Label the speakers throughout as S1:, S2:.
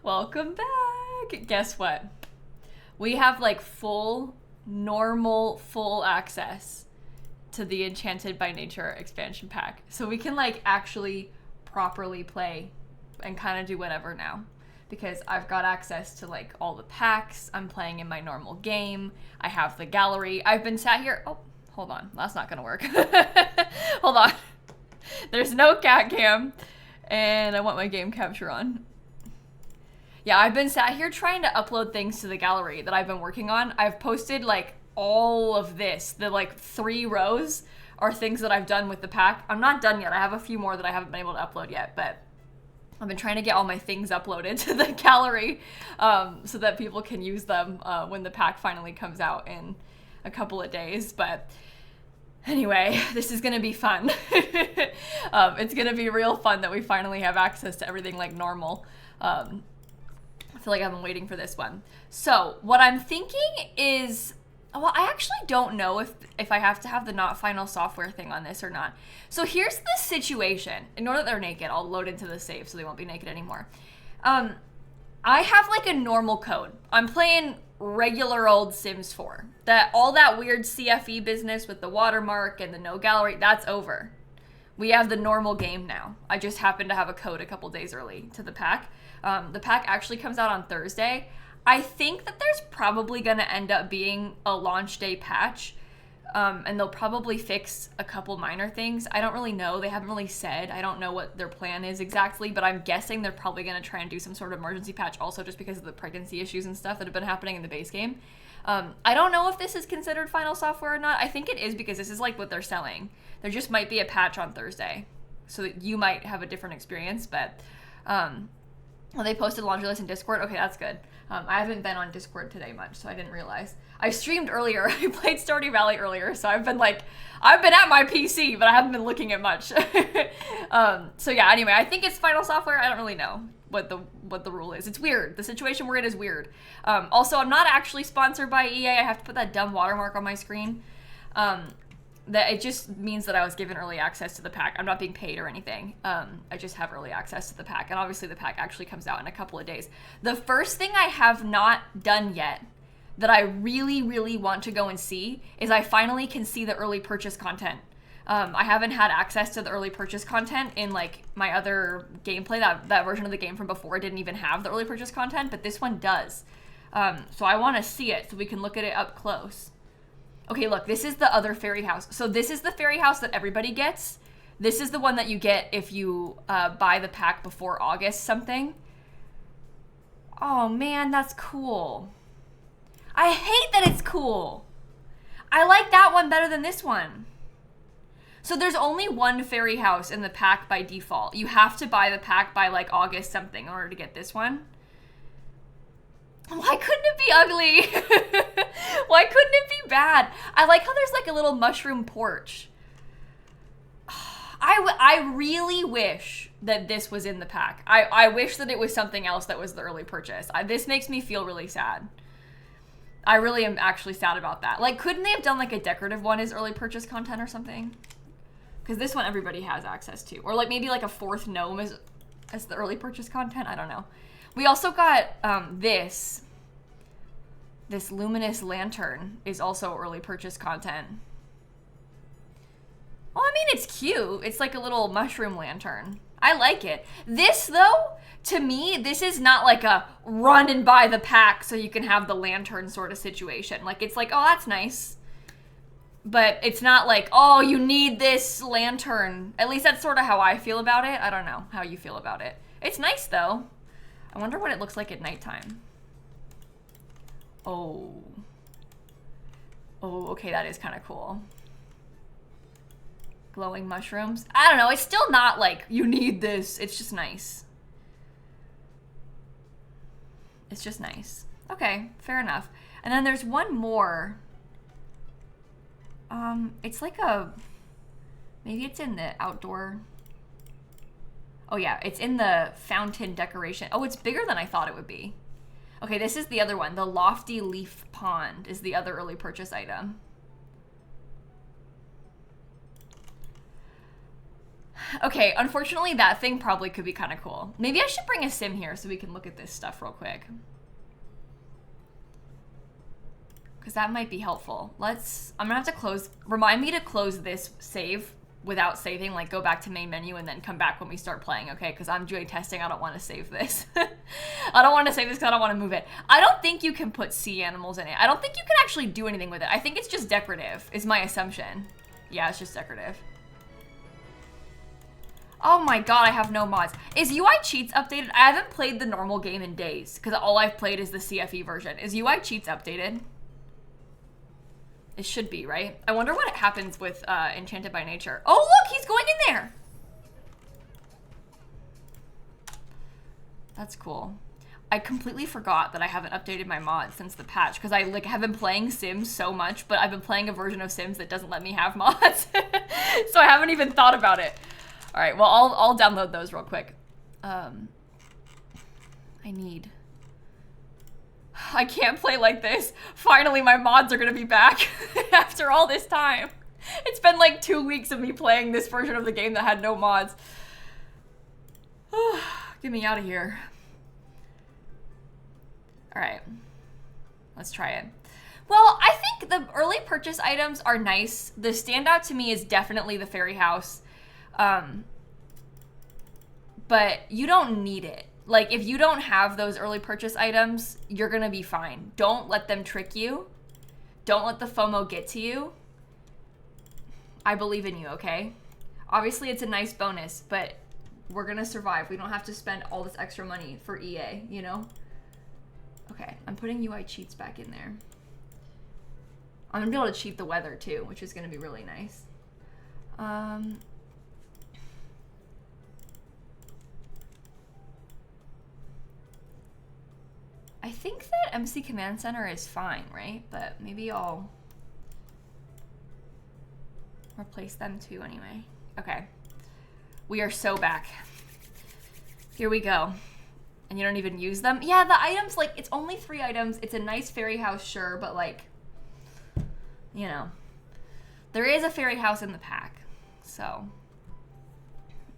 S1: Welcome back. Guess what? We have like full access to the Enchanted by Nature expansion pack. So we can like actually properly play and kind of do whatever now. Because I've got access to like all the packs. I'm playing in my normal game. I have the gallery. I've been sat here. Oh, hold on. That's not gonna work. Hold on. There's no cat cam. And I want my game capture on. Yeah, I've been sat here trying to upload things to the gallery that I've been working on. I've posted like all of this. The like 3 rows are things that I've done with the pack. I'm not done yet. I have a few more that I haven't been able to upload yet, but I've been trying to get all my things uploaded to the gallery so that people can use them when the pack finally comes out in a couple of days. But anyway, this is gonna be fun. It's gonna be real fun that we finally have access to everything like normal. I feel like I've been waiting for this one. So what I'm thinking is, well, I actually don't know if I have to have the not final software thing on this or not. So here's the situation. Ignore that they're naked. I'll load into the save so they won't be naked anymore. I have like a normal code. I'm playing regular old Sims 4. All that weird CFE business with the watermark and the no gallery, that's over. We have the normal game now. I just happen to have a code a couple days early to the pack. The pack actually comes out on Thursday. I think that there's probably going to end up being a launch day patch, and they'll probably fix a couple minor things. I don't really know. They haven't really said. I don't know what their plan is exactly, but I'm guessing they're probably going to try and do some sort of emergency patch also just because of the pregnancy issues and stuff that have been happening in the base game. I don't know if this is considered final software or not. I think it is because this is like what they're selling. There just might be a patch on Thursday so that you might have a different experience, but well, they posted laundry list in Discord. Okay, that's good. I haven't been on Discord today much, so I didn't realize. I streamed earlier. I played Stardew Valley earlier, so I've been at my PC, but I haven't been looking at much. So yeah, anyway, I think it's final software. I don't really know what the rule is. It's weird. The situation we're in is weird. Also, I'm not actually sponsored by EA. I have to put that dumb watermark on my screen. That it just means that I was given early access to the pack. I'm not being paid or anything. I just have early access to the pack. And obviously the pack actually comes out in a couple of days. The first thing I have not done yet that I really, really want to go and see is I finally can see the early purchase content. I haven't had access to the early purchase content in like my other gameplay. That version of the game from before didn't even have the early purchase content, but this one does. So I want to see it so we can look at it up close. Okay, look, this is the other fairy house. So this is the fairy house that everybody gets. This is the one that you get if you buy the pack before August something. Oh man, that's cool. I hate that it's cool. I like that one better than this one. So there's only one fairy house in the pack by default. You have to buy the pack by like August something in order to get this one. Why couldn't it be ugly? Why couldn't it be bad? I like how there's like a little mushroom porch. I really wish that this was in the pack. I wish that it was something else that was the early purchase. This makes me feel really sad. I really am actually sad about that. Like, couldn't they have done like a decorative one as early purchase content or something? Because this one everybody has access to. Or like maybe like a 4th gnome as the early purchase content. I don't know. We also got this luminous lantern is also early purchase content. Well, I mean, it's cute. It's like a little mushroom lantern. I like it. This, though, to me, this is not like a run and buy the pack so you can have the lantern sort of situation. Like, it's like, oh, that's nice. But it's not like, oh, you need this lantern. At least that's sort of how I feel about it. I don't know how you feel about it. It's nice, though. I wonder what it looks like at nighttime. Oh. Oh, okay, that is kind of cool. Glowing mushrooms. I don't know, it's still not like, you need this. It's just nice. It's just nice. Okay, fair enough. And then there's one more. It's like maybe it's in the outdoor. Oh yeah, it's in the fountain decoration. Oh, it's bigger than I thought it would be. Okay, this is the other one. The lofty leaf pond is the other early purchase item. Okay, unfortunately that thing probably could be kind of cool. Maybe I should bring a sim here so we can look at this stuff real quick. Because that might be helpful. I'm gonna have to close, remind me to close this save without saving, like go back to main menu and then come back when we start playing, okay? Because I'm doing testing, I don't want to save this. I don't want to save this because I don't want to move it. I don't think you can put sea animals in it. I don't think you can actually do anything with it. I think it's just decorative, is my assumption. Yeah, it's just decorative. Oh my god, I have no mods. Is UI Cheats updated? I haven't played the normal game in days, because all I've played is the CFE version. Is UI Cheats updated? It should be, right? I wonder what happens with Enchanted by Nature. Oh, look, he's going in there. That's cool. I completely forgot that I haven't updated my mods since the patch because I have been playing Sims so much, but I've been playing a version of Sims that doesn't let me have mods. So I haven't even thought about it. All right, well, I'll download those real quick. I can't play like this. Finally, my mods are gonna be back after all this time. It's been like 2 weeks of me playing this version of the game that had no mods. Get me out of here. All right, let's try it. Well, I think the early purchase items are nice. The standout to me is definitely the fairy house. But you don't need it. Like, if you don't have those early purchase items, you're gonna be fine. Don't let them trick you. Don't let the FOMO get to you. I believe in you, okay? Obviously, it's a nice bonus, but we're gonna survive. We don't have to spend all this extra money for EA, you know? Okay, I'm putting UI cheats back in there. I'm gonna be able to cheat the weather too, which is gonna be really nice. I think that MC Command Center is fine, right? But maybe I'll replace them too anyway. Okay. We are so back. Here we go. And you don't even use them? Yeah, the items, like, it's only 3 items. It's a nice fairy house, sure, but like, you know, there is a fairy house in the pack, so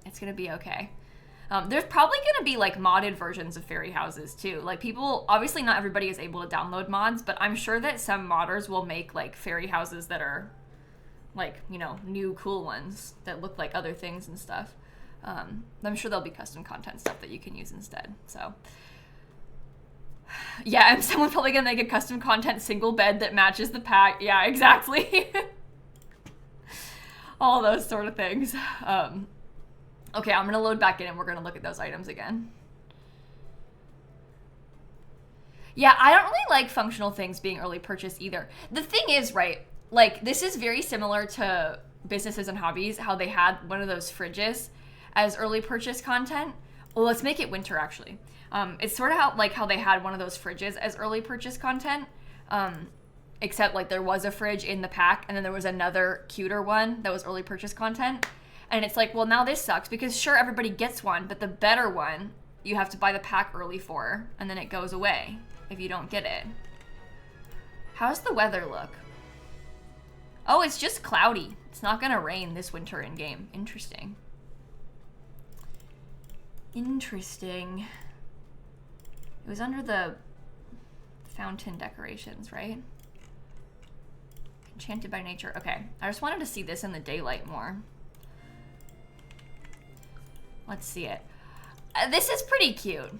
S1: it's gonna be okay. There's probably gonna be like modded versions of fairy houses too. Like people, obviously not everybody is able to download mods, but I'm sure that some modders will make like fairy houses that are like, you know, new cool ones that look like other things and stuff. I'm sure there'll be custom content stuff that you can use instead, so. Yeah, and someone's probably gonna make a custom content single bed that matches the pack. Yeah, exactly. All those sort of things. Okay, I'm gonna load back in and we're gonna look at those items again. Yeah, I don't really like functional things being early purchase either. The thing is, right, like this is very similar to businesses and hobbies, how they had one of those fridges as early purchase content. Well, let's make it winter actually. It's sort of how they had one of those fridges as early purchase content, except like there was a fridge in the pack and then there was another cuter one that was early purchase content. And it's like, well, now this sucks because sure, everybody gets one, but the better one, you have to buy the pack early for, and then it goes away if you don't get it. How's the weather look? Oh, it's just cloudy. It's not gonna rain this winter in game. Interesting. Interesting. It was under the fountain decorations, right? Enchanted by Nature. Okay, I just wanted to see this in the daylight more. Let's see it. This is pretty cute.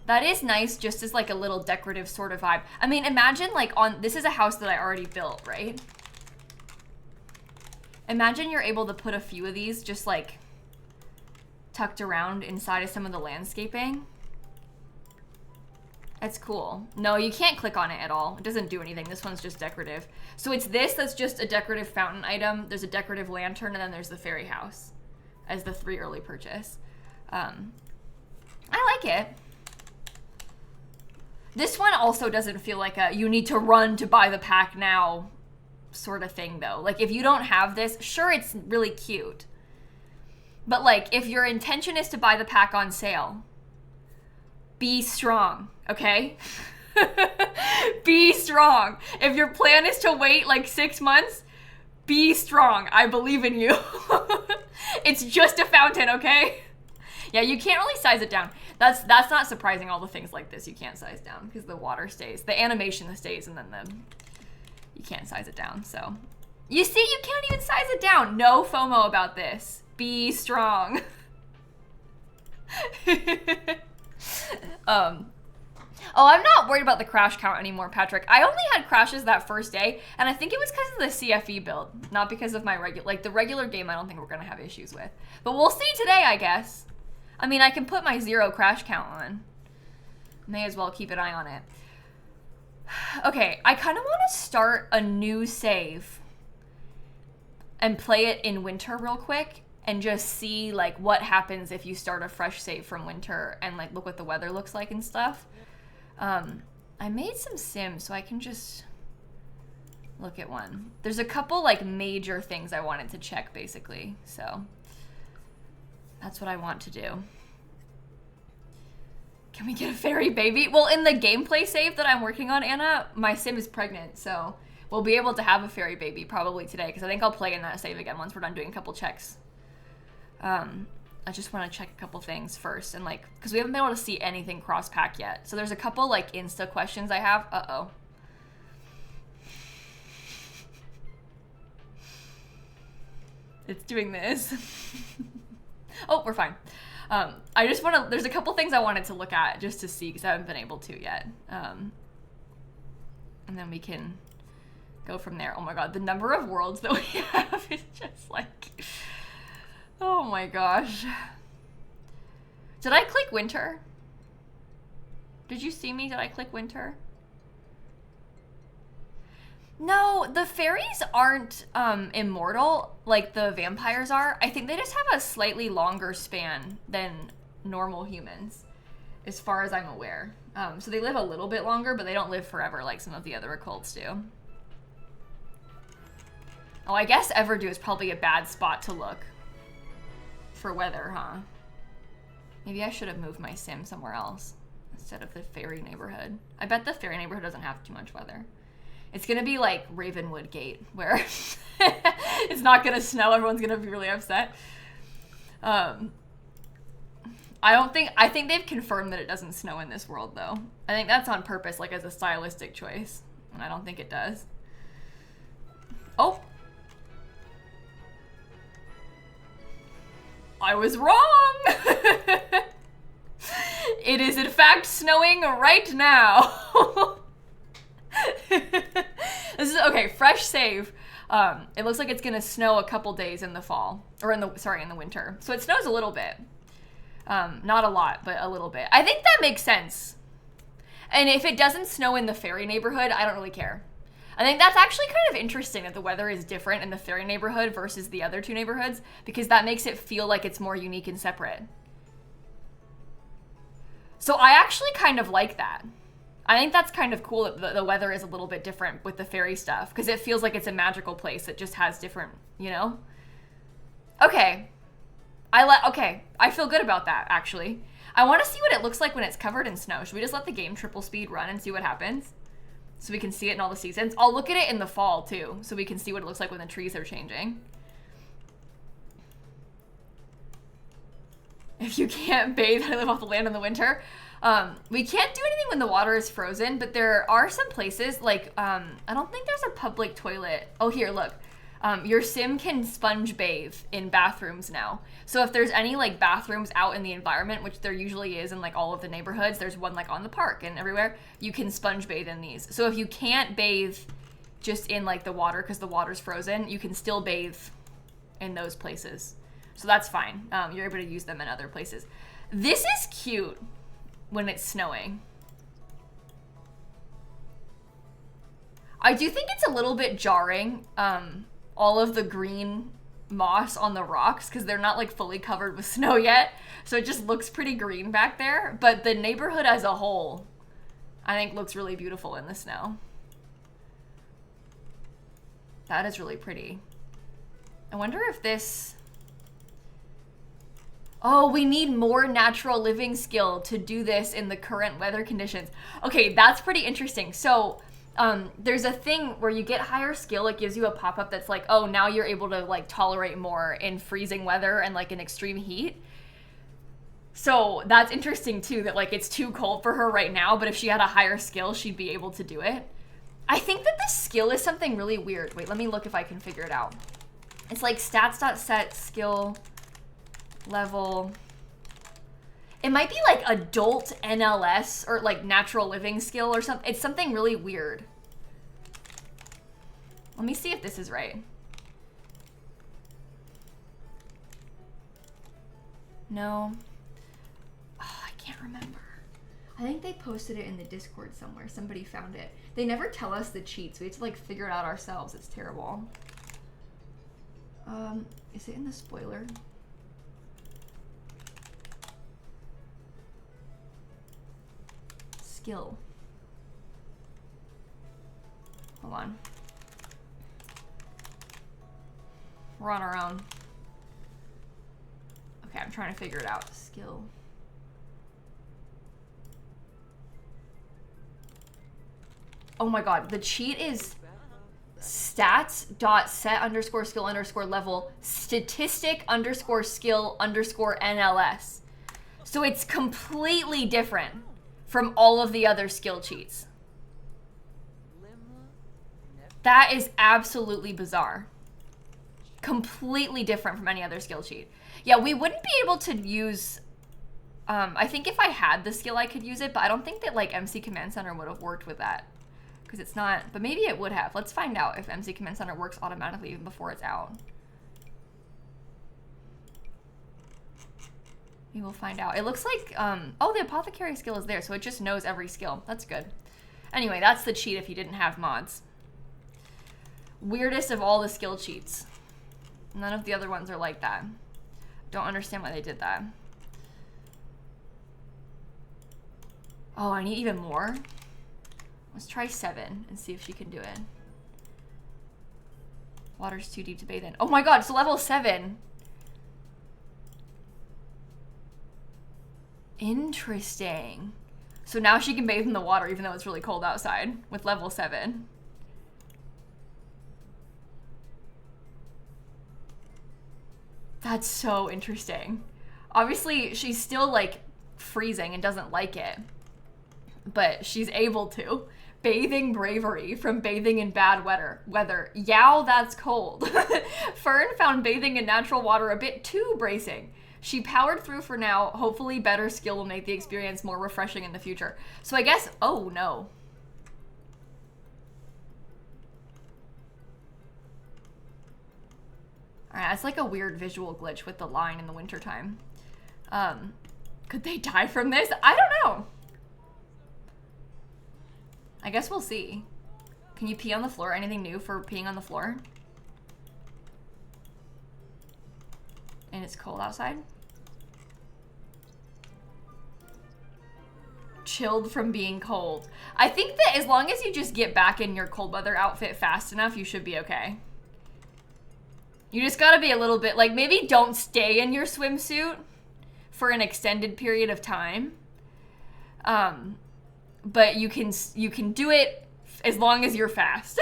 S1: That is nice, just as like a little decorative sort of vibe. I mean, imagine like this is a house that I already built, right? Imagine you're able to put a few of these just like tucked around inside of some of the landscaping. It's cool. No, you can't click on it at all. It doesn't do anything. This one's just decorative. So it's this that's just a decorative fountain item. There's a decorative lantern, and then there's the fairy house as the 3 early purchase. I like it. This one also doesn't feel like a you need to run to buy the pack now sort of thing, though. Like, if you don't have this, sure, it's really cute. But, like, if your intention is to buy the pack on sale, be strong, okay? Be strong. If your plan is to wait like 6 months, Be strong. I believe in you. It's just a fountain, okay? Yeah, you can't really size it down. That's not surprising, all the things like this you can't size down because the water stays. The animation stays and then you can't size it down, so. You see, you can't even size it down. No FOMO about this. Be strong. Oh, I'm not worried about the crash count anymore, Patrick. I only had crashes that first day, and I think it was because of the CFE build, not because of my the regular game I don't think we're gonna have issues with. But we'll see today, I guess. I mean, I can put my 0 crash count on. May as well keep an eye on it. Okay, I kind of want to start a new save and play it in winter real quick and just see like what happens if you start a fresh save from winter and like look what the weather looks like and stuff. I made some sims so I can just look at one. There's a couple like major things I wanted to check basically, so that's what I want to do. Can we get a fairy baby? Well, in the gameplay save that I'm working on, Anna, my sim is pregnant, so we'll be able to have a fairy baby probably today because I think I'll play in that save again once we're done doing a couple checks. I just want to check a couple things first and like, because we haven't been able to see anything cross-pack yet. So there's a couple like Insta questions I have. Uh-oh. It's doing this. Oh, we're fine. I just want to, there's a couple things I wanted to look at just to see because I haven't been able to yet. And then we can go from there. Oh my God, the number of worlds that we have is just like, oh my gosh. Did I click winter? Did you see me? Did I click winter? No, the fairies aren't immortal like the vampires are. I think they just have a slightly longer span than normal humans, as far as I'm aware. So they live a little bit longer, but they don't live forever like some of the other occults do. Oh, I guess Everdew is probably a bad spot to look for weather, huh? Maybe I should have moved my sim somewhere else instead of the fairy neighborhood. I bet the fairy neighborhood doesn't have too much weather. It's gonna be like Ravenwood Gate, where it's not gonna snow, everyone's gonna be really upset. I think they've confirmed that it doesn't snow in this world though. I think that's on purpose, like as a stylistic choice. And I don't think it does. Oh. I was wrong! It is in fact snowing right now. This is, okay, fresh save. It looks like it's gonna snow a couple days in the fall, or in the winter. So it snows a little bit. Not a lot, but a little bit. I think that makes sense. And if it doesn't snow in the fairy neighborhood, I don't really care. I think that's actually kind of interesting that the weather is different in the fairy neighborhood versus the other two neighborhoods, because that makes it feel like it's more unique and separate. So I actually kind of like that. I think that's kind of cool that the weather is a little bit different with the fairy stuff, because it feels like it's a magical place that just has different, you know? Okay. Okay, I feel good about that, actually. I want to see what it looks like when it's covered in snow. Should we just let the game triple speed run and see what happens? So we can see it in all the seasons. I'll look at it in the fall, too, so we can see what it looks like when the trees are changing. If you can't bathe, I live off the land in the winter. We can't do anything when the water is frozen, but there are some places, like, I don't think there's a public toilet. Oh, here, look. Your sim can sponge bathe in bathrooms now. So if there's any, like, bathrooms out in the environment, which there usually is in, like, all of the neighborhoods, there's one, like, on the park and everywhere, you can sponge bathe in these. So if you can't bathe just in, like, the water because the water's frozen, you can still bathe in those places. So that's fine. You're able to use them in other places. This is cute when it's snowing. I do think it's a little bit jarring, all of the green moss on the rocks, because they're not like fully covered with snow yet, so it just looks pretty green back there. But the neighborhood as a whole, I think, looks really beautiful in the snow. That is really pretty. I wonder if this... Oh, we need more natural living skill to do this in the current weather conditions. Okay, that's pretty interesting. So There's a thing where you get higher skill, it gives you a pop-up that's like, oh, now you're able to like tolerate more in freezing weather and like in extreme heat. So that's interesting too, that like it's too cold for her right now, but if she had a higher skill, she'd be able to do it. I think that this skill is something really weird. Wait, let me look if I can figure it out. It's like stats.set skill level. It might be like adult NLS or like natural living skill or something. It's something really weird. Let me see if this is right. No. Oh, I can't remember. I think they posted it in the Discord somewhere. Somebody found it. They never tell us the cheats. We have to like figure it out ourselves. It's terrible. Is it in the spoiler? Skill. Hold on. We're on our own. Okay, I'm trying to figure it out. Skill. Oh my god, the cheat is stats.set_skill_level statistic_skill_NLS. So it's completely different from all of the other skill cheats. That is absolutely bizarre. Completely different from any other skill cheat. Yeah, we wouldn't be able to use... I think if I had the skill, I could use it, but I don't think that like MC Command Center would have worked with that. Because it's not... But maybe it would have. Let's find out if MC Command Center works automatically even before it's out. We will find out. It looks like... oh, the Apothecary skill is there, so it just knows every skill. That's good. Anyway, that's the cheat if you didn't have mods. Weirdest of all the skill cheats. None of the other ones are like that. Don't understand why they did that. Oh, I need even more? Let's try 7 and see if she can do it. Water's too deep to bathe in. Oh my god, it's level 7. Interesting. So now she can bathe in the water even though it's really cold outside with level 7. That's so interesting. Obviously, she's still like freezing and doesn't like it, but she's able to. Bathing bravery from bathing in bad weather. Yow, that's cold. Fern found bathing in natural water a bit too bracing. She powered through for now. Hopefully better skill will make the experience more refreshing in the future. So I guess, oh no. Alright, that's like a weird visual glitch with the line in the wintertime. Could they die from this? I don't know. I guess we'll see. Can you pee on the floor? Anything new for peeing on the floor? And it's cold outside? Chilled from being cold. I think that as long as you just get back in your cold weather outfit fast enough, you should be okay. You just gotta be a little bit, like, maybe don't stay in your swimsuit for an extended period of time. But you can do it as long as you're fast.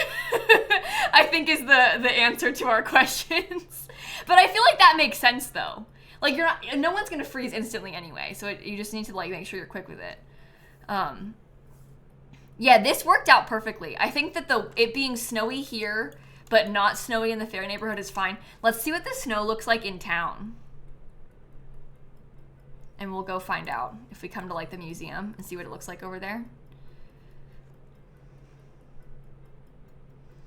S1: I think is the answer to our questions. But I feel like that makes sense though. Like no one's gonna freeze instantly anyway, so you just need to like make sure you're quick with it. Yeah, this worked out perfectly. I think that it being snowy here, but not snowy in the fairy neighborhood is fine. Let's see what the snow looks like in town. And we'll go find out if we come to like the museum and see what it looks like over there.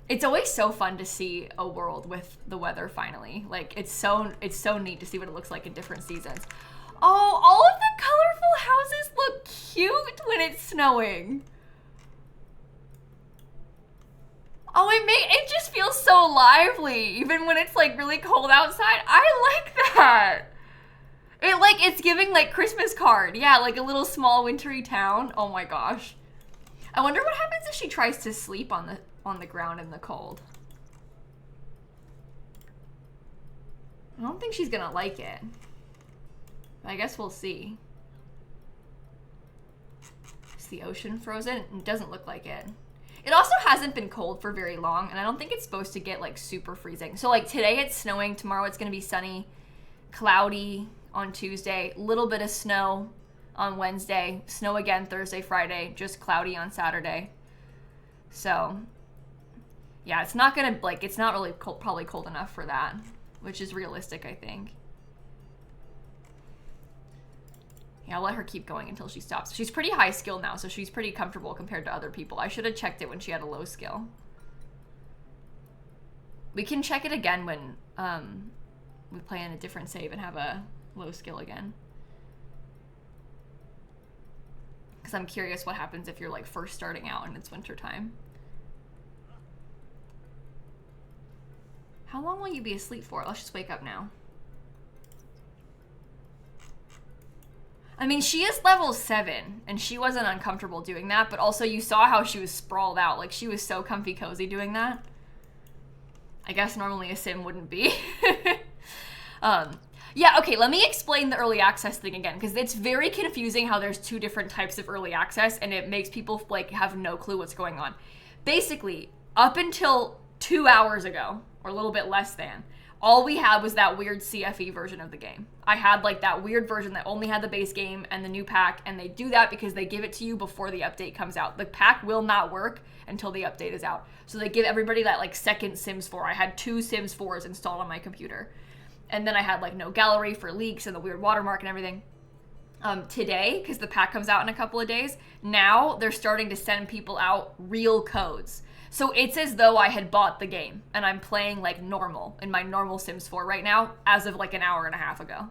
S1: It's always so fun to see a world with the weather finally. Like it's so neat to see what it looks like in different seasons. Oh, all of the colorful houses look cute when it's snowing. Oh, it just feels so lively even when it's like really cold outside. I like that. It's giving like Christmas card. Yeah, like a little small wintry town. Oh my gosh. I wonder what happens if she tries to sleep on the ground in the cold. I don't think she's gonna like it. I guess we'll see. Is the ocean frozen? It doesn't look like it. It also hasn't been cold for very long, and I don't think it's supposed to get like super freezing. So like today it's snowing, tomorrow it's gonna be sunny, cloudy on Tuesday, little bit of snow on Wednesday, snow again Thursday, Friday, just cloudy on Saturday. So yeah, it's not gonna like, it's not really cold, probably cold enough for that, which is realistic, I think. Yeah, I'll let her keep going until she stops. She's pretty high skill now, so she's pretty comfortable compared to other people. I should have checked it when she had a low skill. We can check it again when we play in a different save and have a low skill again. Because I'm curious what happens if you're like first starting out and it's winter time. How long will you be asleep for? Let's just wake up now. I mean, she is level 7, and she wasn't uncomfortable doing that, but also you saw how she was sprawled out. Like, she was so comfy cozy doing that. I guess normally a sim wouldn't be. Yeah, okay, let me explain the early access thing again, because it's very confusing how there's 2 different types of early access, and it makes people, like, have no clue what's going on. Basically, up until 2 hours ago, or a little bit less than, all we had was that weird CFE version of the game. I had like that weird version that only had the base game and the new pack, and they do that because they give it to you before the update comes out. The pack will not work until the update is out. So they give everybody that like second Sims 4. I had 2 Sims 4s installed on my computer. And then I had like no gallery for leaks and the weird watermark and everything. Today, because the pack comes out in a couple of days, now they're starting to send people out real codes. So it's as though I had bought the game and I'm playing like normal in my normal Sims 4 right now as of like an hour and a half ago.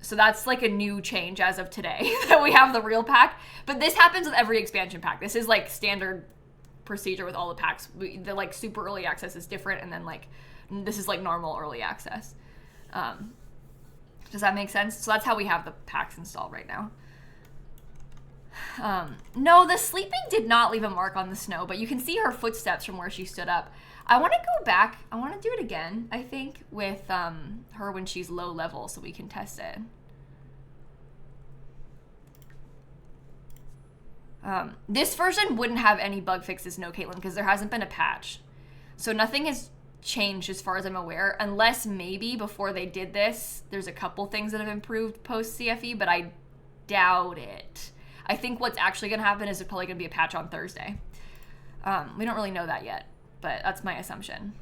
S1: So that's like a new change as of today that we have the real pack. But this happens with every expansion pack. This is like standard procedure with all the packs. The like super early access is different, and then like this is like normal early access. Does that make sense? So that's how we have the packs installed right now. No, the sleeping did not leave a mark on the snow, but you can see her footsteps from where she stood up. I want to go back. I want to do it again, I think, with her when she's low level so we can test it. This version wouldn't have any bug fixes, no, Caitlin, because there hasn't been a patch. So nothing has changed as far as I'm aware, unless maybe before they did this, there's a couple things that have improved post CFE, but I doubt it. I think what's actually going to happen is there's probably going to be a patch on Thursday. We don't really know that yet, but that's my assumption.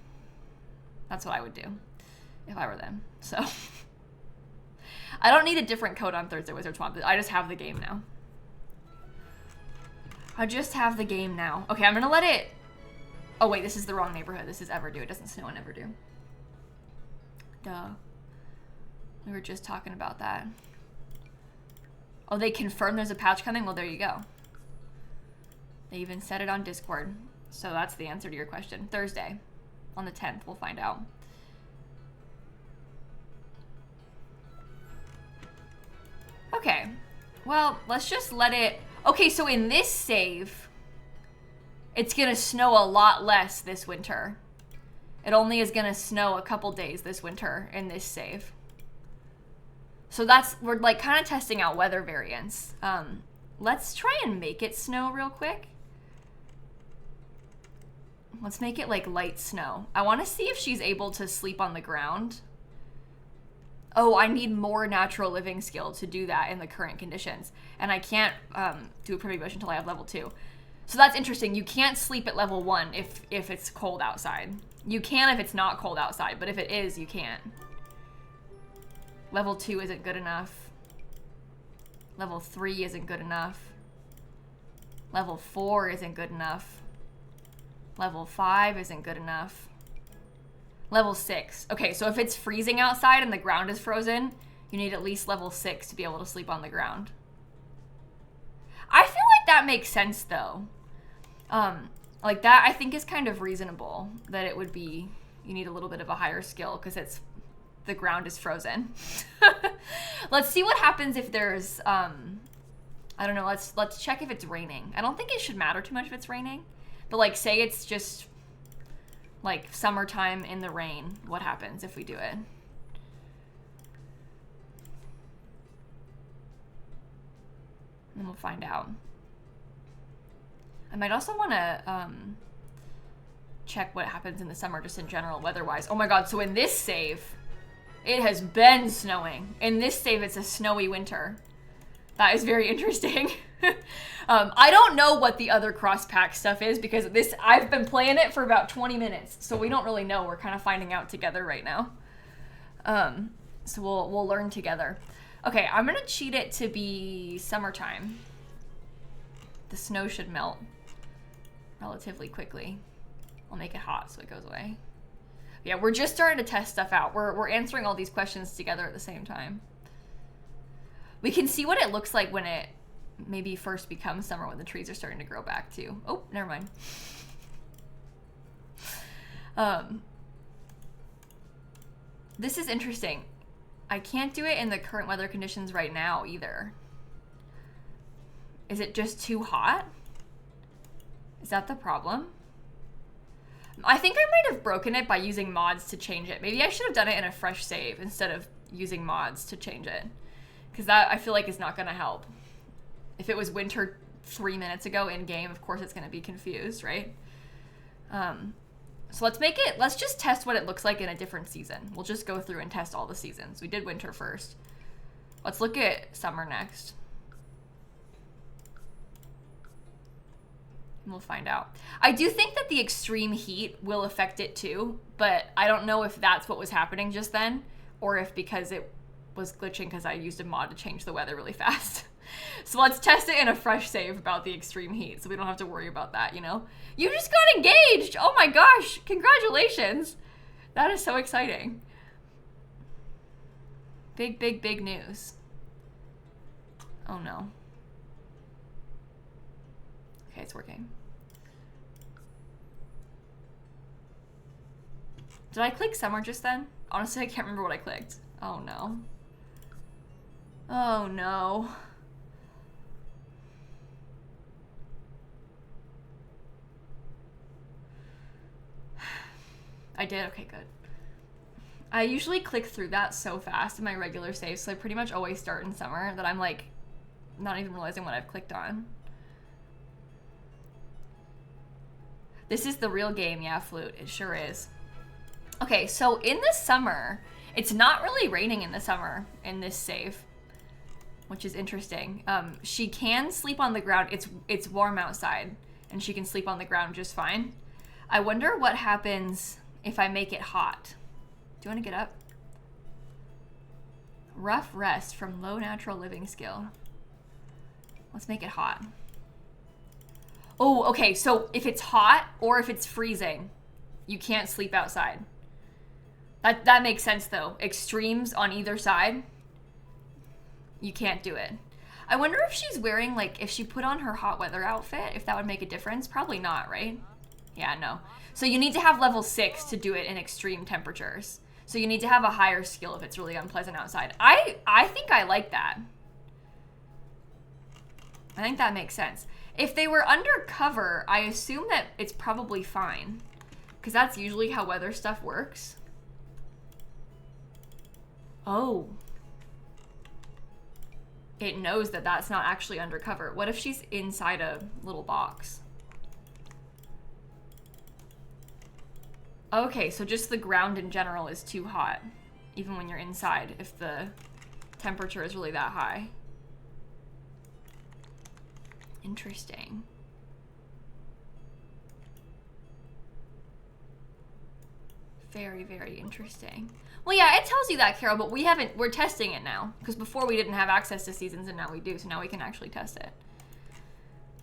S1: That's what I would do if I were them. So I don't need a different code on Thursday, Wizard Swamp. I just have the game now. I just have the game now. Okay, I'm going to let it... Oh, wait, this is the wrong neighborhood. This is Everdew. It doesn't snow in Everdew. Duh. We were just talking about that. Oh, they confirmed there's a patch coming? Well, there you go. They even said it on Discord. So that's the answer to your question. Thursday, on the 10th, we'll find out. Okay. Well, let's just let it... Okay, so in this save, it's going to snow a lot less this winter. It only is going to snow a couple days this winter in this save. So that's, we're like kind of testing out weather variants. Let's try and make it snow real quick. Let's make it like light snow. I want to see if she's able to sleep on the ground. Oh, I need more natural living skill to do that in the current conditions. And I can't do a privy bush until I have level 2. So that's interesting. You can't sleep at level 1 if it's cold outside. You can if it's not cold outside, but if it is, you can't. Level 2 isn't good enough. Level 3 isn't good enough. Level 4 isn't good enough. Level 5 isn't good enough. Level 6. Okay, so if it's freezing outside and the ground is frozen, you need at least level 6 to be able to sleep on the ground. I feel like that makes sense, though. Like, that I think is kind of reasonable, that it would be, you need a little bit of a higher skill, because it's, the ground is frozen. Let's see what happens if there's, I don't know, let's check if it's raining. I don't think it should matter too much if it's raining, but like, say it's just like summertime in the rain. What happens if we do it? And we'll find out. I might also want to check what happens in the summer just in general weather-wise. Oh my god, so in this save, it has been snowing. In this save, it's a snowy winter. That is very interesting. I don't know what the other cross-pack stuff is because I've been playing it for about 20 minutes, so we don't really know. We're kind of finding out together right now. So we'll learn together. Okay, I'm gonna cheat it to be summertime. The snow should melt relatively quickly. I'll make it hot so it goes away. Yeah, we're just starting to test stuff out. We're answering all these questions together at the same time. We can see what it looks like when it maybe first becomes summer, when the trees are starting to grow back too. Oh, never mind. This is interesting. I can't do it in the current weather conditions right now either. Is it just too hot? Is that the problem? I think I might have broken it by using mods to change it. Maybe I should have done it in a fresh save instead of using mods to change it. Because that, I feel like, is not going to help. If it was winter 3 minutes ago in game, of course it's going to be confused, right? So let's just test what it looks like in a different season. We'll just go through and test all the seasons. We did winter first. Let's look at summer next. And we'll find out. I do think that the extreme heat will affect it too, but I don't know if that's what was happening just then, or if because it was glitching because I used a mod to change the weather really fast. So let's test it in a fresh save about the extreme heat so we don't have to worry about that, you know? You just got engaged! Oh my gosh! Congratulations! That is so exciting. Big, big, big news. Oh no. Okay, it's working. Did I click summer just then? Honestly, I can't remember what I clicked. Oh no. Oh no. I did? Okay, good. I usually click through that so fast in my regular saves, so I pretty much always start in summer that I'm like not even realizing what I've clicked on. This is the real game, yeah, Flute. It sure is. Okay, so in the summer, it's not really raining in the summer in this save, which is interesting. She can sleep on the ground. It's warm outside, and she can sleep on the ground just fine. I wonder what happens if I make it hot. Do you want to get up? Rough rest from low natural living skill. Let's make it hot. Oh, okay, so if it's hot or if it's freezing, you can't sleep outside. That makes sense though. Extremes on either side, you can't do it. I wonder if she's wearing, like, if she put on her hot weather outfit, if that would make a difference. Probably not, right? Yeah, no. So you need to have level 6 to do it in extreme temperatures. So you need to have a higher skill if it's really unpleasant outside. I think I like that. I think that makes sense. If they were undercover, I assume that it's probably fine. Because that's usually how weather stuff works. Oh. It knows that that's not actually undercover. What if she's inside a little box? Okay, so just the ground in general is too hot, even when you're inside, if the temperature is really that high. Interesting. Very, very interesting. Well, yeah, it tells you that, Carol, but we're testing it now, because before we didn't have access to seasons, and now we do, so now we can actually test it.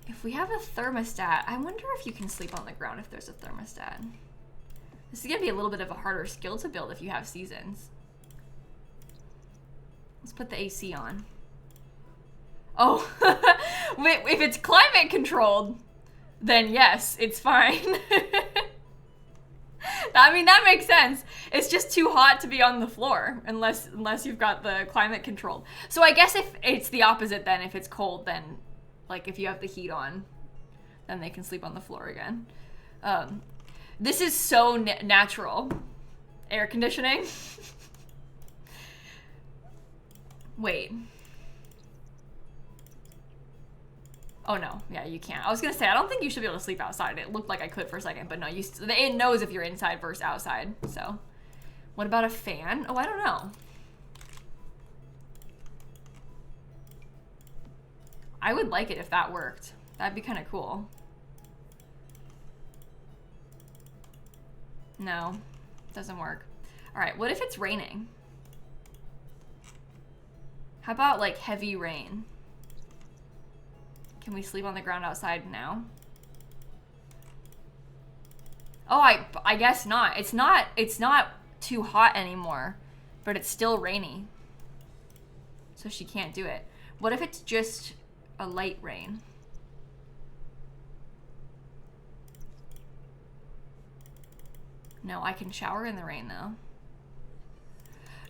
S1: If we have a thermostat, I wonder if you can sleep on the ground if there's a thermostat. This is going to be a little bit of a harder skill to build if you have seasons. Let's put the AC on. Oh, if it's climate controlled, then yes, it's fine. I mean, that makes sense. It's just too hot to be on the floor unless you've got the climate controlled. So I guess if it's the opposite then, if it's cold, then like if you have the heat on, then they can sleep on the floor again. This is so natural. Air conditioning. Wait. Oh no, yeah, you can't. I was gonna say, I don't think you should be able to sleep outside. It looked like I could for a second, but no, it knows if you're inside versus outside, so. What about a fan? Oh, I don't know. I would like it if that worked. That'd be kind of cool. No, doesn't work. All right, what if it's raining? How about like heavy rain? Can we sleep on the ground outside now? Oh, I guess not. It's not too hot anymore, but it's still rainy. So she can't do it. What if it's just a light rain? No, I can shower in the rain though.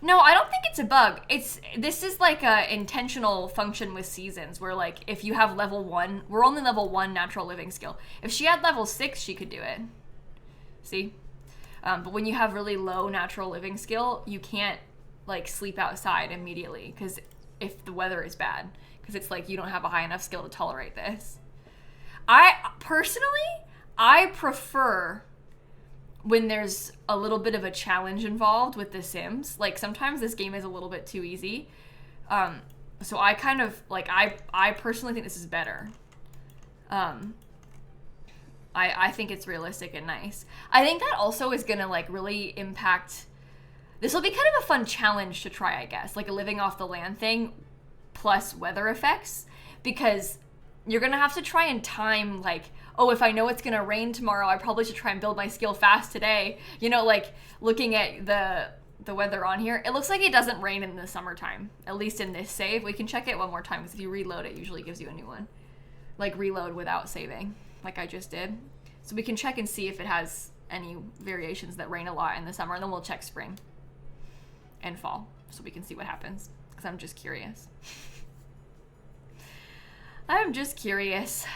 S1: No, I don't think it's a bug. This is like a intentional function with seasons where like if you have level 1, we're only level 1 natural living skill. If she had level 6, she could do it. See? But when you have really low natural living skill, you can't like sleep outside immediately because if the weather is bad, because it's like you don't have a high enough skill to tolerate this. I prefer when there's a little bit of a challenge involved with The Sims. Like sometimes this game is a little bit too easy. So I kind of like, I personally think this is better. I think it's realistic and nice. I think that also is gonna like really impact, this will be kind of a fun challenge to try, I guess, like a living off the land thing plus weather effects, because you're gonna have to try and time like, oh, if I know it's gonna rain tomorrow, I probably should try and build my skill fast today. You know, like looking at the weather on here, it looks like it doesn't rain in the summertime, at least in this save. We can check it one more time because if you reload it usually gives you a new one. Like reload without saving, like I just did. So we can check and see if it has any variations that rain a lot in the summer, and then we'll check spring and fall so we can see what happens, because I'm just curious. I'm just curious.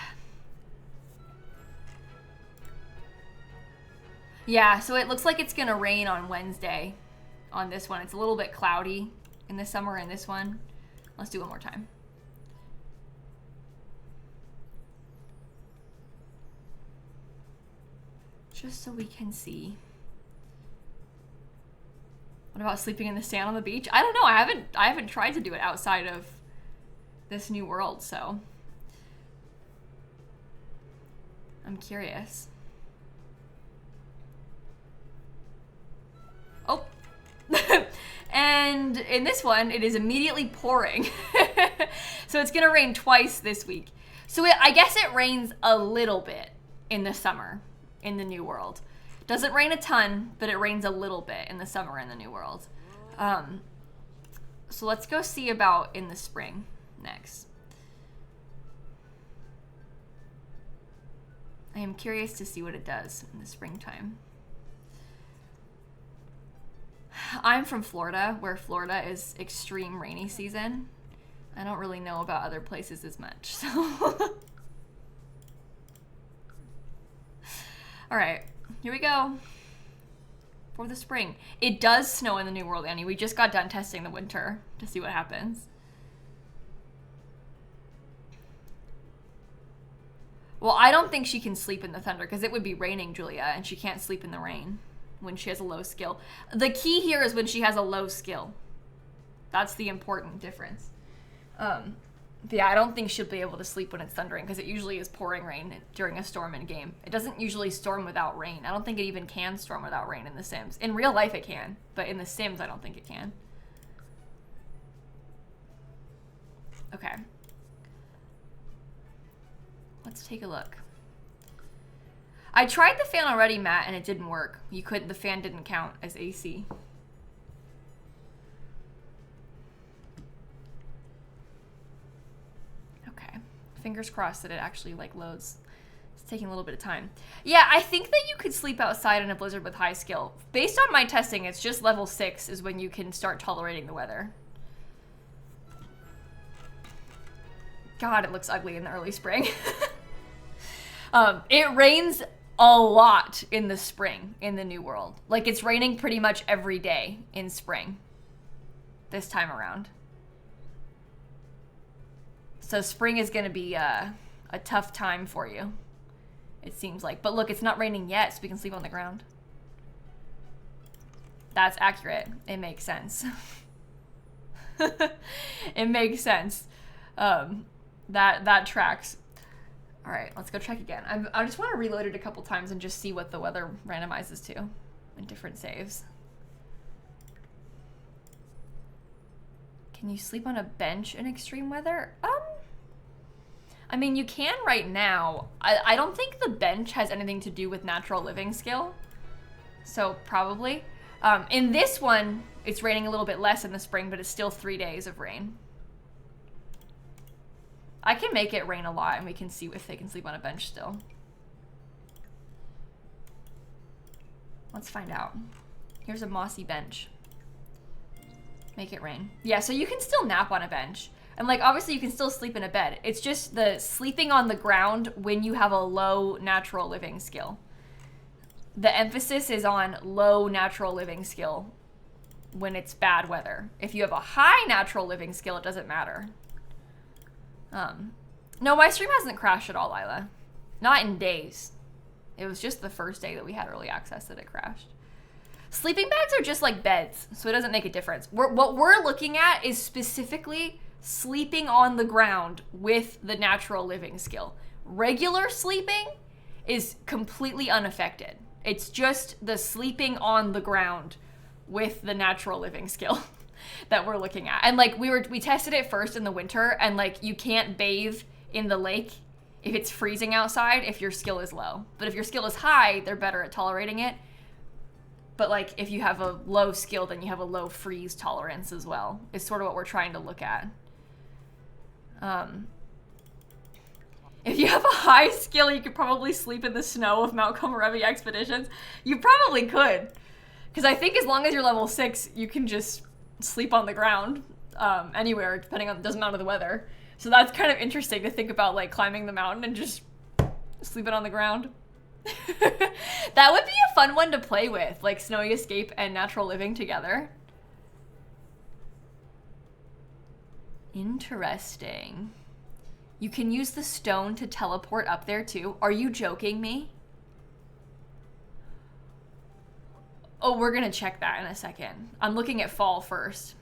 S1: Yeah, so it looks like it's gonna rain on Wednesday on this one. It's a little bit cloudy in the summer in this one. Let's do it one more time. Just so we can see. What about sleeping in the sand on the beach? I don't know. I haven't tried to do it outside of this new world, so I'm curious. Oh. And in this one, it is immediately pouring. So it's gonna rain twice this week. So I guess it rains a little bit in the summer in the new world. Doesn't rain a ton, but it rains a little bit in the summer in the new world. So let's go see about in the spring next. I am curious to see what it does in the springtime. I'm from Florida, where Florida is extreme rainy season. I don't really know about other places as much, so. All right, here we go. For the spring. It does snow in the New World, Annie. We just got done testing the winter to see what happens. Well, I don't think she can sleep in the thunder because it would be raining, Julia, and she can't sleep in the rain when she has a low skill. The key here is when she has a low skill. That's the important difference. But yeah, I don't think she'll be able to sleep when it's thundering because it usually is pouring rain during a storm in game. It doesn't usually storm without rain. I don't think it even can storm without rain in The Sims. In real life it can, but in The Sims I don't think it can. Okay. Let's take a look. I tried the fan already, Matt, and it didn't work. The fan didn't count as AC. Okay. Fingers crossed that it actually like loads. It's taking a little bit of time. Yeah, I think that you could sleep outside in a blizzard with high skill. Based on my testing, it's just level 6 is when you can start tolerating the weather. God, it looks ugly in the early spring. It rains a lot in the spring in the New World. Like, it's raining pretty much every day in spring this time around. So spring is going to be a a tough time for you, it seems like. But look, it's not raining yet, so we can sleep on the ground. That's accurate. It makes sense. It makes sense. That tracks. All right, let's go check again. I just want to reload it a couple times and just see what the weather randomizes to in different saves. Can you sleep on a bench in extreme weather? I mean, you can right now. I don't think the bench has anything to do with natural living skill. So probably. In this one, it's raining a little bit less in the spring, but it's still 3 days of rain. I can make it rain a lot and we can see if they can sleep on a bench still. Let's find out. Here's a mossy bench. Make it rain. Yeah, so you can still nap on a bench. And like, obviously you can still sleep in a bed. It's just the sleeping on the ground when you have a low natural living skill. The emphasis is on low natural living skill when it's bad weather. If you have a high natural living skill, it doesn't matter. No, my stream hasn't crashed at all, Lila. Not in days. It was just the first day that we had early access that it crashed. Sleeping bags are just like beds, so it doesn't make a difference. What we're looking at is specifically sleeping on the ground with the natural living skill. Regular sleeping is completely unaffected. It's just the sleeping on the ground with the natural living skill that we're looking at. And like we tested it first in the winter, and like you can't bathe in the lake if it's freezing outside if your skill is low. But if your skill is high, they're better at tolerating it. But like if you have a low skill, then you have a low freeze tolerance as well. Is sort of what we're trying to look at. If you have a high skill, you could probably sleep in the snow of Mount Komorebi expeditions. You probably could. Because I think as long as you're level 6, you can just sleep on the ground anywhere, depending on, doesn't matter the weather. So that's kind of interesting to think about, like climbing the mountain and just sleeping on the ground. That would be a fun one to play with, like Snowy Escape and Natural Living together. Interesting. You can use the stone to teleport up there too. Are you joking me? Oh, we're gonna check that in a second. I'm looking at fall first.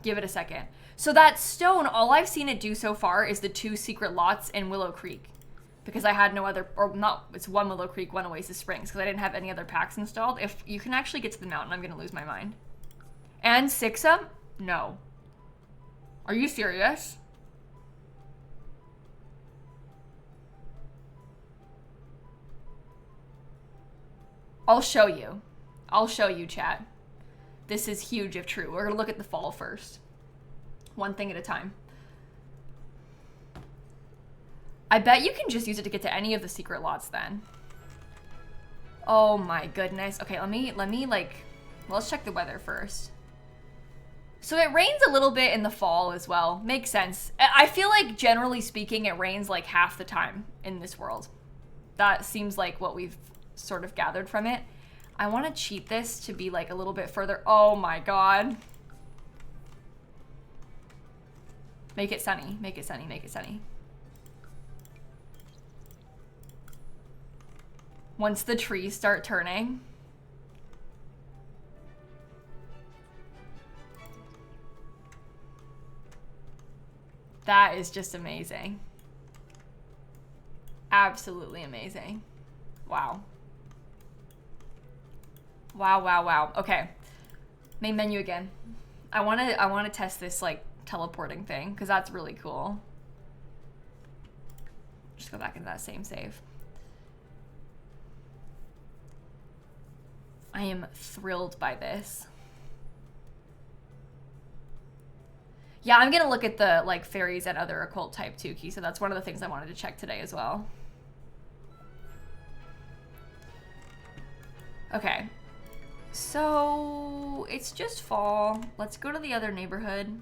S1: Give it a second. So that stone, all I've seen it do so far is the 2 secret lots in Willow Creek. Because I had no other, or not, it's 1 Willow Creek, 1 Oasis Springs, because I didn't have any other packs installed. If you can actually get to the mountain, I'm gonna lose my mind. And Sixum? No. Are you serious? I'll show you. I'll show you, chat. This is huge if true. We're gonna look at the fall first. One thing at a time. I bet you can just use it to get to any of the secret lots then. Oh my goodness. Okay, let me like, let's check the weather first. So it rains a little bit in the fall as well. Makes sense. I feel like generally speaking, it rains like half the time in this world. That seems like what we've sort of gathered from it. I want to cheat this to be like a little bit further. Oh my god. Make it sunny, make it sunny, make it sunny. Once the trees start turning. That is just amazing. Absolutely amazing. Wow. Wow, wow, wow. Okay. Main menu again. I want to test this like teleporting thing because that's really cool. Just go back into that same save. I am thrilled by this. Yeah, I'm gonna look at the like fairies and other occult type too, Key, so that's one of the things I wanted to check today as well. Okay. So it's just fall. Let's go to the other neighborhood.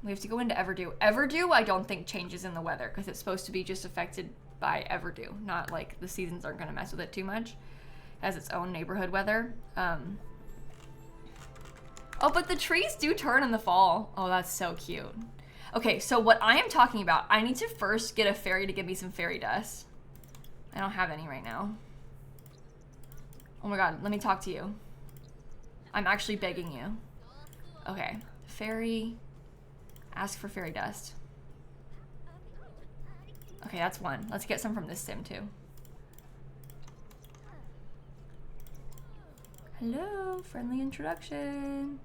S1: We have to go into Everdew. Everdew, I don't think changes in the weather because it's supposed to be just affected by Everdew, not like the seasons aren't going to mess with it too much. It has its own neighborhood weather. Oh, but the trees do turn in the fall. Oh, that's so cute. Okay, so what I am talking about, I need to first get a fairy to give me some fairy dust. I don't have any right now. Oh my god, let me talk to you. I'm actually begging you. Okay, fairy, ask for fairy dust. Okay, that's one. Let's get some from this sim too. Hello, friendly introduction.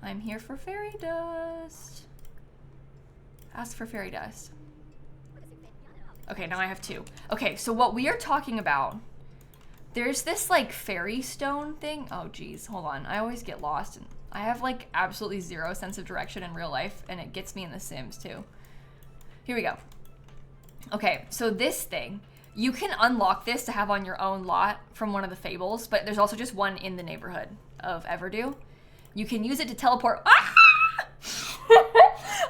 S1: I'm here for fairy dust. Ask for fairy dust. Okay, now I have two. Okay, so what we are talking about, there's this like fairy stone thing. Oh geez, hold on. I always get lost. And I have like absolutely zero sense of direction in real life, and it gets me in the Sims too. Here we go. Okay, so this thing, you can unlock this to have on your own lot from one of the fables, but there's also just one in the neighborhood of Everdew. You can use it to teleport. Ah!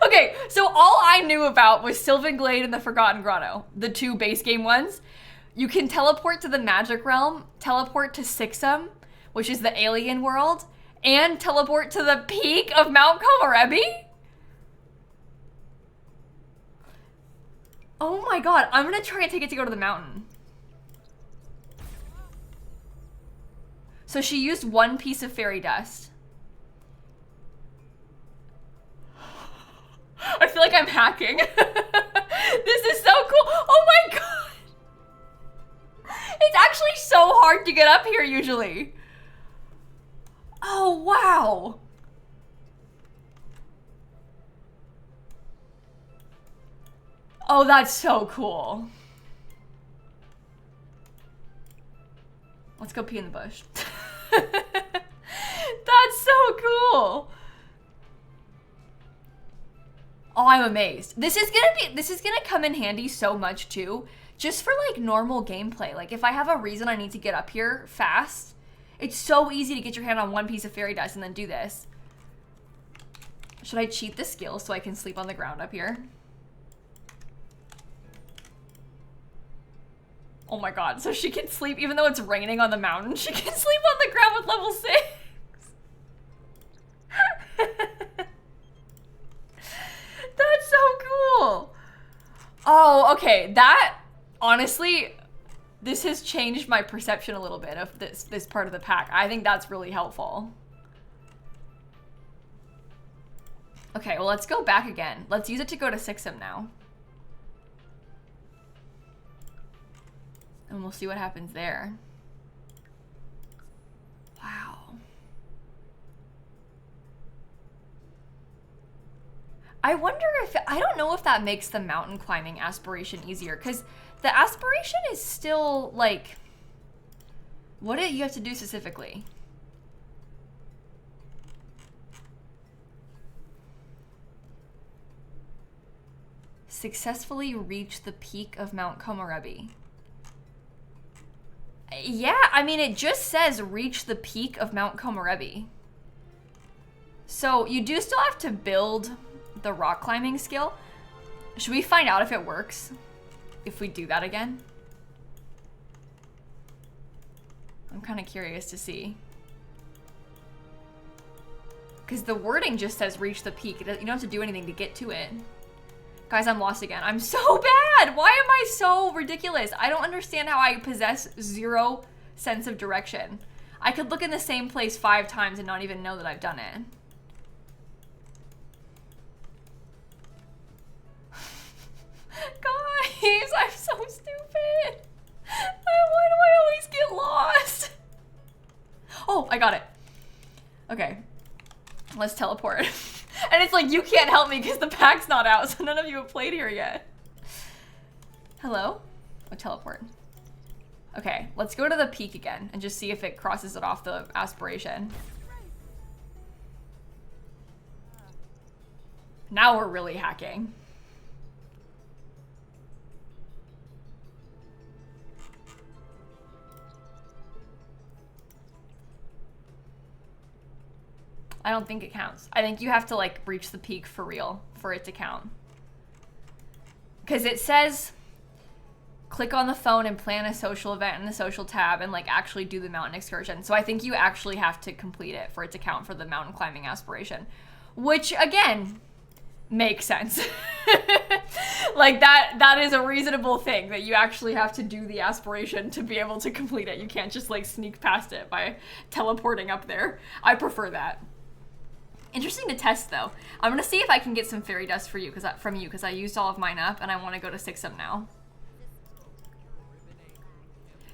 S1: Okay, so all I knew about was Sylvan Glade and the Forgotten Grotto, the two base game ones. You can teleport to the Magic Realm, teleport to Sixum, which is the alien world, and teleport to the peak of Mount Komorebi? Oh my god, I'm gonna try and take it to go to the mountain. So she used one piece of fairy dust. I feel like I'm hacking. This is so cool. Oh my god. It's actually so hard to get up here usually. Oh, wow. Oh, that's so cool. Let's go pee in the bush. That's so cool. Oh, I'm amazed. This is gonna come in handy so much too, just for like normal gameplay. Like if I have a reason I need to get up here fast, it's so easy to get your hand on one piece of fairy dust and then do this. Should I cheat the skill so I can sleep on the ground up here? Oh my god, so she can sleep even though it's raining on the mountain. She can sleep on the ground with level 6. That's so cool. Oh, okay. That, honestly, this has changed my perception a little bit of this part of the pack. I think that's really helpful. Okay, well, let's go back again. Let's use it to go to Sixum now. And we'll see what happens there. Wow. I wonder if, I don't know if that makes the mountain climbing aspiration easier, because the aspiration is still like, what do you have to do specifically? Successfully reach the peak of Mount Komorebi. Yeah, I mean, it just says reach the peak of Mount Komorebi. So you do still have to build the rock climbing skill. Should we find out if it works? If we do that again? I'm kind of curious to see. Because the wording just says reach the peak. You don't have to do anything to get to it. Guys, I'm lost again. I'm so bad. Why am I so ridiculous? I don't understand how I possess zero sense of direction. I could look in the same place 5 times and not even know that I've done it. Guys, I'm so stupid. Why do I always get lost? Oh, I got it. Okay. Let's teleport. And it's like, you can't help me because the pack's not out, so none of you have played here yet. Hello? Oh, teleport. Okay, let's go to the peak again and just see if it crosses it off the aspiration. Now we're really hacking. I don't think it counts. I think you have to like reach the peak for real for it to count. Because it says click on the phone and plan a social event in the social tab and like actually do the mountain excursion. So I think you actually have to complete it for it to count for the mountain climbing aspiration. Which again, makes sense. Like that is a reasonable thing, that you actually have to do the aspiration to be able to complete it. You can't just like sneak past it by teleporting up there. I prefer that. Interesting to test though. I'm gonna see if I can get some fairy dust for you, because I used all of mine up and I want to go to Sixum now.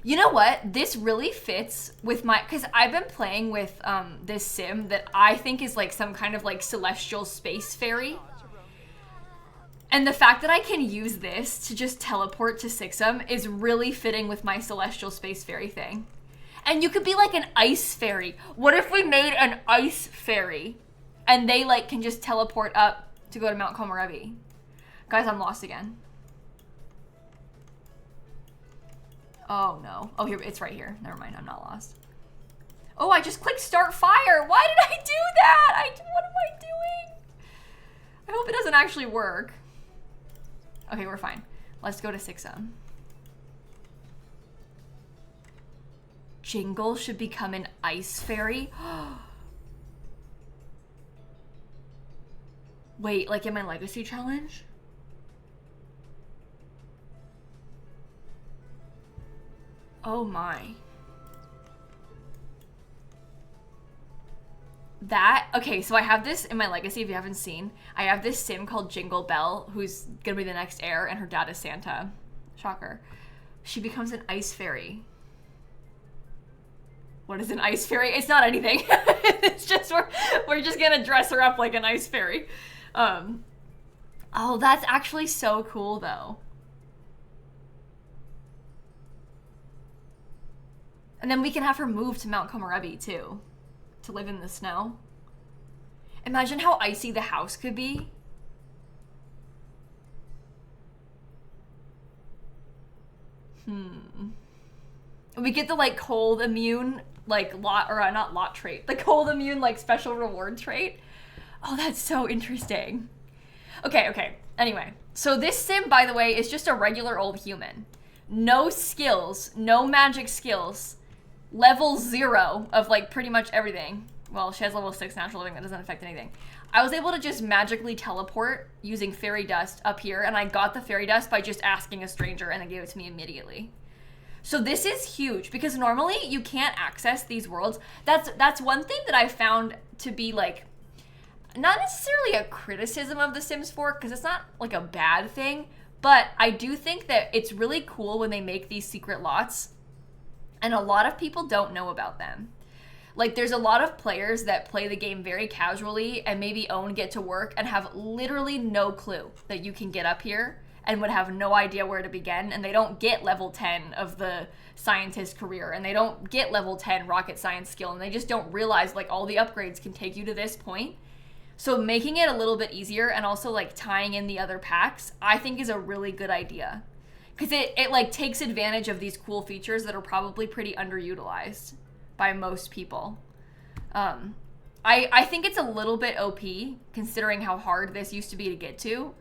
S1: You know what? This really fits with my, because I've been playing with this sim that I think is like some kind of like celestial space fairy. And the fact that I can use this to just teleport to Sixum is really fitting with my celestial space fairy thing. And you could be like an ice fairy. What if we made an ice fairy and they like can just teleport up to go to Mount Komorebi? Guys, I'm lost again. Oh no. Oh, here, it's right here. Never mind, I'm not lost. Oh, I just clicked start fire. Why did I do that? What am I doing? I hope it doesn't actually work. Okay, we're fine. Let's go to Sixum. Jingle should become an ice fairy. Wait, like in my legacy challenge? Oh my. Okay, so I have this in my legacy, if you haven't seen. I have this sim called Jingle Bell, who's gonna be the next heir, and her dad is Santa. Shocker. She becomes an ice fairy. What is an ice fairy? It's not anything. It's just, we're just gonna dress her up like an ice fairy. Oh, that's actually so cool though. And then we can have her move to Mount Komorebi too, to live in the snow. Imagine how icy the house could be. We get the like cold immune like not lot trait. The cold immune like special reward trait. Oh, that's so interesting. Okay. Anyway, so this sim, by the way, is just a regular old human. No skills, no magic skills. Level 0 of like pretty much everything. Well, she has level 6 natural living, that doesn't affect anything. I was able to just magically teleport using fairy dust up here, and I got the fairy dust by just asking a stranger, and they gave it to me immediately. So this is huge, because normally you can't access these worlds. That's one thing that I found to be like, not necessarily a criticism of the Sims 4, because it's not like a bad thing, but I do think that it's really cool when they make these secret lots, and a lot of people don't know about them. Like, there's a lot of players that play the game very casually and maybe own Get to Work and have literally no clue that you can get up here and would have no idea where to begin, and they don't get level 10 of the scientist career, and they don't get level 10 rocket science skill, and they just don't realize like all the upgrades can take you to this point. So making it a little bit easier and also like tying in the other packs, I think is a really good idea. Because it like takes advantage of these cool features that are probably pretty underutilized by most people. I think it's a little bit OP considering how hard this used to be to get to,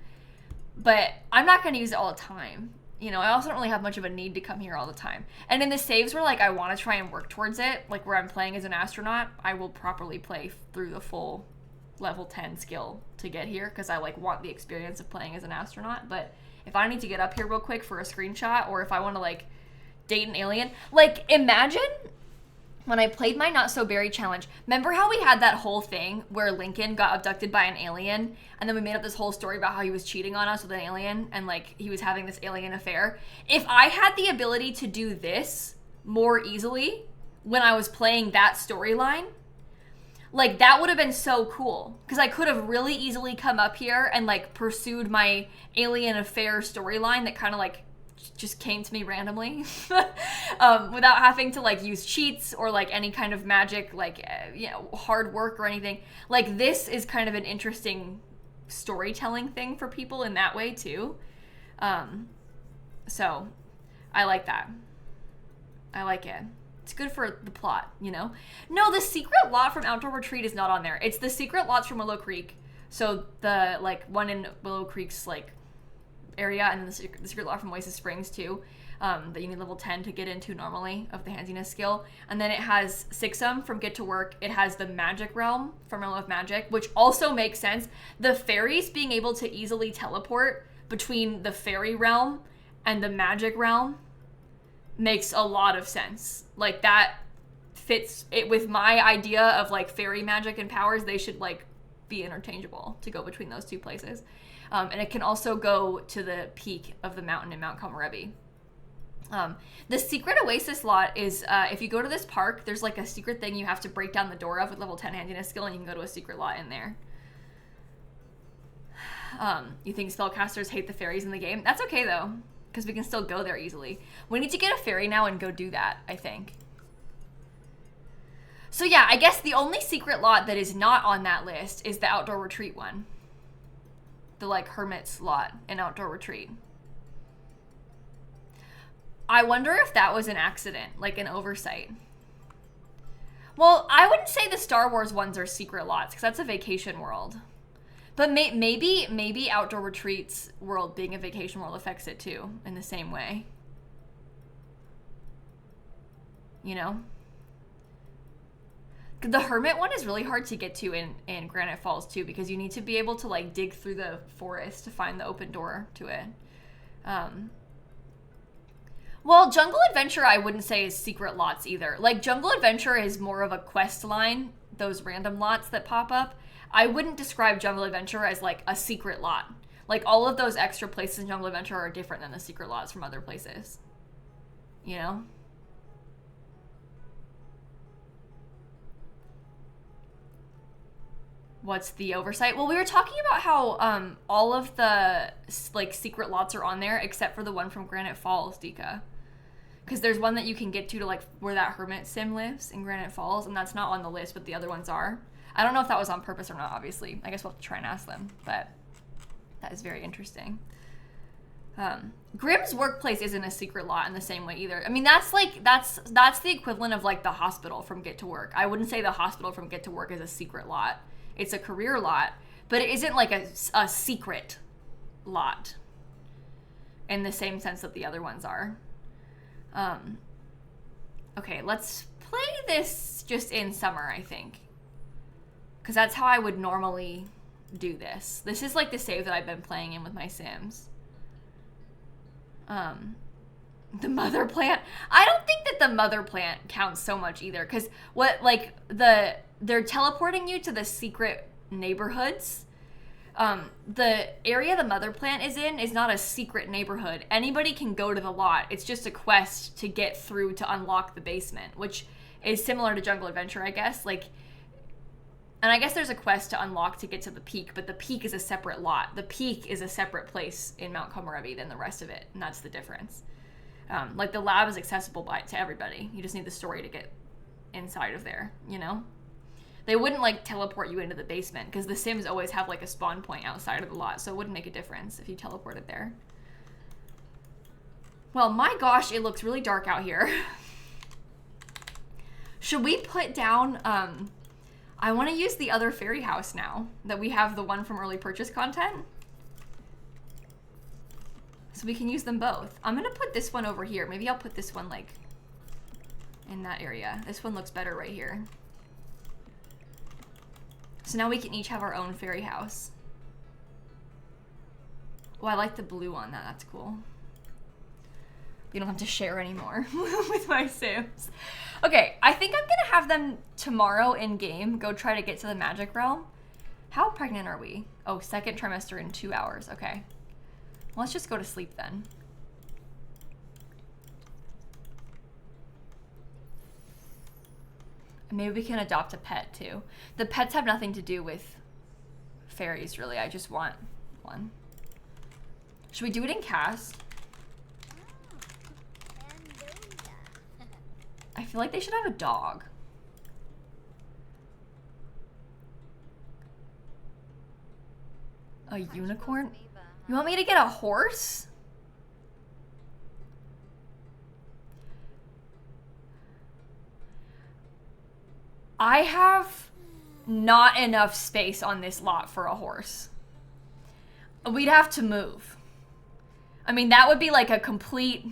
S1: but I'm not going to use it all the time. You know, I also don't really have much of a need to come here all the time. And in the saves where like I want to try and work towards it, like where I'm playing as an astronaut, I will properly play through the full level 10 skill to get here, because I like want the experience of playing as an astronaut. But if I need to get up here real quick for a screenshot, or if I want to like date an alien, like imagine when I played my Not So Berry challenge, remember how we had that whole thing where Lincoln got abducted by an alien, and then we made up this whole story about how he was cheating on us with an alien, and like he was having this alien affair? If I had the ability to do this more easily when I was playing that storyline, like that would have been so cool, because I could have really easily come up here and like pursued my alien affair storyline that kind of like just came to me randomly without having to like use cheats or like any kind of magic, like you know, hard work or anything. Like this is kind of an interesting storytelling thing for people in that way too. So I like that. I like it. It's good for the plot, you know? No, the secret lot from Outdoor Retreat is not on there. It's the secret lots from Willow Creek. So the like one in Willow Creek's like area, and then the secret lot from Oasis Springs too. that you need level 10 to get into normally of the handsiness skill. And then it has Sixum from Get to Work. It has the Magic Realm from Realm of Magic, which also makes sense. The fairies being able to easily teleport between the fairy realm and the magic realm makes a lot of sense. Like, that fits it with my idea of like fairy magic and powers. They should like be interchangeable to go between those two places. And it can also go to the peak of the mountain in Mount Komorebi. The secret oasis lot is, if you go to this park, there's like a secret thing you have to break down the door of with level 10 handiness skill, and you can go to a secret lot in there. You think spellcasters hate the fairies in the game? That's okay though, because we can still go there easily. We need to get a fairy now and go do that, I think. So yeah, I guess the only secret lot that is not on that list is the outdoor retreat one. The like hermit's lot in outdoor retreat. I wonder if that was an accident, like an oversight. Well, I wouldn't say the Star Wars ones are secret lots, because that's a vacation world. But maybe outdoor retreats world being a vacation world affects it too, in the same way. You know? The hermit one is really hard to get to in Granite Falls too, because you need to be able to like dig through the forest to find the open door to it. Well, Jungle Adventure I wouldn't say is secret lots either. Like, Jungle Adventure is more of a quest line, those random lots that pop up. I wouldn't describe Jungle Adventure as like a secret lot. Like, all of those extra places in Jungle Adventure are different than the secret lots from other places. You know? What's the oversight? Well, we were talking about how all of the like secret lots are on there except for the one from Granite Falls, Dika. Because there's one that you can get to like where that hermit sim lives in Granite Falls, and that's not on the list, but the other ones are. I don't know if that was on purpose or not, obviously. I guess we'll have to try and ask them, but that is very interesting. Grimm's workplace isn't a secret lot in the same way either. I mean, that's the equivalent of like the hospital from Get to Work. I wouldn't say the hospital from Get to Work is a secret lot. It's a career lot, but it isn't like a secret lot in the same sense that the other ones are. Okay, let's play this just in summer, I think. Because that's how I would normally do this. This is like the save that I've been playing in with my Sims. The mother plant. I don't think that the mother plant counts so much either. Because what, like, they're teleporting you to the secret neighborhoods. The area the mother plant is in is not a secret neighborhood. Anybody can go to the lot. It's just a quest to get through to unlock the basement, which is similar to Jungle Adventure, I guess. Like, and I guess there's a quest to unlock to get to the peak, but the peak is a separate lot. The peak is a separate place in Mount Komorebi than the rest of it, and that's the difference. Like, the lab is accessible to everybody. You just need the story to get inside of there, you know? They wouldn't, like, teleport you into the basement, because the Sims always have, like, a spawn point outside of the lot, so it wouldn't make a difference if you teleported there. Well, my gosh, it looks really dark out here. Should we put down, I want to use the other fairy house now, that we have the one from early purchase content. So we can use them both. I'm going to put this one over here. Maybe I'll put this one, like, in that area. This one looks better right here. So now we can each have our own fairy house. Oh, I like the blue on that. That's cool. You don't have to share anymore with my Sims. Okay, I think I'm gonna have them tomorrow in game go try to get to the magic realm. How pregnant are we? Oh, second trimester in 2 hours. Okay. Well, let's just go to sleep then. Maybe we can adopt a pet too. The pets have nothing to do with fairies, really. I just want one. Should we do it in cast? I feel like they should have a dog. A unicorn? You want me to get a horse? I have not enough space on this lot for a horse. We'd have to move. I mean, that would be like a complete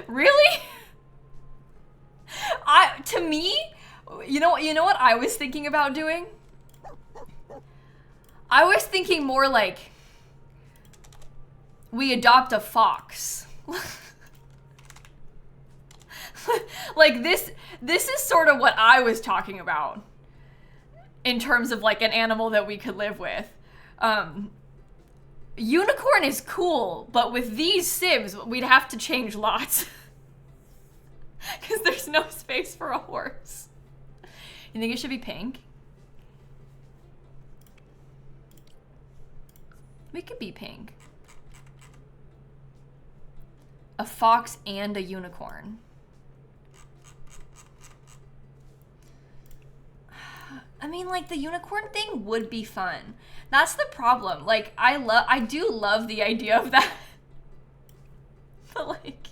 S1: Really? To me, you know what I was thinking about doing? I was thinking more like we adopt a fox. Like this is sort of what I was talking about in terms of like an animal that we could live with. Unicorn is cool, but with these Sims, we'd have to change lots. Because there's no space for a horse. You think it should be pink? We could be pink. A fox and a unicorn. I mean, like, the unicorn thing would be fun. That's the problem. Like, I do love the idea of that. But, like...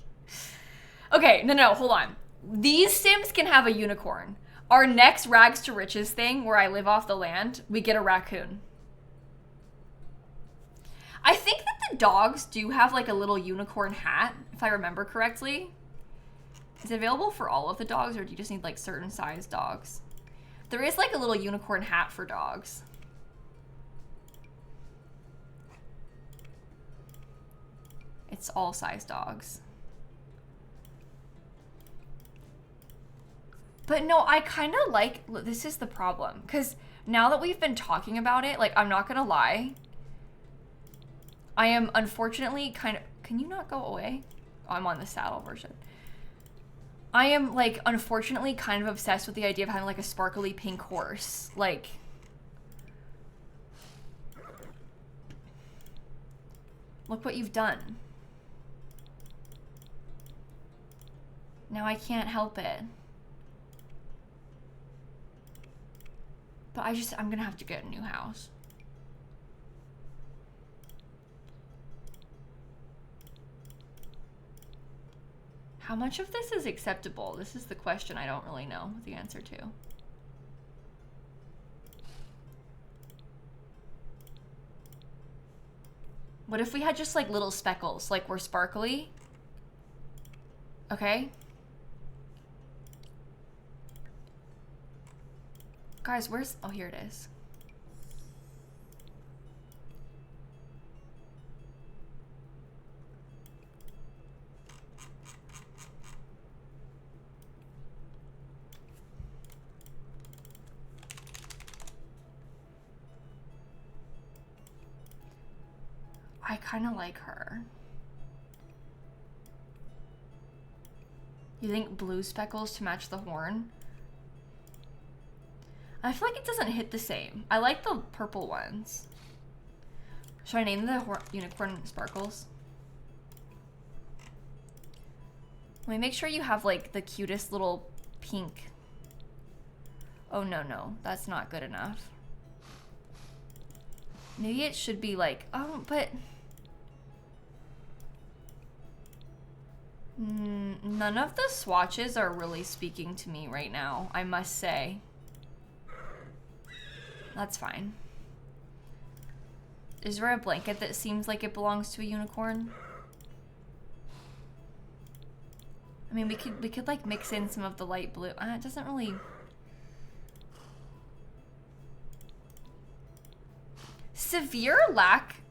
S1: Okay, no, hold on. These Sims can have a unicorn. Our next rags to riches thing, where I live off the land, we get a raccoon. I think that the dogs do have, like, a little unicorn hat, if I remember correctly. Is it available for all of the dogs, or do you just need, like, certain size dogs? There is like a little unicorn hat for dogs. It's all size dogs. But no, I kind of like, this is the problem. Because now that we've been talking about it, like, I'm not going to lie. I am unfortunately kind of, can you not go away? Oh, I'm on the saddle version. I am, like, unfortunately kind of obsessed with the idea of having, like, a sparkly pink horse. Like, look what you've done. Now I can't help it. But I'm gonna have to get a new house. How much of this is acceptable? This is the question I don't really know the answer to. What if we had just like little speckles, like we're sparkly? Okay. Guys, where's, oh, here it is. I kind of like her. You think blue speckles to match the horn? I feel like it doesn't hit the same. I like the purple ones. Should I name the unicorn sparkles? Let me make sure you have like the cutest little pink. Oh no, that's not good enough. Maybe it should be like, oh, but none of the swatches are really speaking to me right now, I must say. That's fine. Is there a blanket that seems like it belongs to a unicorn? I mean, we could like mix in some of the light blue. It doesn't really. Severe lack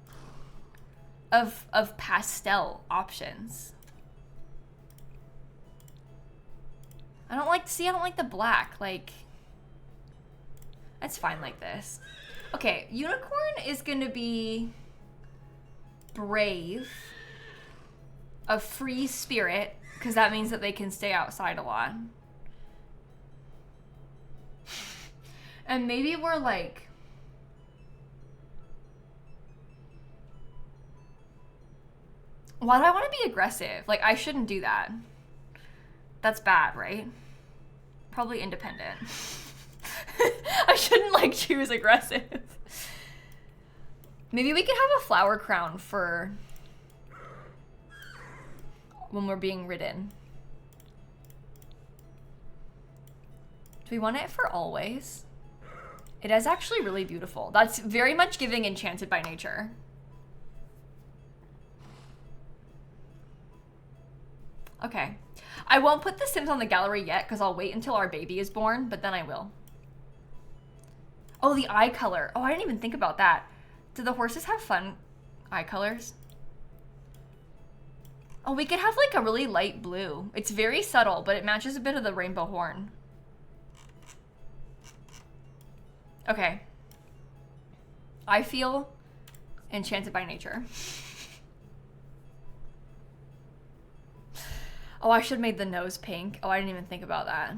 S1: of pastel options. I don't like the black, like, it's fine like this. Okay, unicorn is gonna be brave, a free spirit, because that means that they can stay outside a lot. And maybe we're like, why do I want to be aggressive? Like, I shouldn't do that. That's bad, right? Probably independent. I shouldn't, like, choose aggressive. Maybe we could have a flower crown for when we're being ridden. Do we want it for always? It is actually really beautiful. That's very much giving Enchanted by Nature. Okay. I won't put the Sims on the gallery yet because I'll wait until our baby is born, but then I will. Oh, the eye color. Oh, I didn't even think about that. Do the horses have fun eye colors? Oh, we could have like a really light blue. It's very subtle, but it matches a bit of the rainbow horn. Okay. I feel Enchanted by Nature. Oh, I should have made the nose pink. Oh, I didn't even think about that.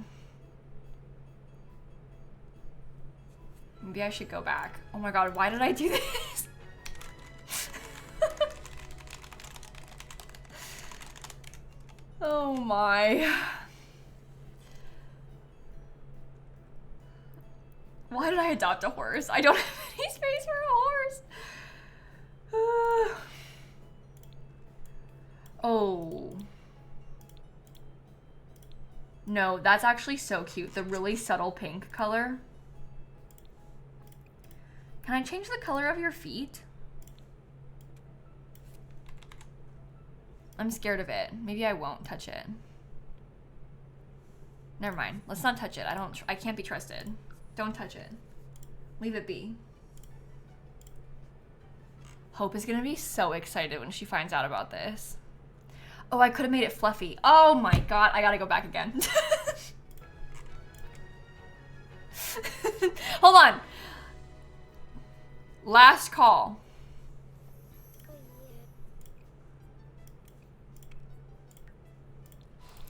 S1: Maybe I should go back. Oh my god, why did I do this? Oh my. Why did I adopt a horse? I don't have any space for a horse. Oh. No, that's actually so cute. The really subtle pink color. Can I change the color of your feet? I'm scared of it. Maybe I won't touch it. Never mind. Let's not touch it. I can't be trusted. Don't touch it. Leave it be. Hope is gonna be so excited when she finds out about this. Oh, I could have made it fluffy. Oh my god, I gotta go back again. Hold on. Last call.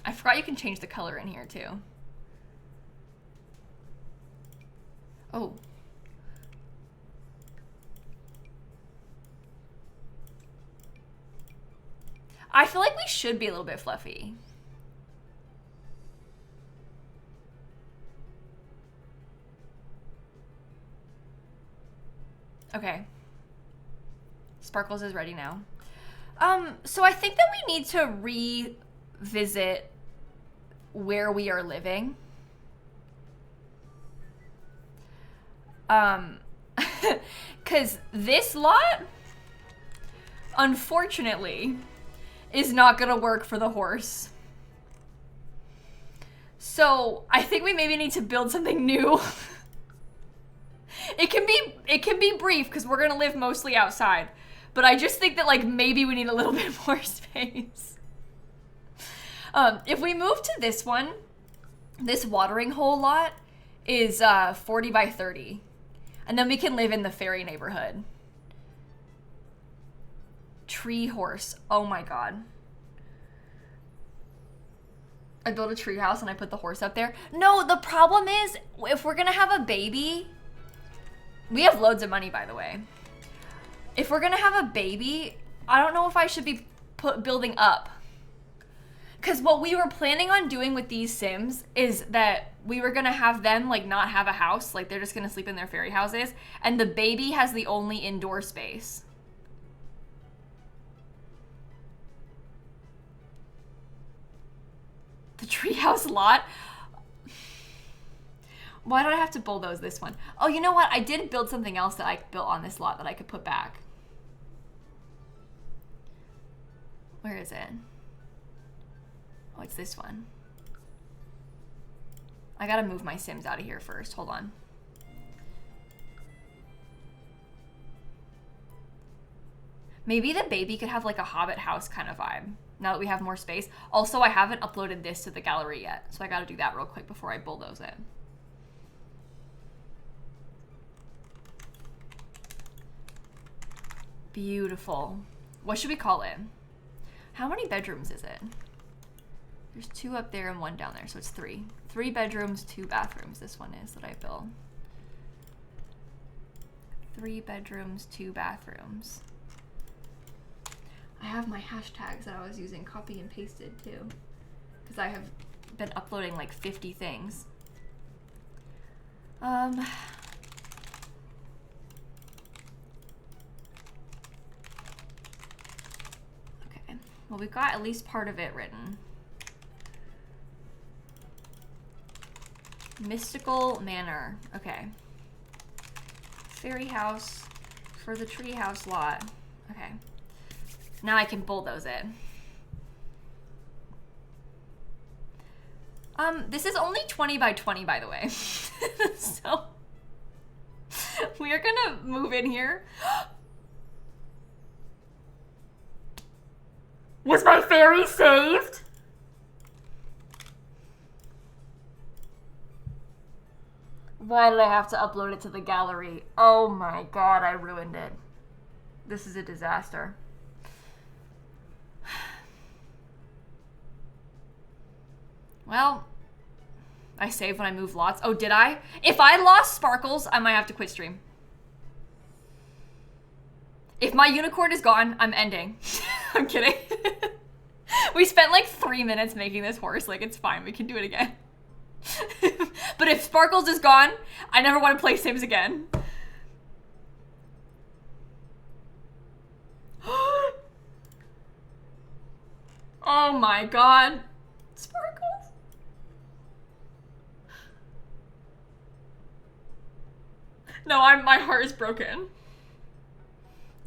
S1: I forgot you can change the color in here too. Oh. I feel like we should be a little bit fluffy. Okay. Sparkles is ready now. So I think that we need to revisit where we are living. Because this lot, unfortunately, is not gonna work for the horse. So I think we maybe need to build something new. It can be brief because we're gonna live mostly outside. But I just think that like maybe we need a little bit more space. If we move to this one, this watering hole lot is 40 by 30. And then we can live in the fairy neighborhood. Tree horse. Oh my god. I built a tree house and I put the horse up there. No, the problem is if we're gonna have a baby, we have loads of money, by the way. If we're gonna have a baby, I don't know if I should be building up. Because what we were planning on doing with these Sims is that we were gonna have them like not have a house, like they're just gonna sleep in their fairy houses, and the baby has the only indoor space. The treehouse lot? Why did I have to bulldoze this one? Oh, you know what? I did build something else that I built on this lot that I could put back. Where is it? Oh, it's this one. I gotta move my Sims out of here first. Hold on. Maybe the baby could have like a Hobbit house kind of vibe now that we have more space. Also, I haven't uploaded this to the gallery yet, so I gotta do that real quick before I bulldoze it. Beautiful. What should we call it? How many bedrooms is it? There's 2 up there and 1 down there, so it's 3. 3 bedrooms, 2 bathrooms. This one is that I built. 3 bedrooms, 2 bathrooms. I have my hashtags that I was using copy and pasted too, because I have been uploading like 50 things. Okay, well, we've got at least part of it written. Mystical Manor. Okay. Fairy house for the tree house lot. Okay. Now I can bulldoze it. This is only 20 by 20, by the way. So we are gonna move in here. Was my fairy saved? Why did I have to upload it to the gallery? Oh my god, I ruined it. This is a disaster. Well, I saved when I moved lots. Oh, did I? If I lost Sparkles, I might have to quit stream. If my unicorn is gone, I'm ending. I'm kidding. We spent like 3 minutes making this horse. Like, it's fine. We can do it again. But if Sparkles is gone, I never want to play Sims again. Oh my god. Sparkles. No, my heart is broken.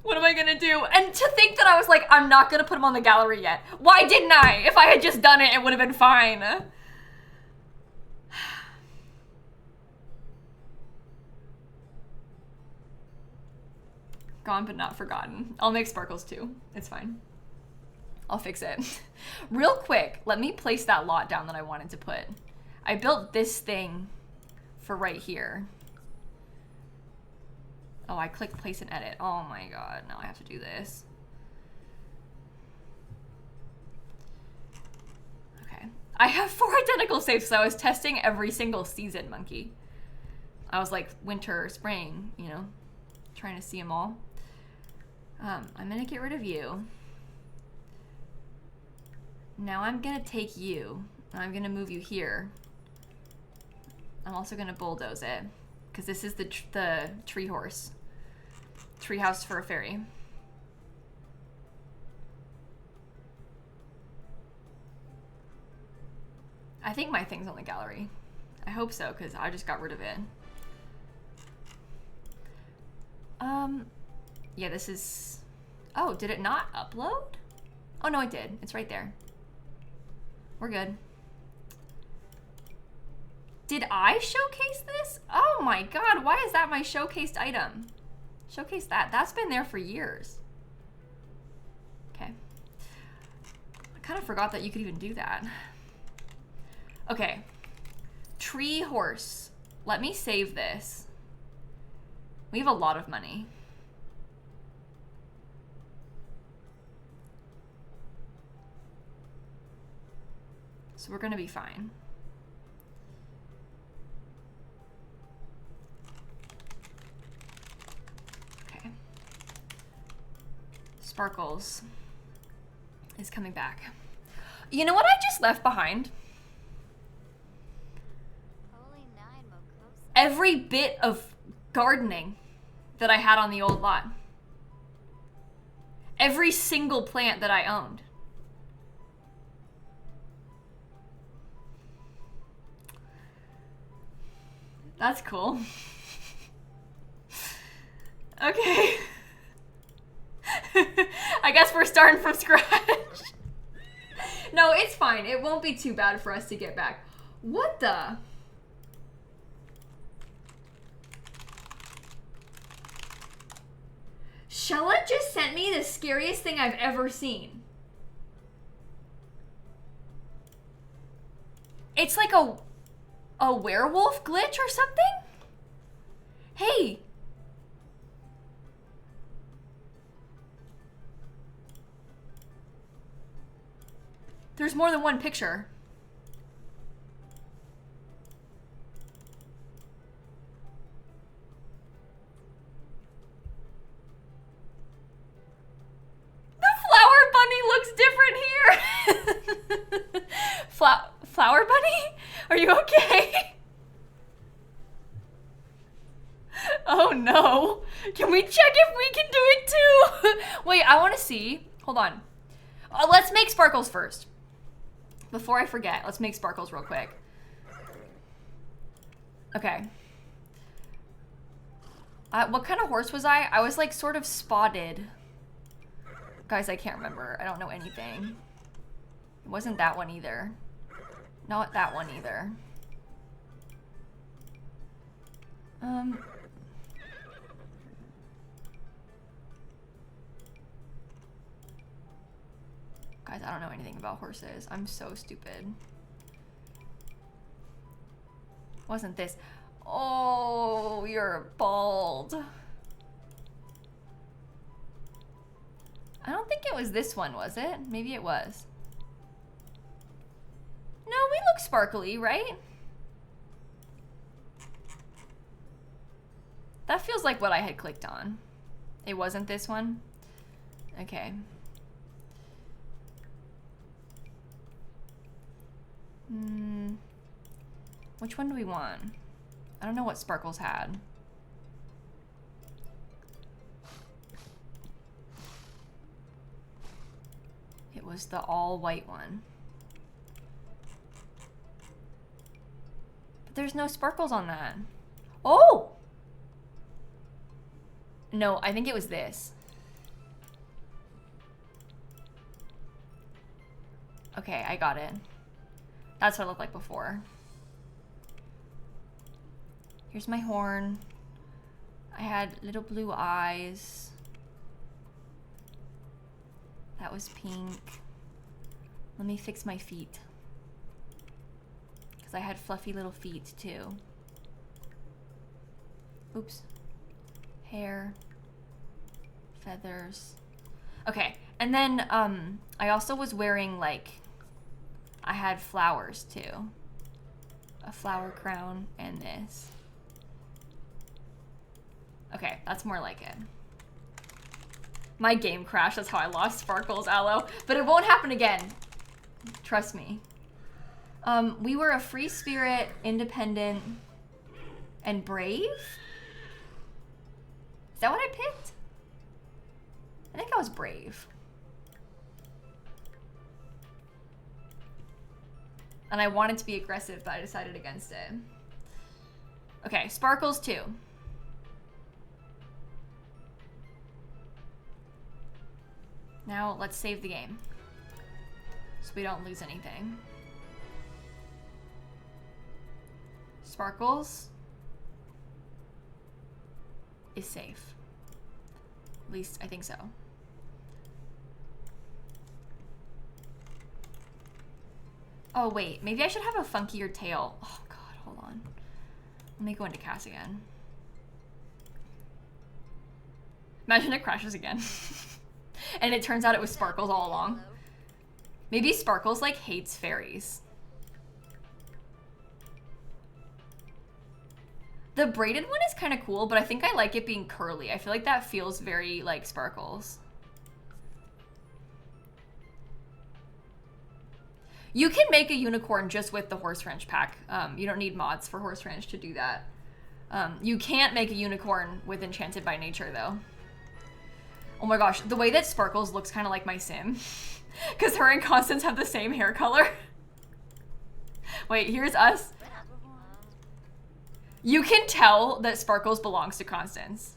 S1: What am I gonna do? And to think that I was like, I'm not gonna put him on the gallery yet. Why didn't I? If I had just done it, it would have been fine. Gone but not forgotten. I'll make Sparkles too. It's fine. I'll fix it. Real quick, let me place that lot down that I wanted to put. I built this thing for right here. Oh, I clicked place and edit. Oh my god, now I have to do this. Okay. I have 4 identical saves, so I was testing every single season, monkey. I was like, winter, spring, you know, trying to see them all. I'm gonna get rid of you. Now I'm gonna take you, and I'm gonna move you here. I'm also gonna bulldoze it, because this is the tree horse. Tree house for a fairy. I think my thing's on the gallery. I hope so, because I just got rid of it. Yeah, this is... Oh, did it not upload? Oh, no, it did. It's right there. We're good. Did I showcase this? Oh my god, why is that my showcased item? Showcase that. That's been there for years. Okay. I kind of forgot that you could even do that. Okay. Tree horse. Let me save this. We have a lot of money. So we're gonna be fine. Okay. Sparkles is coming back. You know what I just left behind? Every bit of gardening that I had on the old lot. Every single plant that I owned. That's cool. Okay. I guess we're starting from scratch. No, it's fine. It won't be too bad for us to get back. What the? Shella just sent me the scariest thing I've ever seen. It's like a werewolf glitch or something? Hey. There's more than one picture. Flower bunny? Are you okay? Oh no. Can we check if we can do it too? Wait, I want to see. Hold on. Let's make Sparkles first. Before I forget, let's make Sparkles real quick. Okay. What kind of horse was I? I was like sort of spotted. Guys, I can't remember. I don't know anything. It wasn't that one either. Not that one either. Guys, I don't know anything about horses. I'm so stupid. Wasn't this? Oh, you're bald. I don't think it was this one, was it? Maybe it was. No, we look sparkly, right? That feels like what I had clicked on. It wasn't this one? Okay. Which one do we want? I don't know what Sparkles had. It was the all white one. But there's no sparkles on that. Oh! No, I think it was this. Okay, I got it. That's what it looked like before. Here's my horn. I had little blue eyes. That was pink. Let me fix my feet. Because I had fluffy little feet too. Oops. Hair. Feathers. Okay, and then I also was wearing like, I had flowers too. A flower crown and this. Okay, that's more like it. My game crashed, that's how I lost Sparkles, Aloe. But it won't happen again. Trust me. We were a free spirit, independent, and brave? Is that what I picked? I think I was brave. And I wanted to be aggressive, but I decided against it. Okay, Sparkles 2. Now let's save the game so we don't lose anything. Sparkles is safe. At least I think so. Oh wait, maybe I should have a funkier tail. Oh god, hold on. Let me go into Cass again. Imagine it crashes again. And it turns out it was Sparkles all along. Maybe Sparkles like hates fairies. The braided one is kind of cool, but I think I like it being curly. I feel like that feels very like Sparkles. You can make a unicorn just with the horse wrench pack. You don't need mods for horse wrench to do that. You can't make a unicorn with Enchanted by Nature though. Oh my gosh, the way that Sparkles looks kind of like my sim. Because her and Constance have the same hair color. Wait, here's us. You can tell that Sparkles belongs to Constance.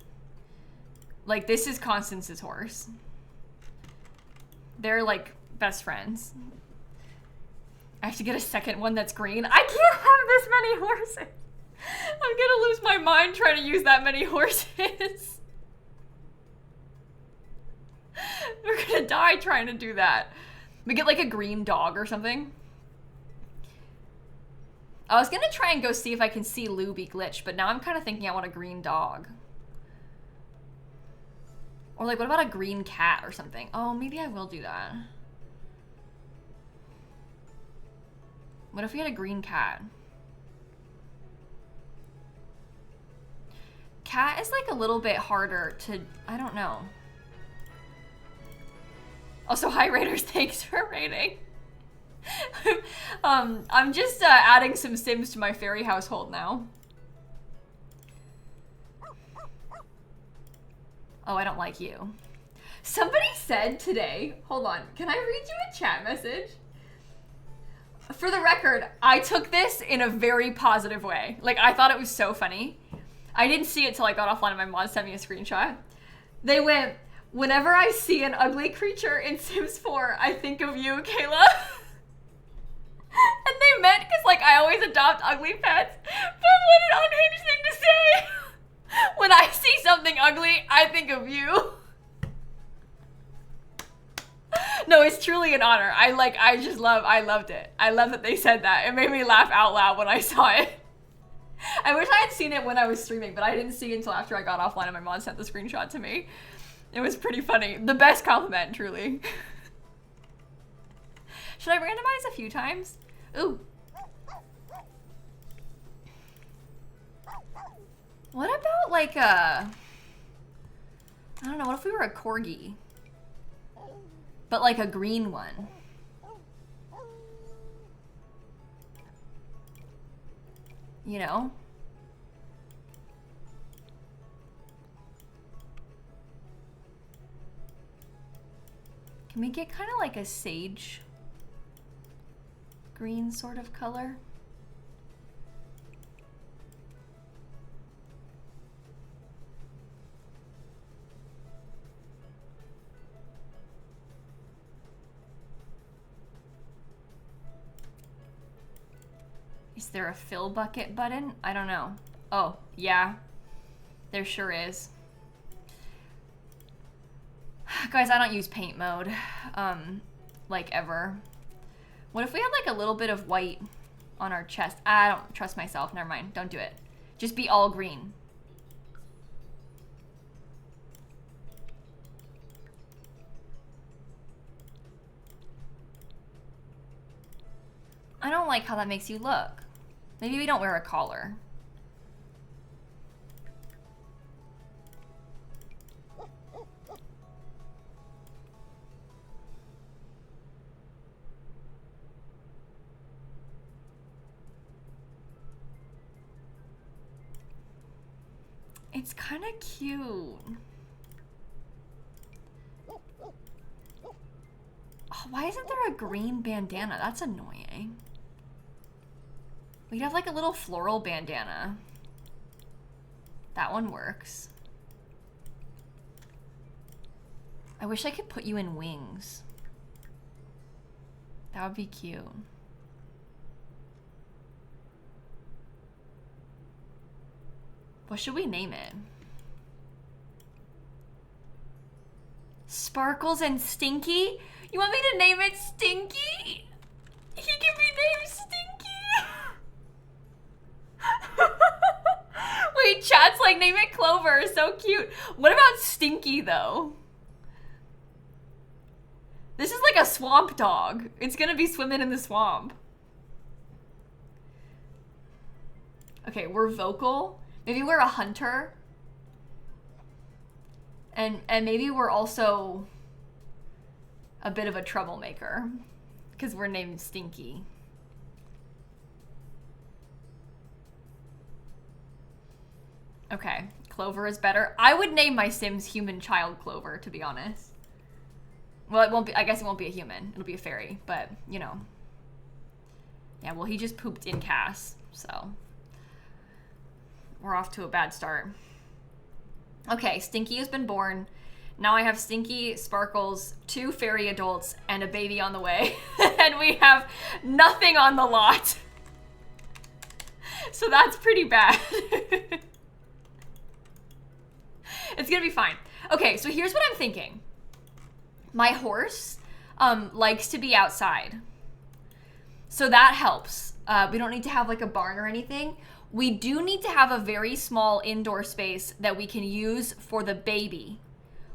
S1: Like, this is Constance's horse. They're like best friends. I have to get a second one that's green. I can't have this many horses. I'm gonna lose my mind trying to use that many horses. We're gonna die trying to do that. We get like a green dog or something. I was gonna try and go see if I can see Lou be glitched, but now I'm kind of thinking I want a green dog. Or like, what about a green cat or something? Oh, maybe I will do that. What if we had a green cat? Cat is like a little bit harder to, I don't know. Also, hi Raiders, thanks for raiding. I'm just adding some Sims to my fairy household now. Oh, I don't like you. Somebody said today, hold on, can I read you a chat message? For the record, I took this in a very positive way. Like, I thought it was so funny. I didn't see it till I got offline and my mom sent me a screenshot. They went, whenever I see an ugly creature in Sims 4, I think of you, Kayla. And they meant because like I always adopt ugly pets, but what an unhinged thing to say. When I see something ugly, I think of you. No, it's truly an honor. I loved it. I love that they said that. It made me laugh out loud when I saw it. I wish I had seen it when I was streaming, but I didn't see it until after I got offline and my mom sent the screenshot to me. It was pretty funny. The best compliment, truly. Should I randomize a few times? Ooh. What about like I don't know, what if we were a corgi? But like a green one. You know? Can we get kind of like a sage green sort of color? Is there a fill bucket button? I don't know. Oh, yeah. There sure is. Guys, I don't use paint mode. Like ever. What if we had like a little bit of white on our chest? I don't trust myself. Never mind. Don't do it. Just be all green. I don't like how that makes you look. Maybe we don't wear a collar. It's kind of cute. Oh, why isn't there a green bandana? That's annoying. We'd have like a little floral bandana. That one works. I wish I could put you in wings. That would be cute. What should we name it? Sparkles and Stinky? You want me to name it Stinky? He can be named Stinky. Wait, chat's like, name it Clover. So cute. What about Stinky though? This is like a swamp dog. It's gonna be swimming in the swamp. Okay, we're vocal. Maybe we're a hunter. And maybe we're also a bit of a troublemaker. Because we're named Stinky. Okay, Clover is better. I would name my Sims human child Clover, to be honest. Well, it won't be, I guess it won't be a human. It'll be a fairy, but, you know. Yeah, well, he just pooped in Cass, so. We're off to a bad start. Okay, Stinky has been born. Now I have Stinky, Sparkles, 2 fairy adults, and a baby on the way. And we have nothing on the lot. So that's pretty bad. It's gonna be fine. Okay, so here's what I'm thinking. My horse likes to be outside. So that helps. We don't need to have like a barn or anything. We do need to have a very small indoor space that we can use for the baby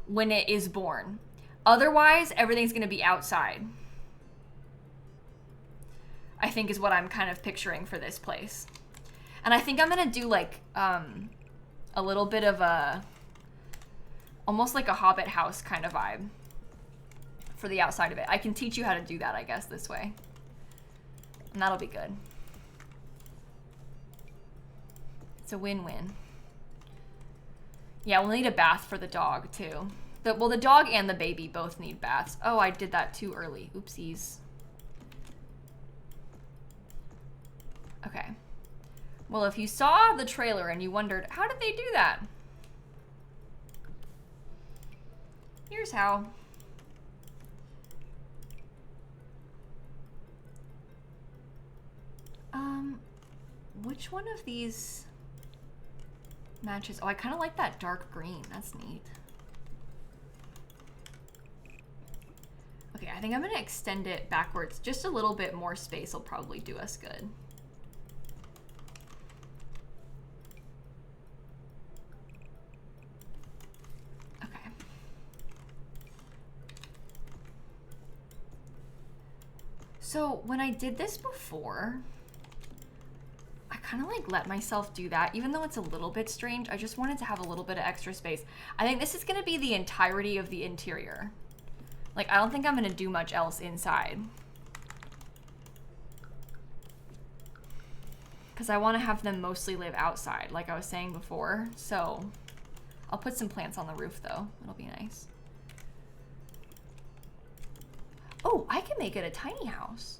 S1: when it is born. Otherwise, everything's gonna be outside. I think is what I'm kind of picturing for this place. And I think I'm gonna do like a little bit of a, almost like a Hobbit house kind of vibe for the outside of it. I can teach you how to do that, I guess, this way. And that'll be good. It's a win-win. Yeah, we'll need a bath for the dog, too. Well, the dog and the baby both need baths. Oh, I did that too early. Oopsies. Okay. Well, if you saw the trailer and you wondered, how did they do that? Here's how. Which one of these matches? Oh, I kind of like that dark green. That's neat. Okay, I think I'm gonna extend it backwards. Just a little bit more space will probably do us good. Okay. So when I did this before, I kind of like let myself do that, even though it's a little bit strange. I just wanted to have a little bit of extra space. I think this is gonna be the entirety of the interior. Like, I don't think I'm gonna do much else inside. Because I want to have them mostly live outside, like I was saying before. So, I'll put some plants on the roof, though. It'll be nice. Oh, I can make it a tiny house.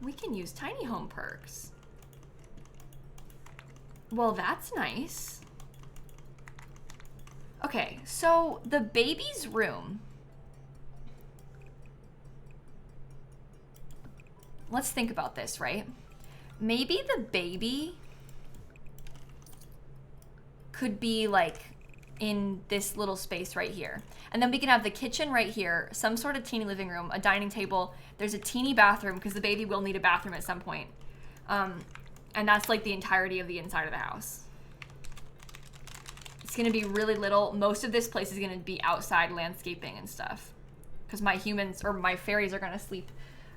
S1: We can use tiny home perks. Well, that's nice. Okay, so the baby's room. Let's think about this, right? Maybe the baby could be like in this little space right here. And then we can have the kitchen right here, some sort of teeny living room, a dining table. There's a teeny bathroom because the baby will need a bathroom at some point. And that's like the entirety of the inside of the house. It's gonna be really little. Most of this place is gonna be outside landscaping and stuff. Because my humans, or my fairies, are gonna sleep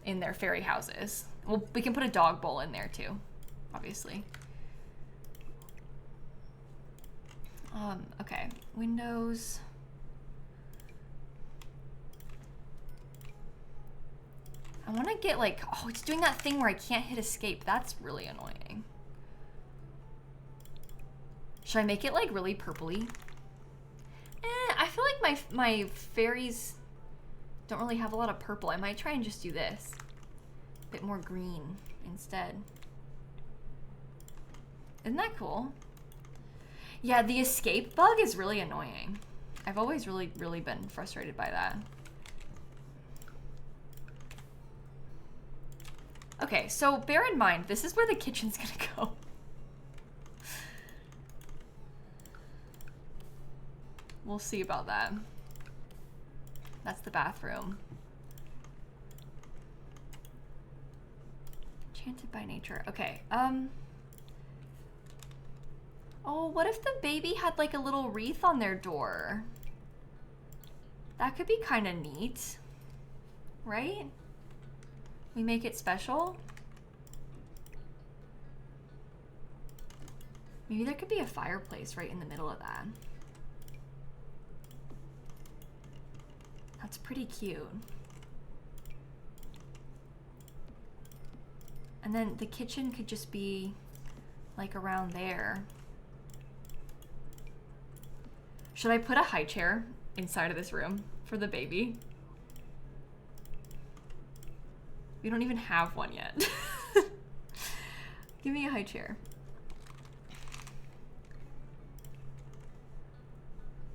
S1: in their fairy houses. Well, we can put a dog bowl in there too, obviously. Okay, windows. I wanna get like, oh, it's doing that thing where I can't hit escape. That's really annoying. Should I make it like really purpley? I feel like my fairies don't really have a lot of purple. I might try and just do this. A bit more green instead. Isn't that cool? Yeah, the escape bug is really annoying. I've always really been frustrated by that. Okay, so bear in mind, this is where the kitchen's gonna go. We'll see about that. That's the bathroom. Enchanted by Nature. Okay, oh, what if the baby had like a little wreath on their door? That could be kind of neat, right? We make it special. Maybe there could be a fireplace right in the middle of that. That's pretty cute. And then the kitchen could just be like around there. Should I put a high chair inside of this room for the baby? We don't even have one yet. Give me a high chair.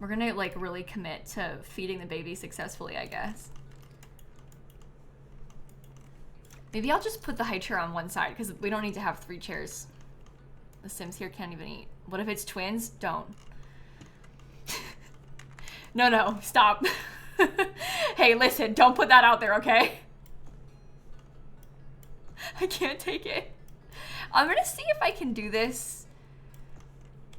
S1: We're gonna like really commit to feeding the baby successfully, I guess. Maybe I'll just put the high chair on one side because we don't need to have 3 chairs. The Sims here can't even eat. What if it's twins? Don't. No, stop. Hey, listen, don't put that out there, okay? I can't take it. I'm gonna see if I can do this.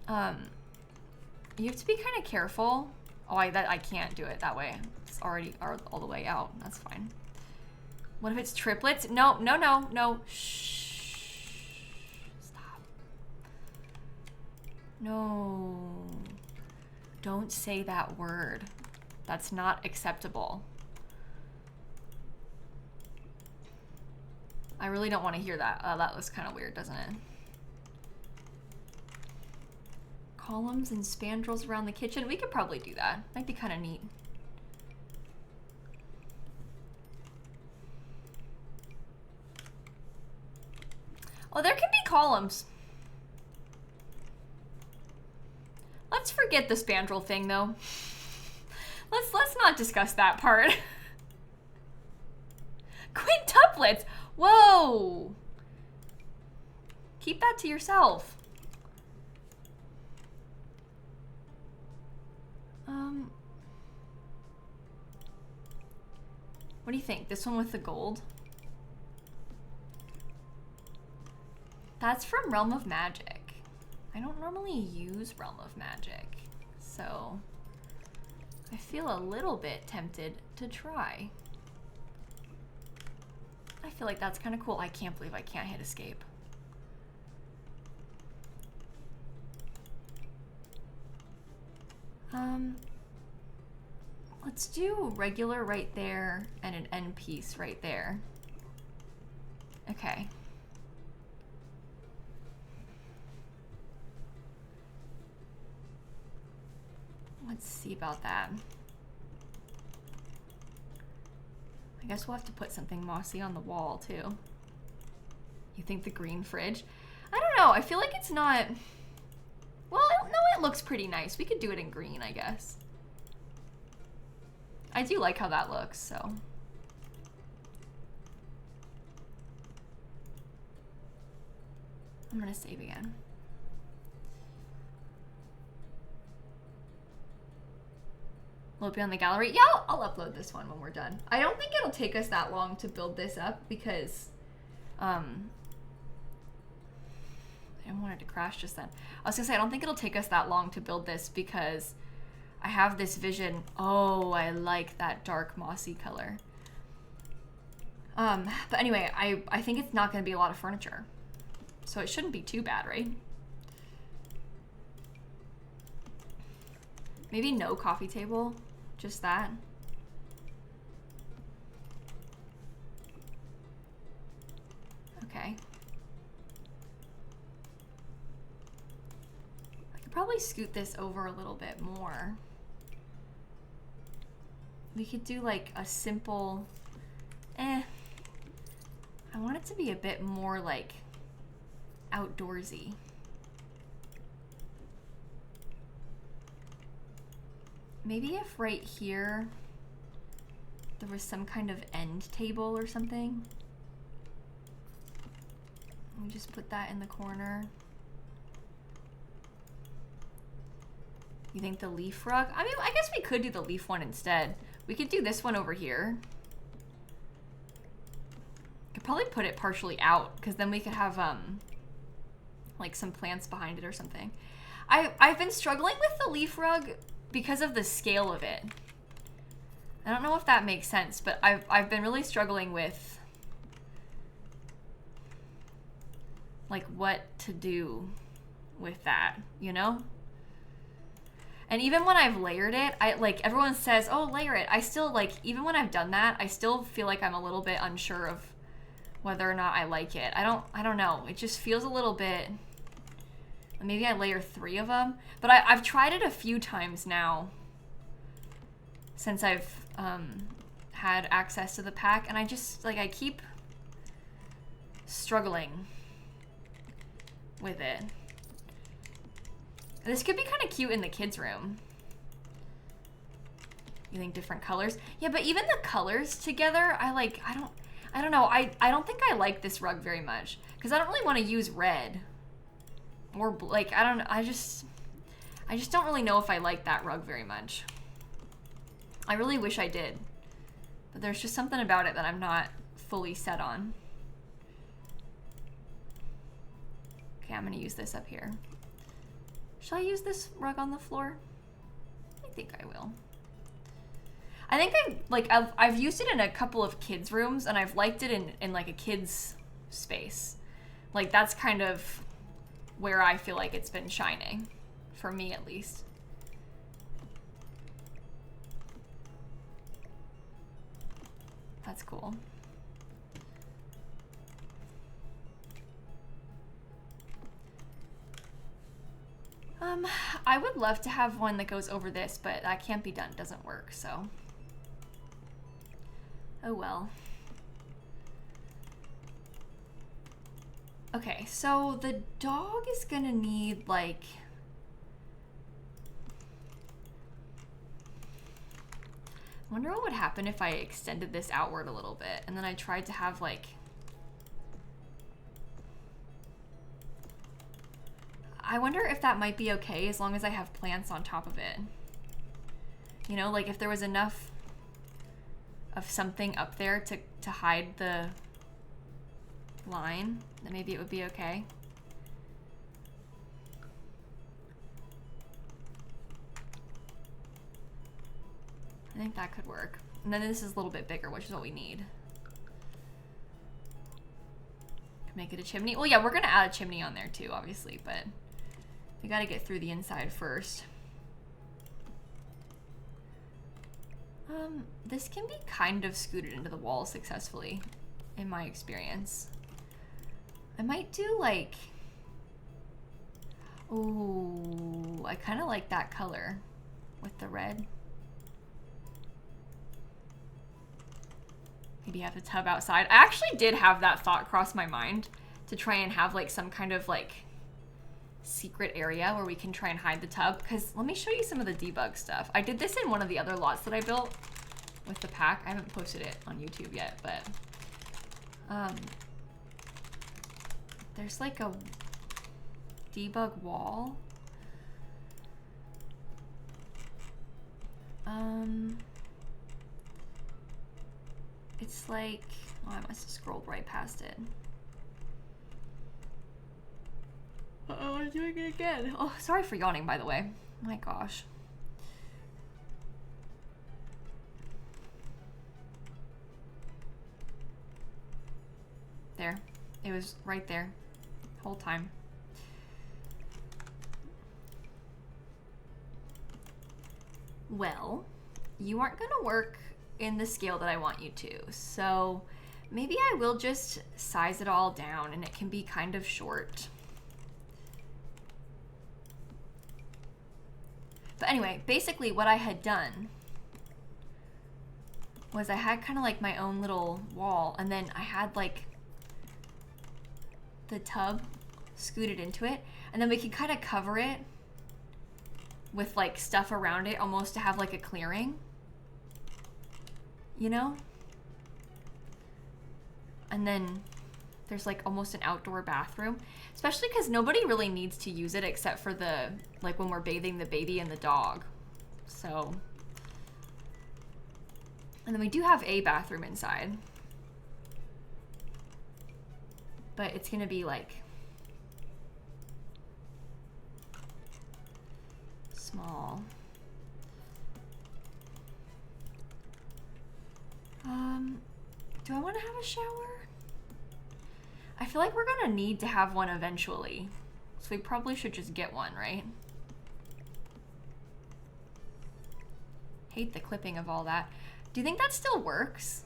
S1: You have to be kind of careful. Oh, I can't do it that way. It's already all the way out. That's fine. What if it's triplets? No. Shh. Stop. No. Don't say that word. That's not acceptable. I really don't want to hear that. That was kind of weird, doesn't it? Columns and spandrels around the kitchen. We could probably do that. Might be kind of neat. Oh, there can be columns. Let's forget the spandrel thing, though. Let's not discuss that part. Quit quintuplets. Whoa. Keep that to yourself. What do you think? This one with the gold? That's from Realm of Magic. I don't normally use Realm of Magic, so I feel a little bit tempted to try. I feel like that's kind of cool. I can't believe I can't hit escape. Let's do regular right there and an end piece right there. Okay. Let's see about that. I guess we'll have to put something mossy on the wall too. You think the green fridge? I don't know. I feel like it's not... Well, no, it looks pretty nice. We could do it in green, I guess. I do like how that looks, so. I'm gonna save again. Will it be on the gallery? Yeah, I'll upload this one when we're done. I don't think it'll take us that long to build this up because, I wanted to crash just then. I was gonna say, I don't think it'll take us that long to build this because I have this vision. Oh, I like that dark mossy color. But anyway, I think it's not gonna be a lot of furniture. So it shouldn't be too bad, right? Maybe no coffee table, just that. Okay. I could probably scoot this over a little bit more. We could do like a simple, I want it to be a bit more like outdoorsy. Maybe if right here there was some kind of end table or something. Let me just put that in the corner. You think the leaf rug? I mean, I guess we could do the leaf one instead. We could do this one over here. Could probably put it partially out because then we could have like some plants behind it or something. I've been struggling with the leaf rug because of the scale of it. I don't know if that makes sense, but I've been really struggling with like what to do with that, you know? And even when I've layered it, like everyone says, oh, layer it. I still like, even when I've done that, I still feel like I'm a little bit unsure of whether or not I like it. I don't know. It just feels a little bit, maybe I layer 3 of them, but I've tried it a few times now since I've had access to the pack, and I just, like, I keep struggling with it. This could be kind of cute in the kids' room. You think different colors? Yeah, but even the colors together, I don't know. I don't think I like this rug very much because I don't really want to use red or like, I just don't really know if I like that rug very much. I really wish I did, but there's just something about it that I'm not fully set on. Okay, I'm gonna use this up here. Shall I use this rug on the floor? I think I will. I think I've used it in a couple of kids' rooms, and I've liked it in like a kid's space. Like that's kind of where I feel like it's been shining, for me at least. That's cool. I would love to have one that goes over this, but that can't be done. It doesn't work, so. Oh well. Okay, so the dog is gonna need like wonder what would happen if I extended this outward a little bit and then I tried to have like, I wonder if that might be okay as long as I have plants on top of it. You know, like if there was enough of something up there to hide the line, then maybe it would be okay. I think that could work. And then this is a little bit bigger, which is what we need. Make it a chimney. Well, yeah, we're gonna add a chimney on there too, obviously, but we gotta get through the inside first. This can be kind of scooted into the wall successfully, in my experience. I might do like, ooh, I kind of like that color with the red. Maybe have the tub outside. I actually did have that thought cross my mind to try and have like some kind of like secret area where we can try and hide the tub, because let me show you some of the debug stuff. I did this in one of the other lots that I built with the pack. I haven't posted it on YouTube yet, but there's like a debug wall. It's like, oh, I must have scrolled right past it. Uh-oh, I'm doing it again. Oh, sorry for yawning, by the way. My gosh. There. It was right there. Whole time. Well, you aren't gonna work in the scale that I want you to, so maybe I will just size it all down and it can be kind of short. But anyway, basically what I had done was I had kind of like my own little wall, and then I had like the tub scooted into it, and then we could kind of cover it with like stuff around it almost to have like a clearing, you know? And then there's like almost an outdoor bathroom, especially because nobody really needs to use it except for the, like when we're bathing the baby and the dog. So, and then we do have a bathroom inside, but it's gonna be like small. Do I want to have a shower? I feel like we're gonna need to have one eventually, so we probably should just get one, right? Hate the clipping of all that. Do you think that still works?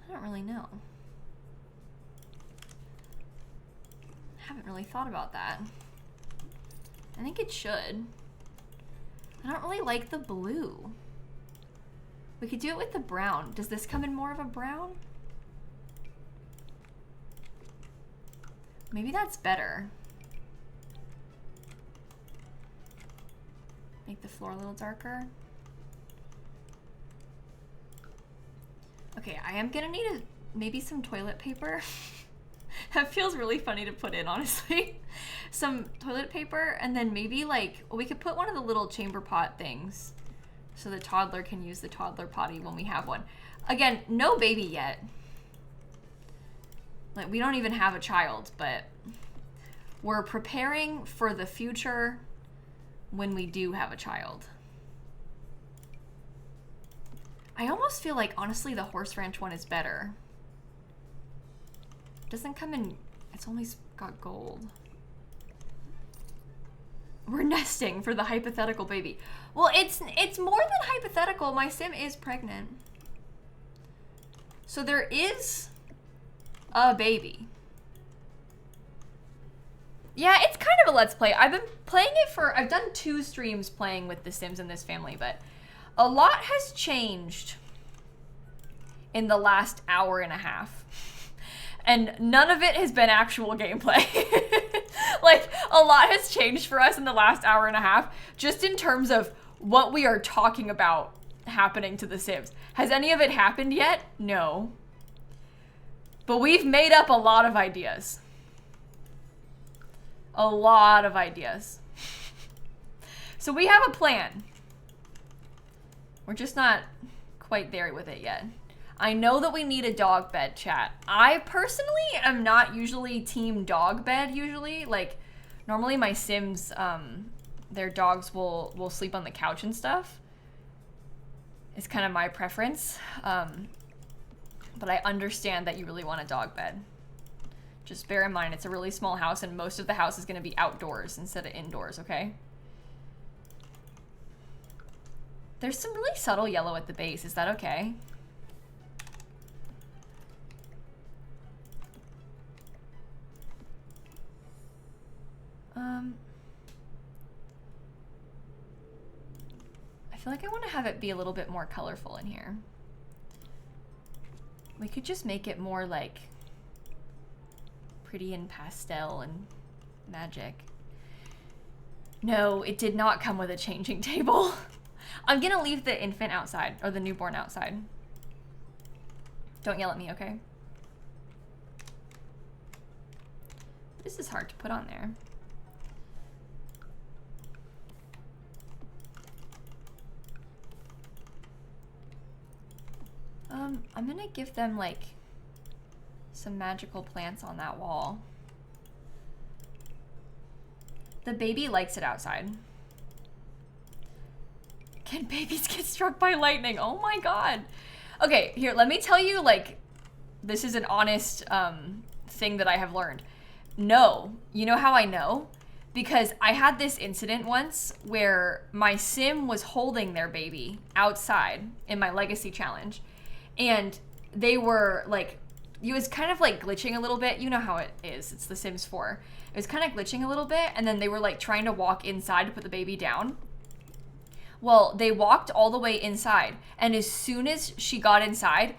S1: I don't really know. Haven't really thought about that. I think it should. I don't really like the blue. We could do it with the brown. Does this come in more of a brown? Maybe that's better. Make the floor a little darker. Okay, I am gonna need maybe some toilet paper. That feels really funny to put in, honestly. Some toilet paper, and then maybe like, well, we could put one of the little chamber pot things so the toddler can use the toddler potty when we have one. Again, no baby yet. Like, we don't even have a child, but we're preparing for the future when we do have a child. I almost feel like, honestly, the horse ranch one is better. Doesn't come in, it's only got gold. We're nesting for the hypothetical baby. Well, it's more than hypothetical. My sim is pregnant. So there is a baby. Yeah, it's kind of a let's play. I've been playing it for, I've done 2 streams playing with the Sims in this family, but a lot has changed in the last hour and a half. And none of it has been actual gameplay. Like, A lot has changed for us in the last hour and a half, just in terms of what we are talking about happening to The Sims. Has any of it happened yet? No. But we've made up a lot of ideas. A lot of ideas. So we have a plan. We're just not quite there with it yet. I know that we need a dog bed, chat. I personally am not usually team dog bed usually. Like, normally my Sims, their dogs will sleep on the couch and stuff. It's kind of my preference. But I understand that you really want a dog bed. Just bear in mind, it's a really small house and most of the house is gonna be outdoors instead of indoors, okay? There's some really subtle yellow at the base. Is that okay? I feel like I want to have it be a little bit more colorful in here. We could just make it more like pretty and pastel and magic. No, it did not come with a changing table. I'm gonna leave the infant outside, or the newborn outside. Don't yell at me, okay? This is hard to put on there. I'm gonna give them like some magical plants on that wall. The baby likes it outside. Can babies get struck by lightning? Oh my god. Okay, here, let me tell you, like, this is an honest thing that I have learned. No. You know how I know? Because I had this incident once where my Sim was holding their baby outside in my legacy challenge. And they were like, it was kind of like glitching a little bit. You know how it is. It's The Sims 4. It was kind of glitching a little bit. And then they were like trying to walk inside to put the baby down. Well, they walked all the way inside. And as soon as she got inside,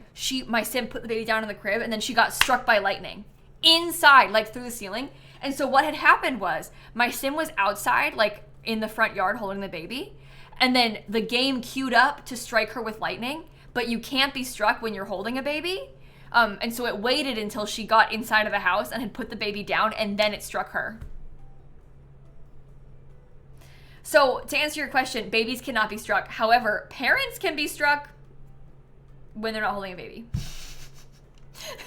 S1: my Sim put the baby down in the crib. And then she got struck by lightning. Inside, like through the ceiling. And so what had happened was my Sim was outside, like in the front yard holding the baby. And then the game queued up to strike her with lightning. But you can't be struck when you're holding a baby. And so it waited until she got inside of the house and had put the baby down, and then it struck her. So to answer your question, babies cannot be struck. However, parents can be struck when they're not holding a baby.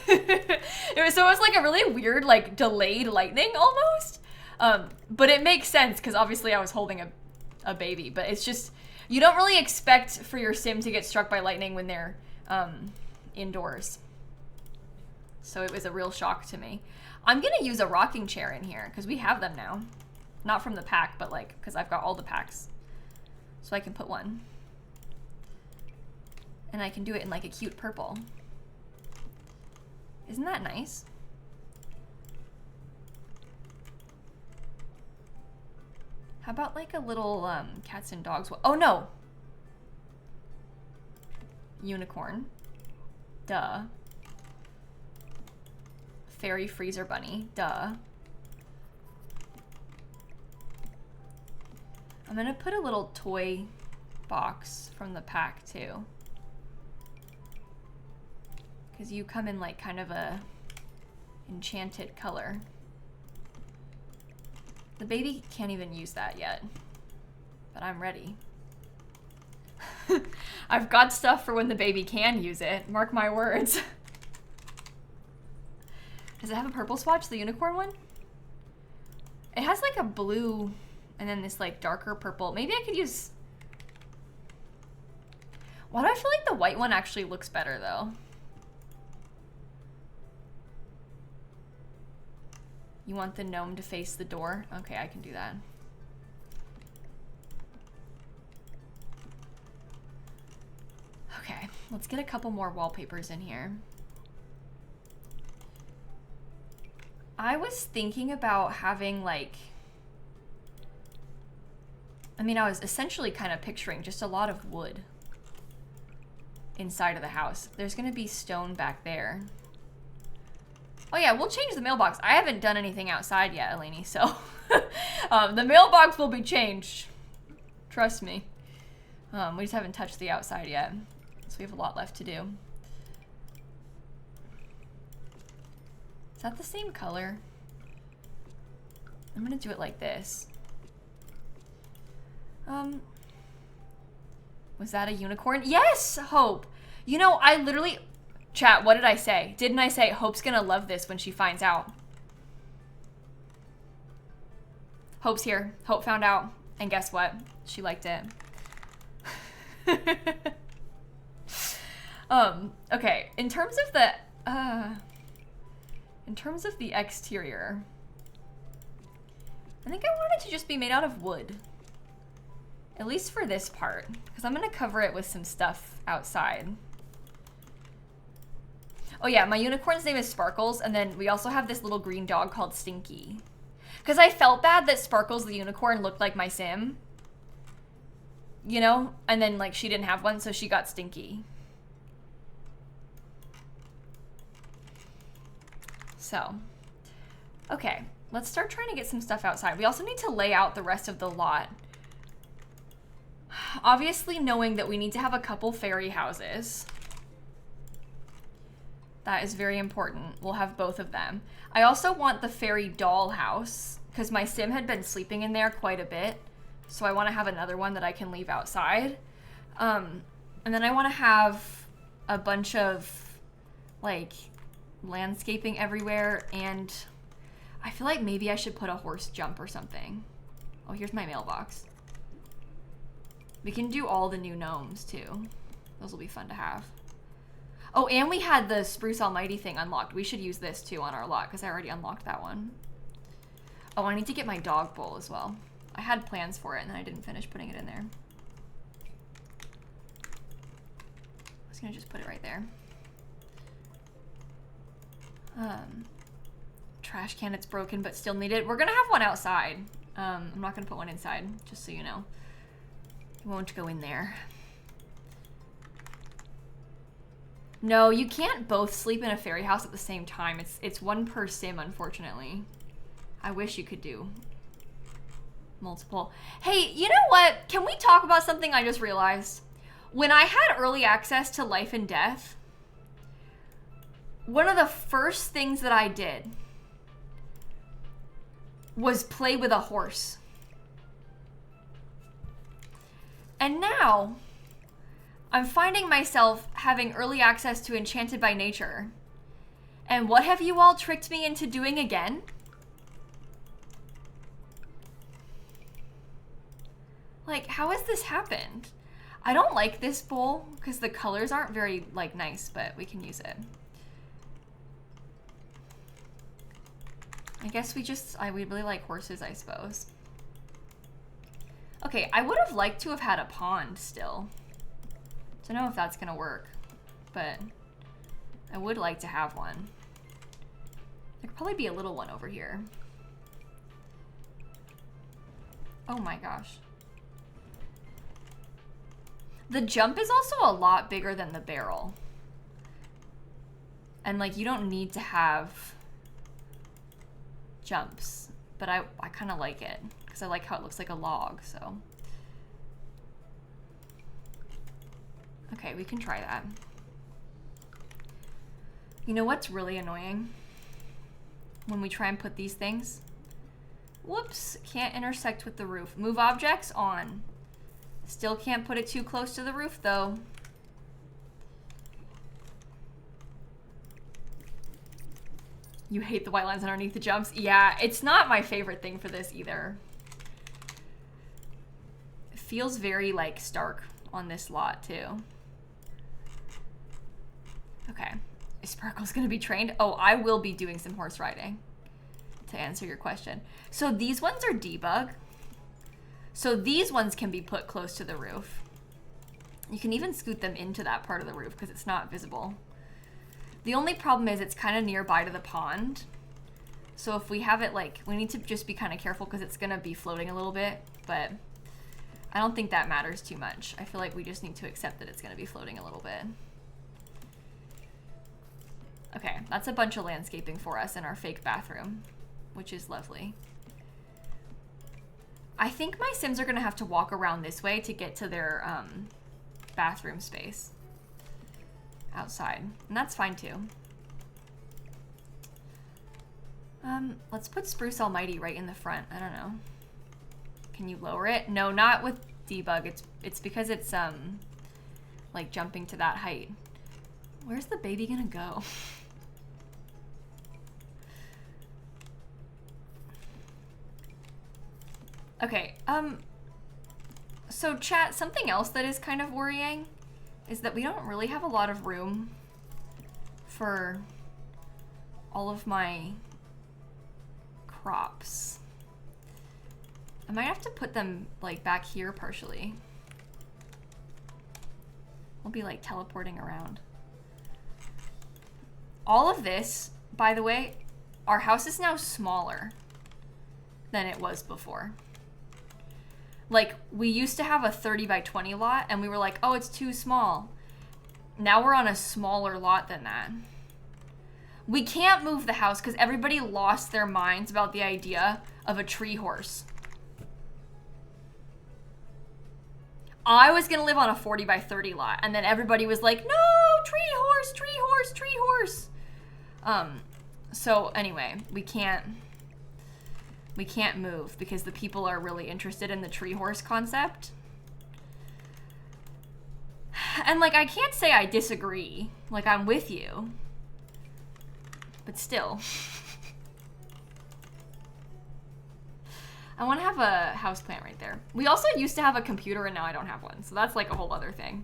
S1: It was like a really weird, like delayed lightning almost. But it makes sense because obviously I was holding a baby, but it's just, you don't really expect for your Sim to get struck by lightning when they're indoors. So it was a real shock to me. I'm gonna use a rocking chair in here because we have them now. Not from the pack, but like, because I've got all the packs. So I can put one. And I can do it in like a cute purple. Isn't that nice? How about like a little cats and dogs? Oh no! Unicorn. Duh. Fairy freezer bunny. Duh. I'm gonna put a little toy box from the pack too. Because you come in like kind of a enchanted color. The baby can't even use that yet, but I'm ready. I've got stuff for when the baby can use it, mark my words. Does it have a purple swatch, the unicorn one? It has like a blue and then this like darker purple. Maybe I could use... Why do I feel like the white one actually looks better though? You want the gnome to face the door? Okay, I can do that. Okay, let's get a couple more wallpapers in here. I was thinking about having like... I mean, I was essentially kind of picturing just a lot of wood inside of the house. There's gonna be stone back there. Oh yeah, we'll change the mailbox. I haven't done anything outside yet, Eleni, so the mailbox will be changed. Trust me. We just haven't touched the outside yet, so we have a lot left to do. Is that the same color? I'm gonna do it like this. Was that a unicorn? Yes, Hope. You know, I literally... Chat, what did I say? Didn't I say Hope's gonna love this when she finds out? Hope's here. Hope found out. And guess what? She liked it. Okay. In terms of the exterior, I think I want it to just be made out of wood. At least for this part. Because I'm gonna cover it with some stuff outside. Oh yeah, my unicorn's name is Sparkles, and then we also have this little green dog called Stinky. Because I felt bad that Sparkles the unicorn looked like my sim. You know? And then, like, she didn't have one, so she got Stinky. So. Okay, let's start trying to get some stuff outside. We also need to lay out the rest of the lot. Obviously, knowing that we need to have a couple fairy houses. That is very important. We'll have both of them. I also want the fairy doll house because my sim had been sleeping in there quite a bit. So I want to have another one that I can leave outside. And then I want to have a bunch of like landscaping everywhere. And I feel like maybe I should put a horse jump or something. Oh, here's my mailbox. We can do all the new gnomes too. Those will be fun to have. Oh, and we had the Spruce Almighty thing unlocked. We should use this too on our lot because I already unlocked that one. Oh, I need to get my dog bowl as well. I had plans for it and then I didn't finish putting it in there. I was gonna just put it right there. Trash can, it's broken but still needed. We're gonna have one outside. I'm not gonna put one inside, just so you know. It won't go in there. No, you can't both sleep in a fairy house at the same time. It's one per sim, unfortunately. I wish you could do multiple. Hey, you know what? Can we talk about something I just realized? When I had early access to Life and Death, one of the first things that I did was play with a horse. And now I'm finding myself having early access to Enchanted by Nature. And what have you all tricked me into doing again? Like, how has this happened? I don't like this bowl because the colors aren't very, like, nice, but we can use it. I guess we really like horses, I suppose. Okay, I would have liked to have had a pond still. Don't know if that's gonna work, but I would like to have one. There could probably be a little one over here. Oh my gosh. The jump is also a lot bigger than the barrel. And like, you don't need to have jumps, but I kind of like it because I like how it looks like a log, so. Okay, we can try that. You know what's really annoying? When we try and put these things. Whoops, can't intersect with the roof. Move objects on. Still can't put it too close to the roof though. You hate the white lines underneath the jumps? Yeah, it's not my favorite thing for this either. It feels very like stark on this lot too. Okay, is Sparkle's gonna be trained? Oh, I will be doing some horse riding to answer your question. So these ones are debug. So these ones can be put close to the roof. You can even scoot them into that part of the roof because it's not visible. The only problem is it's kind of nearby to the pond. So if we have it like, we need to just be kind of careful because it's gonna be floating a little bit, but I don't think that matters too much. I feel like we just need to accept that it's gonna be floating a little bit. Okay, that's a bunch of landscaping for us in our fake bathroom, which is lovely. I think my Sims are gonna have to walk around this way to get to their bathroom space outside, and that's fine too. Let's put Spruce Almighty right in the front. I don't know. Can you lower it? No, not with debug. It's because it's like jumping to that height. Where's the baby gonna go? Okay, so chat, something else that is kind of worrying is that we don't really have a lot of room for all of my crops. I might have to put them like back here partially. We'll be like teleporting around. All of this, by the way, our house is now smaller than it was before. Like, we used to have a 30 by 20 lot, and we were like, oh, it's too small. Now we're on a smaller lot than that. We can't move the house because everybody lost their minds about the idea of a tree horse. I was gonna live on a 40 by 30 lot, and then everybody was like, no, tree horse, tree horse, tree horse. So anyway, we can't move because the people are really interested in the tree horse concept. And like, I can't say I disagree. Like, I'm with you. But still. I want to have a houseplant right there. We also used to have a computer and now I don't have one. So that's like a whole other thing.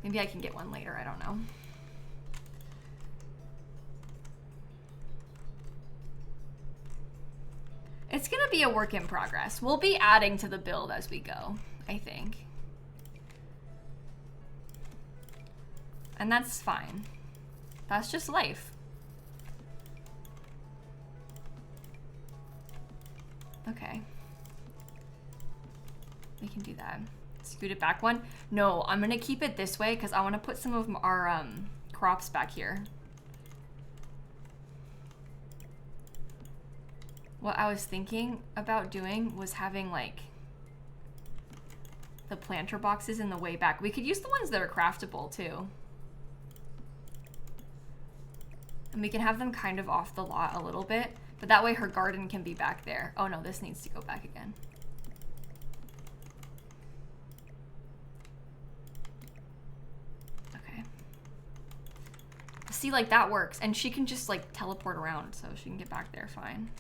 S1: Maybe I can get one later. I don't know. It's gonna be a work in progress. We'll be adding to the build as we go, I think. And that's fine. That's just life. Okay. We can do that. Scoot it back one. No, I'm gonna keep it this way because I want to put some of our crops back here. What I was thinking about doing was having like the planter boxes in the way back. We could use the ones that are craftable too. And we can have them kind of off the lot a little bit, but that way her garden can be back there. Oh no, this needs to go back again. Okay. See, like that works. And she can just like teleport around so she can get back there fine.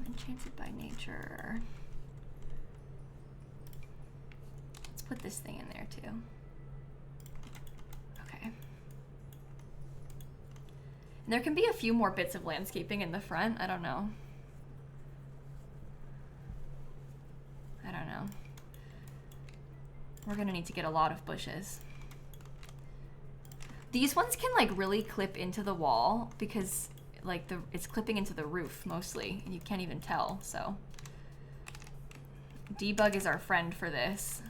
S1: Enchanted by Nature. Let's put this thing in there too. Okay. And there can be a few more bits of landscaping in the front. I don't know. I don't know. We're gonna need to get a lot of bushes. These ones can like really clip into the wall because like it's clipping into the roof mostly and you can't even tell. So debug is our friend for this.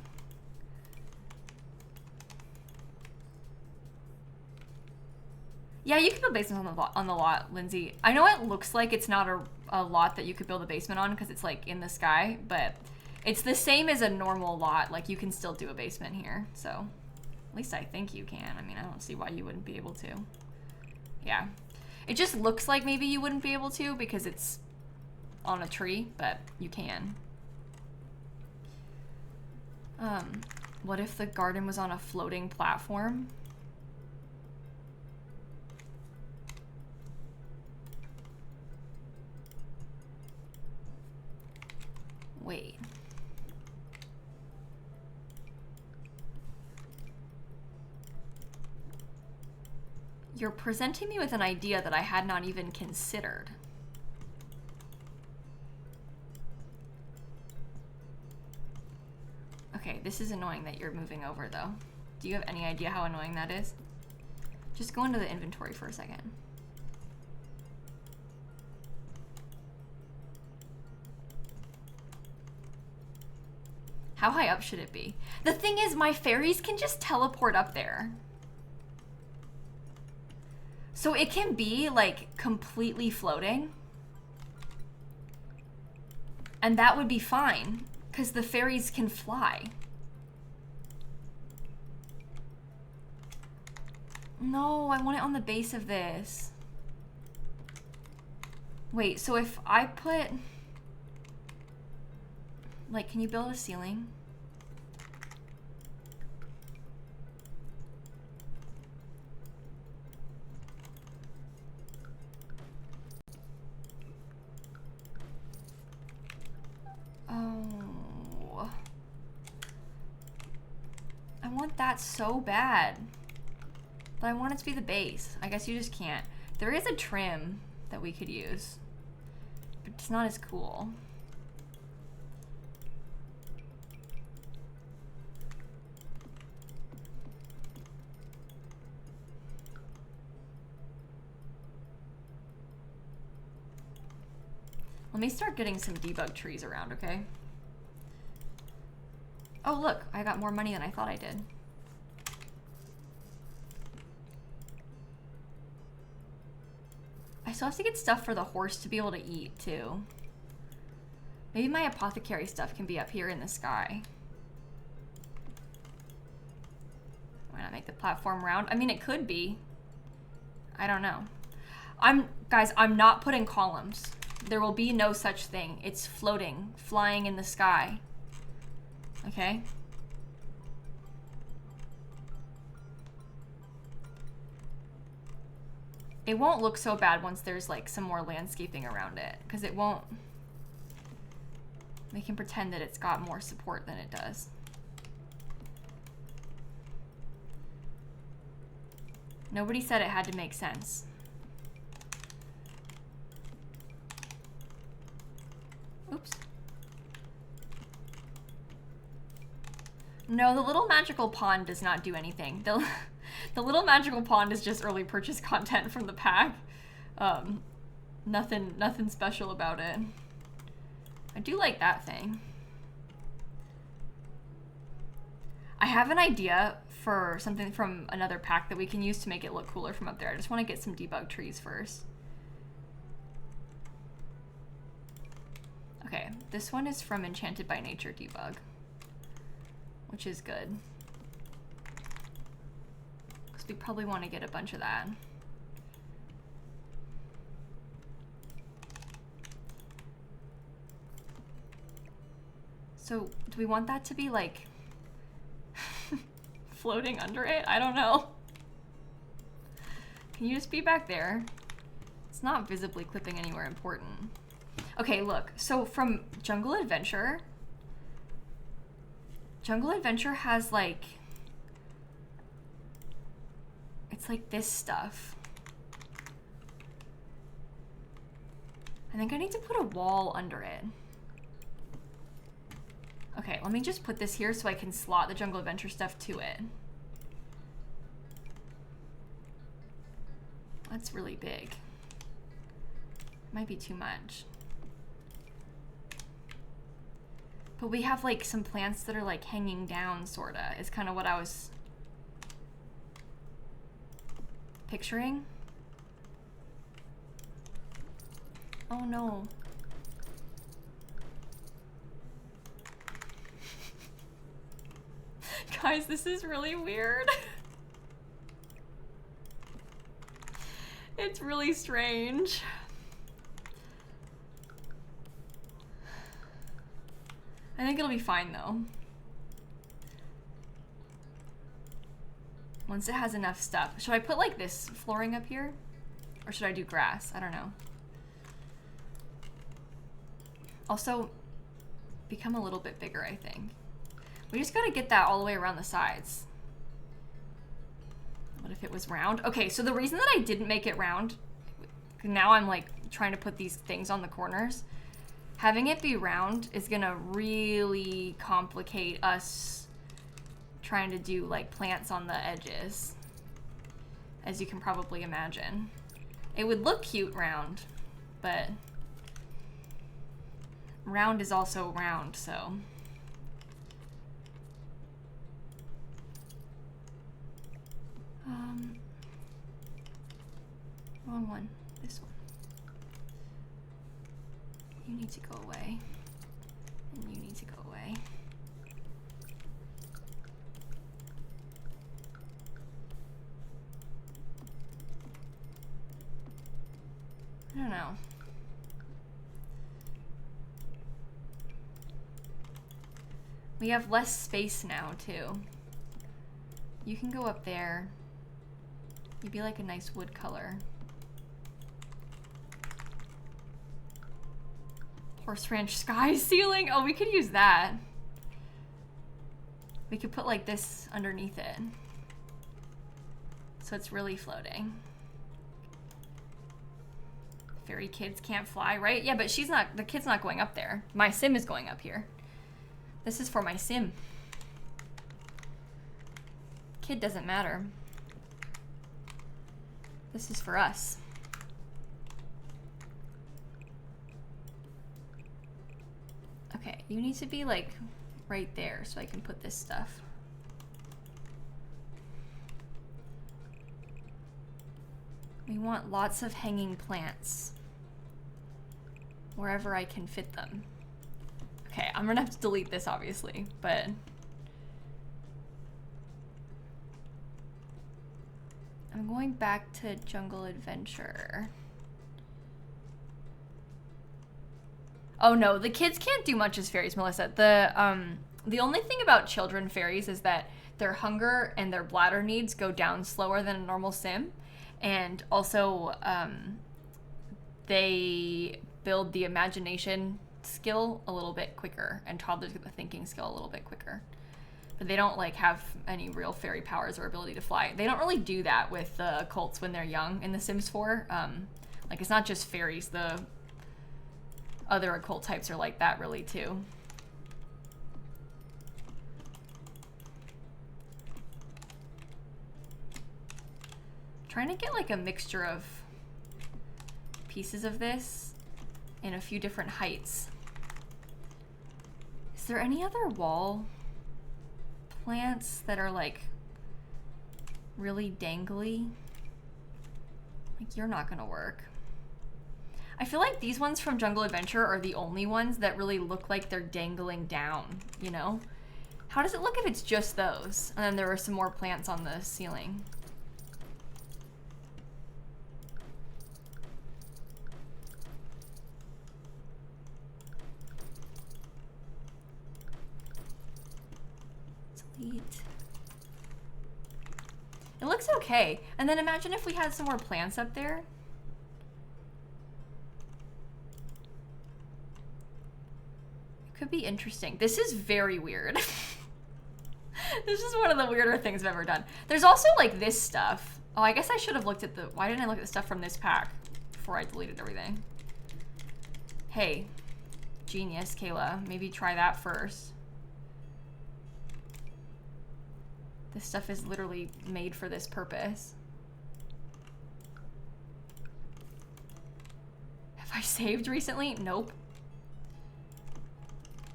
S1: Yeah, you can build basements on the lot, Lindsay. I know it looks like it's not a lot that you could build a basement on because it's like in the sky, but it's the same as a normal lot. Like you can still do a basement here. So at least I think you can. I mean, I don't see why you wouldn't be able to. Yeah. It just looks like maybe you wouldn't be able to because it's on a tree, but you can. What if the garden was on a floating platform? Wait. You're presenting me with an idea that I had not even considered. Okay, this is annoying that you're moving over though. Do you have any idea how annoying that is? Just go into the inventory for a second. How high up should it be? The thing is, my fairies can just teleport up there. So it can be like completely floating. And that would be fine, because the fairies can fly. No, I want it on the base of this. Wait, so if I put... Like, can you build a ceiling? Oh. I want that so bad. But I want it to be the base. I guess you just can't. There is a trim that we could use. But it's not as cool. Let me start getting some debug trees around, okay? Oh, look, I got more money than I thought I did. I still have to get stuff for the horse to be able to eat, too. Maybe my apothecary stuff can be up here in the sky. Why not make the platform round? I mean, it could be. I don't know. Guys, I'm not putting columns. There will be no such thing. It's floating, flying in the sky. Okay? It won't look so bad once there's like some more landscaping around it, because it won't... We can pretend that it's got more support than it does. Nobody said it had to make sense. Oops. No, the little magical pond does not do anything. The little magical pond is just early purchase content from the pack. Nothing special about it. I do like that thing. I have an idea for something from another pack that we can use to make it look cooler from up there. I just want to get some debug trees first. Okay, this one is from Enchanted by Nature debug, which is good. Because we probably want to get a bunch of that. So, do we want that to be like floating under it? I don't know. Can you just be back there? It's not visibly clipping anywhere important. Okay, look. So from Jungle Adventure has like, it's like this stuff. I think I need to put a wall under it. Okay, let me just put this here so I can slot the Jungle Adventure stuff to it. That's really big. Might be too much. But we have like some plants that are like hanging down, sorta, is kind of what I was picturing. Oh no. Guys, this is really weird. It's really strange. I think it'll be fine though. Once it has enough stuff. Should I put like this flooring up here? Or should I do grass? I don't know. Also, become a little bit bigger, I think. We just gotta get that all the way around the sides. What if it was round? Okay, so the reason that I didn't make it round, now I'm like trying to put these things on the corners. Having it be round is gonna really complicate us trying to do like plants on the edges, as you can probably imagine. It would look cute round, but round is also round, so. Wrong one. This one. You need to go away. And you need to go away. I don't know. We have less space now, too. You can go up there. You'd be like a nice wood color. Horse ranch sky ceiling. Oh, we could use that. We could put like this underneath it. So it's really floating. Fairy kids can't fly, right? Yeah, but she's not, the kid's not going up there. My sim is going up here. This is for my sim. Kid doesn't matter. This is for us. Okay, you need to be like right there so I can put this stuff. We want lots of hanging plants wherever I can fit them. Okay, I'm gonna have to delete this obviously, but I'm going back to Jungle Adventure. Oh no, the kids can't do much as fairies, Melissa. The only thing about children fairies is that their hunger and their bladder needs go down slower than a normal sim. And also, they build the imagination skill a little bit quicker, and toddlers get the thinking skill a little bit quicker. But they don't like have any real fairy powers or ability to fly. They don't really do that with the cults when they're young in The Sims 4. Like it's not just fairies, the other occult types are like that really too. Trying to get like a mixture of pieces of this in a few different heights. Is there any other wall plants that are like really dangly? Like you're not gonna work. I feel like these ones from Jungle Adventure are the only ones that really look like they're dangling down, you know? How does it look if it's just those? And then there are some more plants on the ceiling. Delete. It looks okay. And then imagine if we had some more plants up there. Could be interesting. This is very weird. This is one of the weirder things I've ever done. There's also like this stuff. Oh, I guess I should have looked at the, why didn't I look at the stuff from this pack before I deleted everything? Hey, genius, Kayla. Maybe try that first. This stuff is literally made for this purpose. Have I saved recently? Nope.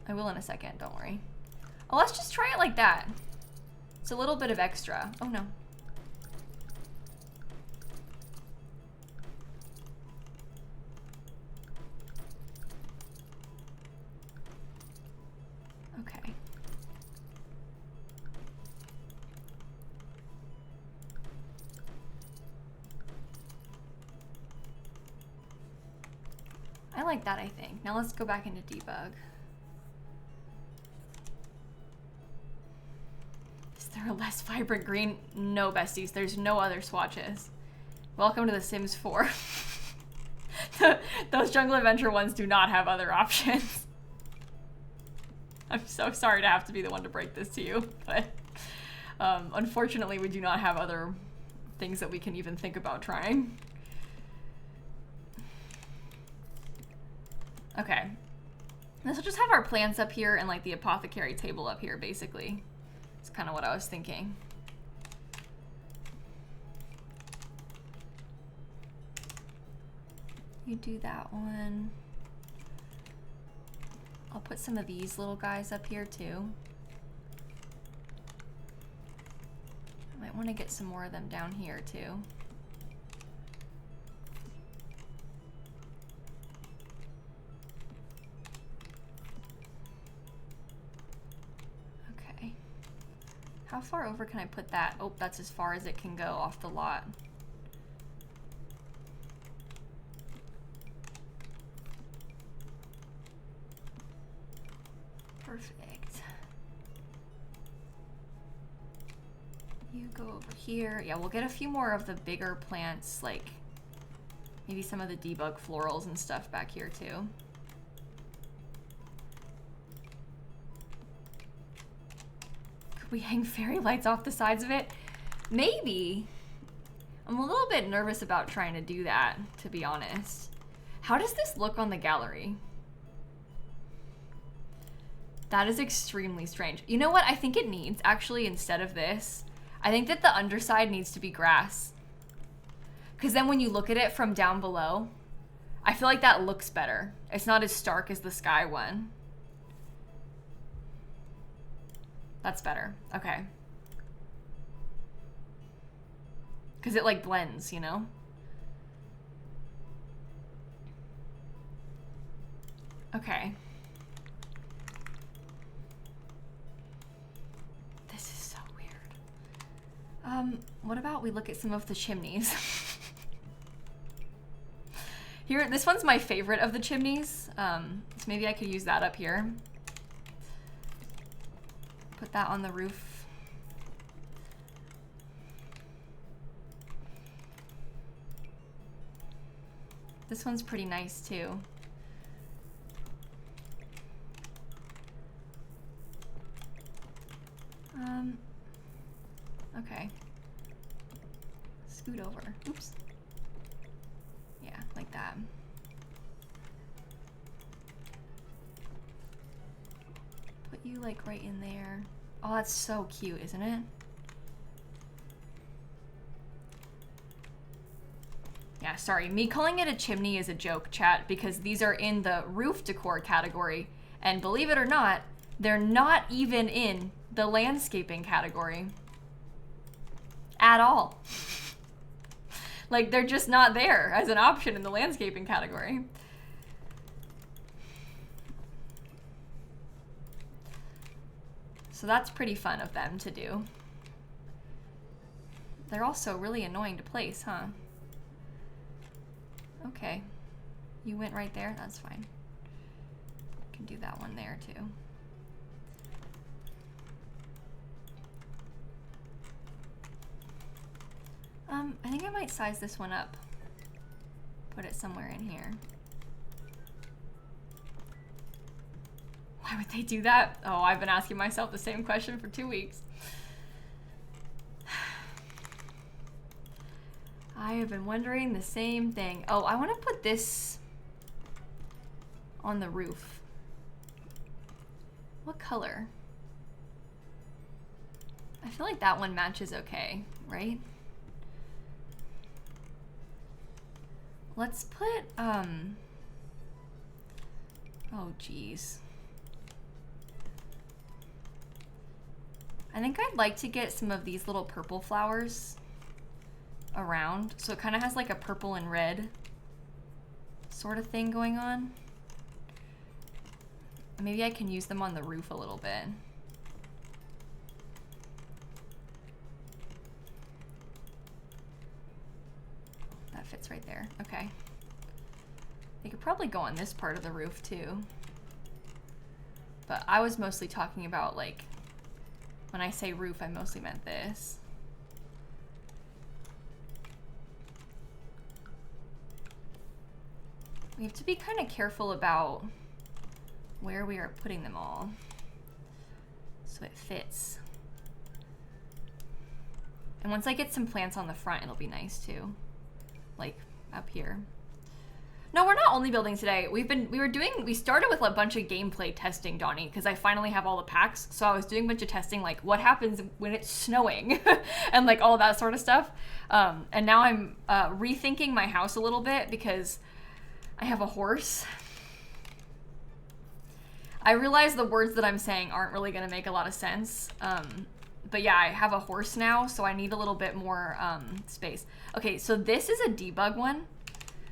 S1: I will in a second, don't worry. Oh, let's just try it like that. It's a little bit of extra. Oh no. Okay. I like that, I think. Now let's go back into debug. Is there a less vibrant green? No, besties. There's no other swatches. Welcome to The Sims 4. Those Jungle Adventure ones do not have other options. I'm so sorry to have to be the one to break this to you, but unfortunately we do not have other things that we can even think about trying. Okay. This will just have our plants up here and like the apothecary table up here, basically. It's kind of what I was thinking. You do that one. I'll put some of these little guys up here too. I might want to get some more of them down here too. How far over can I put that? Oh, that's as far as it can go off the lot. Perfect. You go over here. Yeah, we'll get a few more of the bigger plants, like maybe some of the debug florals and stuff back here too. Could we hang fairy lights off the sides of it? Maybe. I'm a little bit nervous about trying to do that, to be honest. How does this look on the gallery? That is extremely strange. You know what I think it needs, actually, instead of this? I think that the underside needs to be grass. Because then when you look at it from down below, I feel like that looks better. It's not as stark as the sky one. That's better. Okay. Because it like blends, you know? Okay. This is so weird. What about we look at some of the chimneys? Here, this one's my favorite of the chimneys. So maybe I could use that up here. Put that on the roof. This one's pretty nice too. Okay. Scoot over. Oops. Yeah, like that. Put you like right in there. Oh, that's so cute, isn't it? Yeah, sorry. Me calling it a chimney is a joke, chat, because these are in the roof decor category. And believe it or not, they're not even in the landscaping category. At all. Like, they're just not there as an option in the landscaping category. So that's pretty fun of them to do. They're also really annoying to place, huh? Okay. You went right there? That's fine. Can do that one there too. I think I might size this one up. Put it somewhere in here. Why would they do that? Oh, I've been asking myself the same question for 2 weeks. I have been wondering the same thing. Oh, I want to put this on the roof. What color? I feel like that one matches okay, right? Let's put, oh geez. I think I'd like to get some of these little purple flowers around. So it kind of has like a purple and red sort of thing going on. Maybe I can use them on the roof a little bit. That fits right there. Okay. They could probably go on this part of the roof too. But I was mostly talking about, like, when I say roof, I mostly meant this. We have to be kind of careful about where we are putting them all so it fits. And once I get some plants on the front, it'll be nice too. Like up here. No, we're not only building today. We started with a bunch of gameplay testing, Donnie, because I finally have all the packs. So I was doing a bunch of testing, like what happens when it's snowing and like all that sort of stuff. And now I'm rethinking my house a little bit because I have a horse. I realize the words that I'm saying aren't really gonna make a lot of sense. But yeah, I have a horse now, so I need a little bit more space. Okay, so this is a debug one.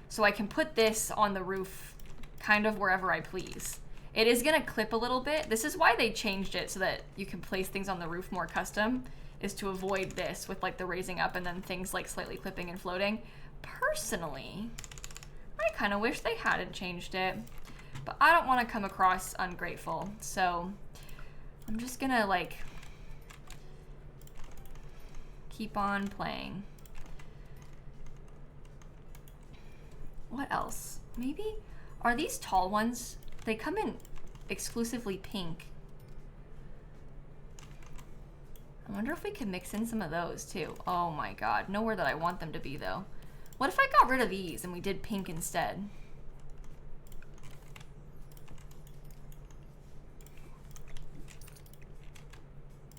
S1: So I can put this on the roof kind of wherever I please. It is gonna clip a little bit. This is why they changed it so that you can place things on the roof more custom, is to avoid this with like the raising up and then things like slightly clipping and floating. Personally, I kind of wish they hadn't changed it, but I don't want to come across ungrateful, so I'm just gonna like keep on playing. What else? Maybe, are these tall ones? They come in exclusively pink. I wonder if we can mix in some of those too. Oh my god, nowhere that I want them to be though. What if I got rid of these and we did pink instead?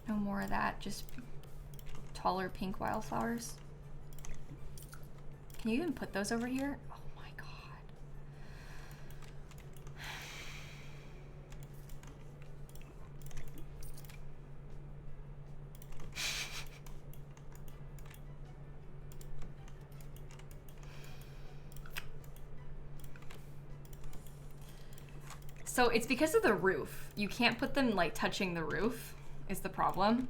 S1: No more of that, just taller pink wildflowers. Can you even put those over here? Oh my god. So it's because of the roof. You can't put them like touching the roof is the problem.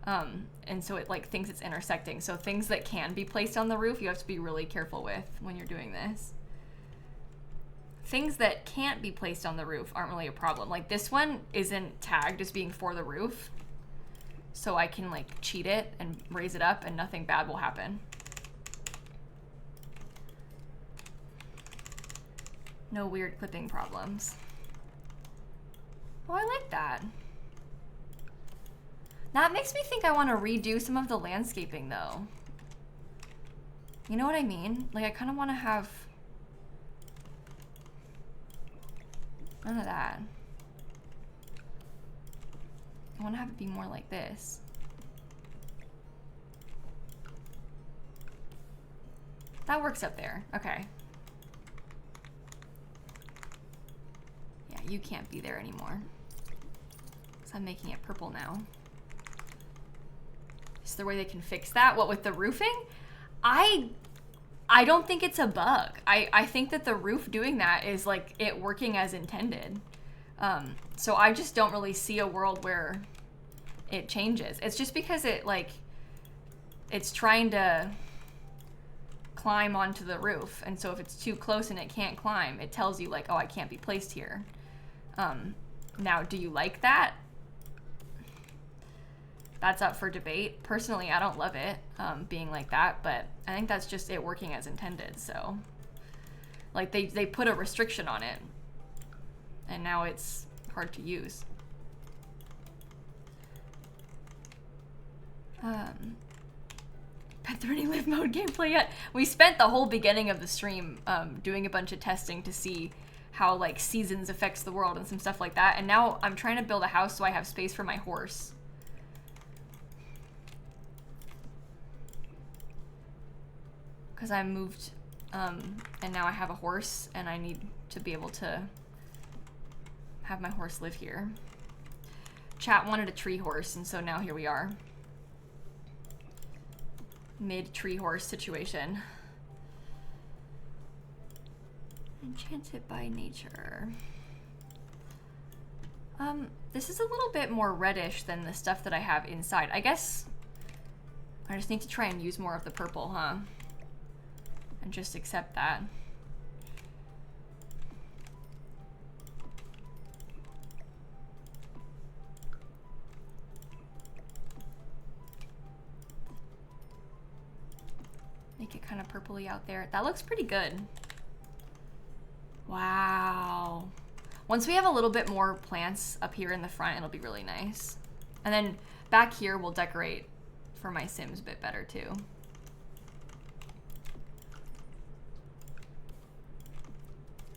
S1: And so it like thinks it's intersecting. So things that can be placed on the roof, you have to be really careful with when you're doing this. Things that can't be placed on the roof aren't really a problem. Like this one isn't tagged as being for the roof. So I can like cheat it and raise it up and nothing bad will happen. No weird clipping problems. Oh, I like that. That makes me think I want to redo some of the landscaping though. You know what I mean? Like I kind of want to have none of that. I want to have it be more like this. That works up there. Okay. Yeah, you can't be there anymore. So I'm making it purple now. Is there a way they can fix that? What, with the roofing? I don't think it's a bug. I think that the roof doing that is like it working as intended. So I just don't really see a world where it changes. It's just because it like, it's trying to climb onto the roof. And so if it's too close and it can't climb, it tells you like, oh, I can't be placed here. Now, do you like that? That's up for debate. Personally, I don't love it being like that, but I think that's just it working as intended. So like they put a restriction on it and now it's hard to use. Pet 30 live mode gameplay yet? We spent the whole beginning of the stream doing a bunch of testing to see how like seasons affects the world and some stuff like that. And now I'm trying to build a house so I have space for my horse. Because I moved and now I have a horse and I need to be able to have my horse live here. Chat wanted a tree horse and so now here we are. Mid-tree horse situation. Enchanted by Nature. This is a little bit more reddish than the stuff that I have inside. I guess I just need to try and use more of the purple, huh? And just accept that. Make it kind of purpley out there. That looks pretty good. Wow. Once we have a little bit more plants up here in the front, it'll be really nice. And then back here, we'll decorate for my Sims a bit better too.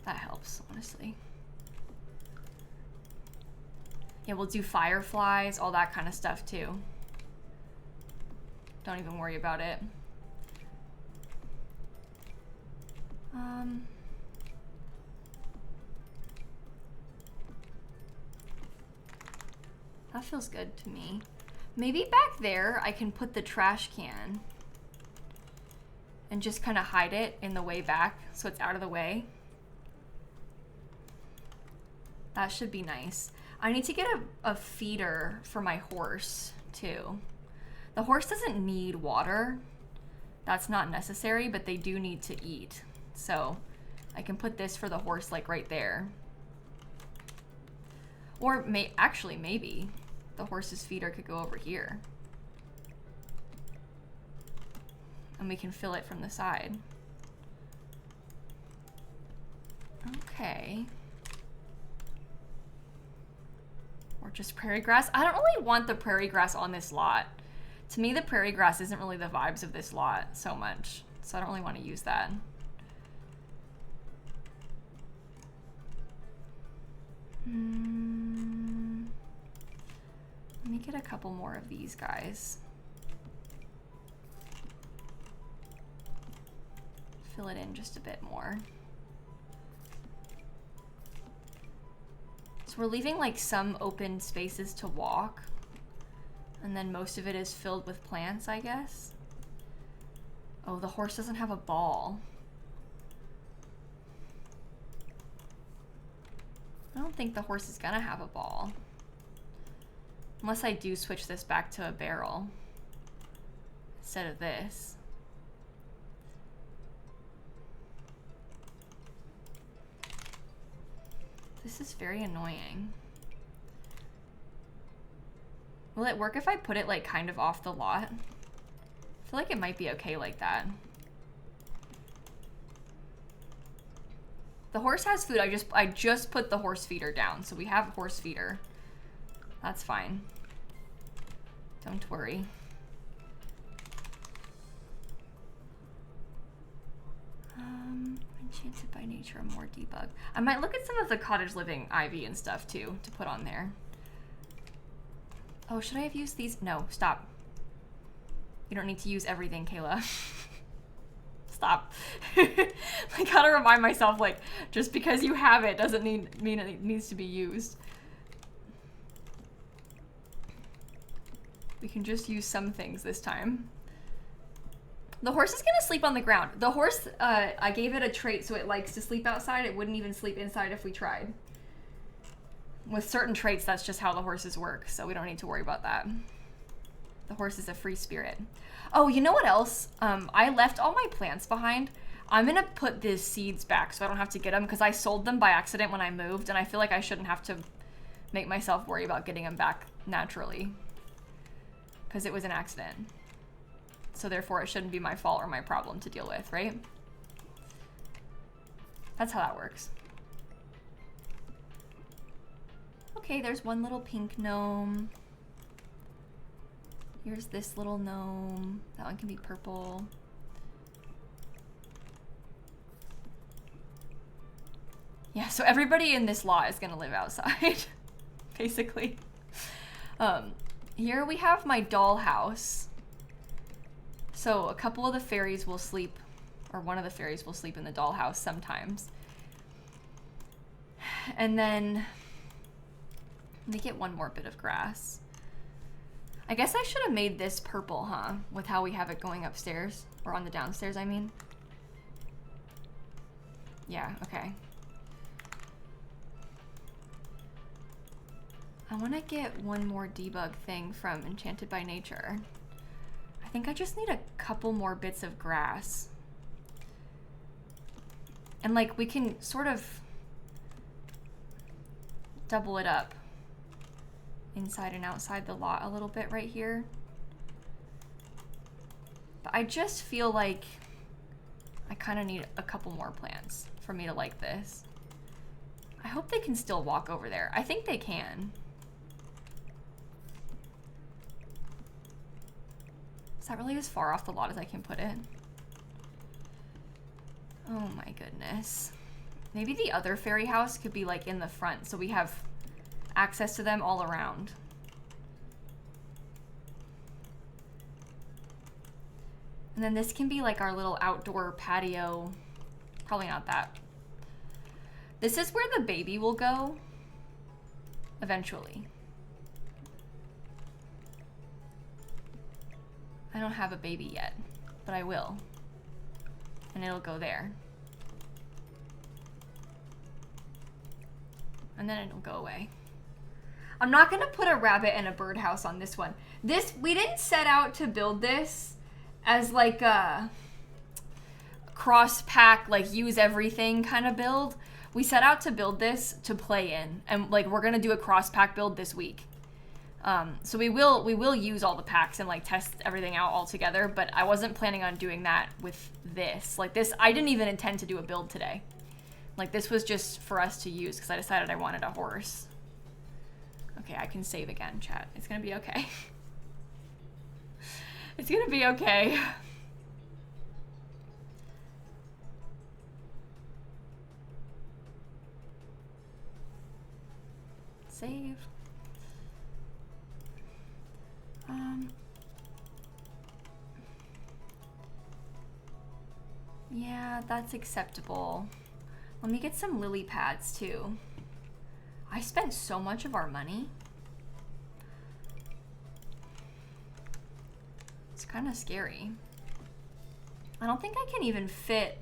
S1: That helps, honestly. Yeah, we'll do fireflies, all that kind of stuff too. Don't even worry about it. That feels good to me. Maybe back there I can put the trash can and just kind of hide it in the way back so it's out of the way. That should be nice. I need to get a feeder for my horse too. The horse doesn't need water. That's not necessary, but they do need to eat. So I can put this for the horse like right there. Or actually maybe the horse's feeder could go over here. And we can fill it from the side. Okay. Or just prairie grass. I don't really want the prairie grass on this lot. To me, the prairie grass isn't really the vibes of this lot so much. So I don't really want to use that. Let me get a couple more of these guys. Fill it in just a bit more. So we're leaving like some open spaces to walk. And then most of it is filled with plants, I guess. Oh, the horse doesn't have a ball. I don't think the horse is gonna have a ball. Unless I do switch this back to a barrel instead of this. This is very annoying. Will it work if I put it like kind of off the lot? I feel like it might be okay like that. The horse has food. I just put the horse feeder down, so we have a horse feeder. That's fine. Don't worry. Enchanted by Nature, more debug. I might look at some of the cottage living ivy and stuff too to put on there. Oh, should I have used these? No, stop. You don't need to use everything, Kayla. Stop. I gotta remind myself, like, just because you have it doesn't mean it needs to be used. We can just use some things this time. The horse is gonna sleep on the ground. The horse, I gave it a trait so it likes to sleep outside. It wouldn't even sleep inside if we tried. With certain traits, that's just how the horses work, so we don't need to worry about that. The horse is a free spirit. Oh, you know what else? I left all my plants behind. I'm gonna put the seeds back so I don't have to get them because I sold them by accident when I moved, and I feel like I shouldn't have to make myself worry about getting them back naturally because it was an accident. So therefore it shouldn't be my fault or my problem to deal with, right? That's how that works. Okay, there's one little pink gnome. Here's this little gnome. That one can be purple. Yeah, so everybody in this lot is gonna live outside, basically. Here we have my dollhouse. So a couple of the fairies will sleep, or one of the fairies will sleep in the dollhouse sometimes. And then let me get one more bit of grass. I guess I should have made this purple, huh? With how we have it going upstairs, or on the downstairs, I mean. Yeah, okay. I want to get one more debug thing from Enchanted by Nature. I think I just need a couple more bits of grass. And like, we can sort of double it up inside and outside the lot a little bit right here. But I just feel like I kind of need a couple more plants for me to like this. I hope they can still walk over there. I think they can. Is that really as far off the lot as I can put it? Oh my goodness. Maybe the other fairy house could be like in the front so we have access to them all around. And then this can be like our little outdoor patio. Probably not that. This is where the baby will go eventually. I don't have a baby yet, but I will. And it'll go there. and then it'll go away. I'm not gonna put a rabbit and a birdhouse on this one. We didn't set out to build this as like a cross pack, like use everything kind of build. We set out to build this to play in, and like we're gonna do a cross pack build this week. So we will use all the packs and like test everything out all together, but I wasn't planning on doing that with this. Like this, I didn't even intend to do a build today. Like this was just for us to use because I decided I wanted a horse. Okay, I can save again, chat. It's gonna be okay. It's gonna be okay. Save. Yeah, that's acceptable. Let me get some lily pads too. I spent so much of our money. It's kind of scary. I don't think I can even fit,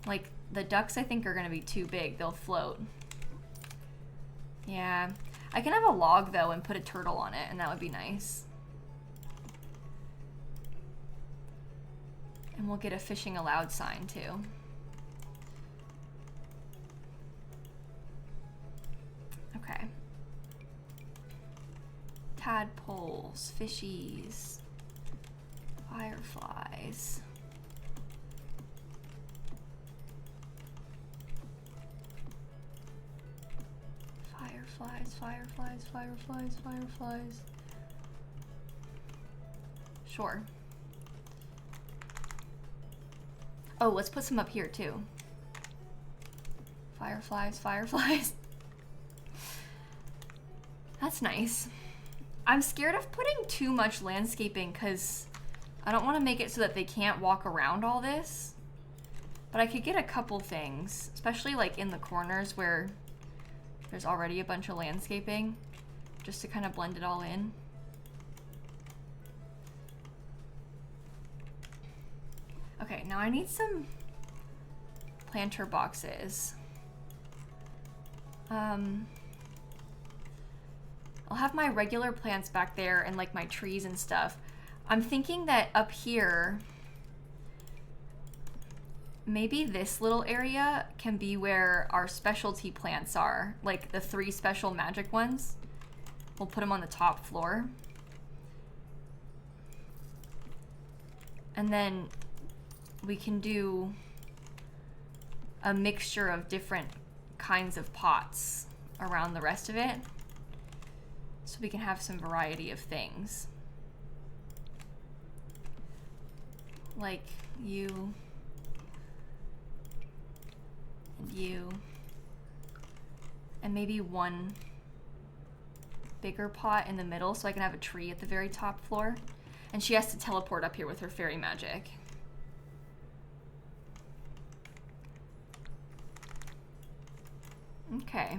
S1: like the ducks I think are gonna be too big. They'll float. Yeah. I can have a log though and put a turtle on it, and that would be nice. And we'll get a fishing allowed sign too. Okay. Tadpoles, fishies, fireflies. Fireflies. Sure. Oh, let's put some up here too. Fireflies. That's nice. I'm scared of putting too much landscaping because I don't want to make it so that they can't walk around all this. But I could get a couple things, especially like in the corners where there's already a bunch of landscaping, just to kind of blend it all in. Okay, now I need some planter boxes. I'll have my regular plants back there and like my trees and stuff. I'm thinking that up here, maybe this little area can be where our specialty plants are, like the 3 special magic ones. We'll put them on the top floor. And then we can do a mixture of different kinds of pots around the rest of it, so we can have some variety of things. Like you and you, and maybe one bigger pot in the middle so I can have a tree at the very top floor. And she has to teleport up here with her fairy magic. Okay.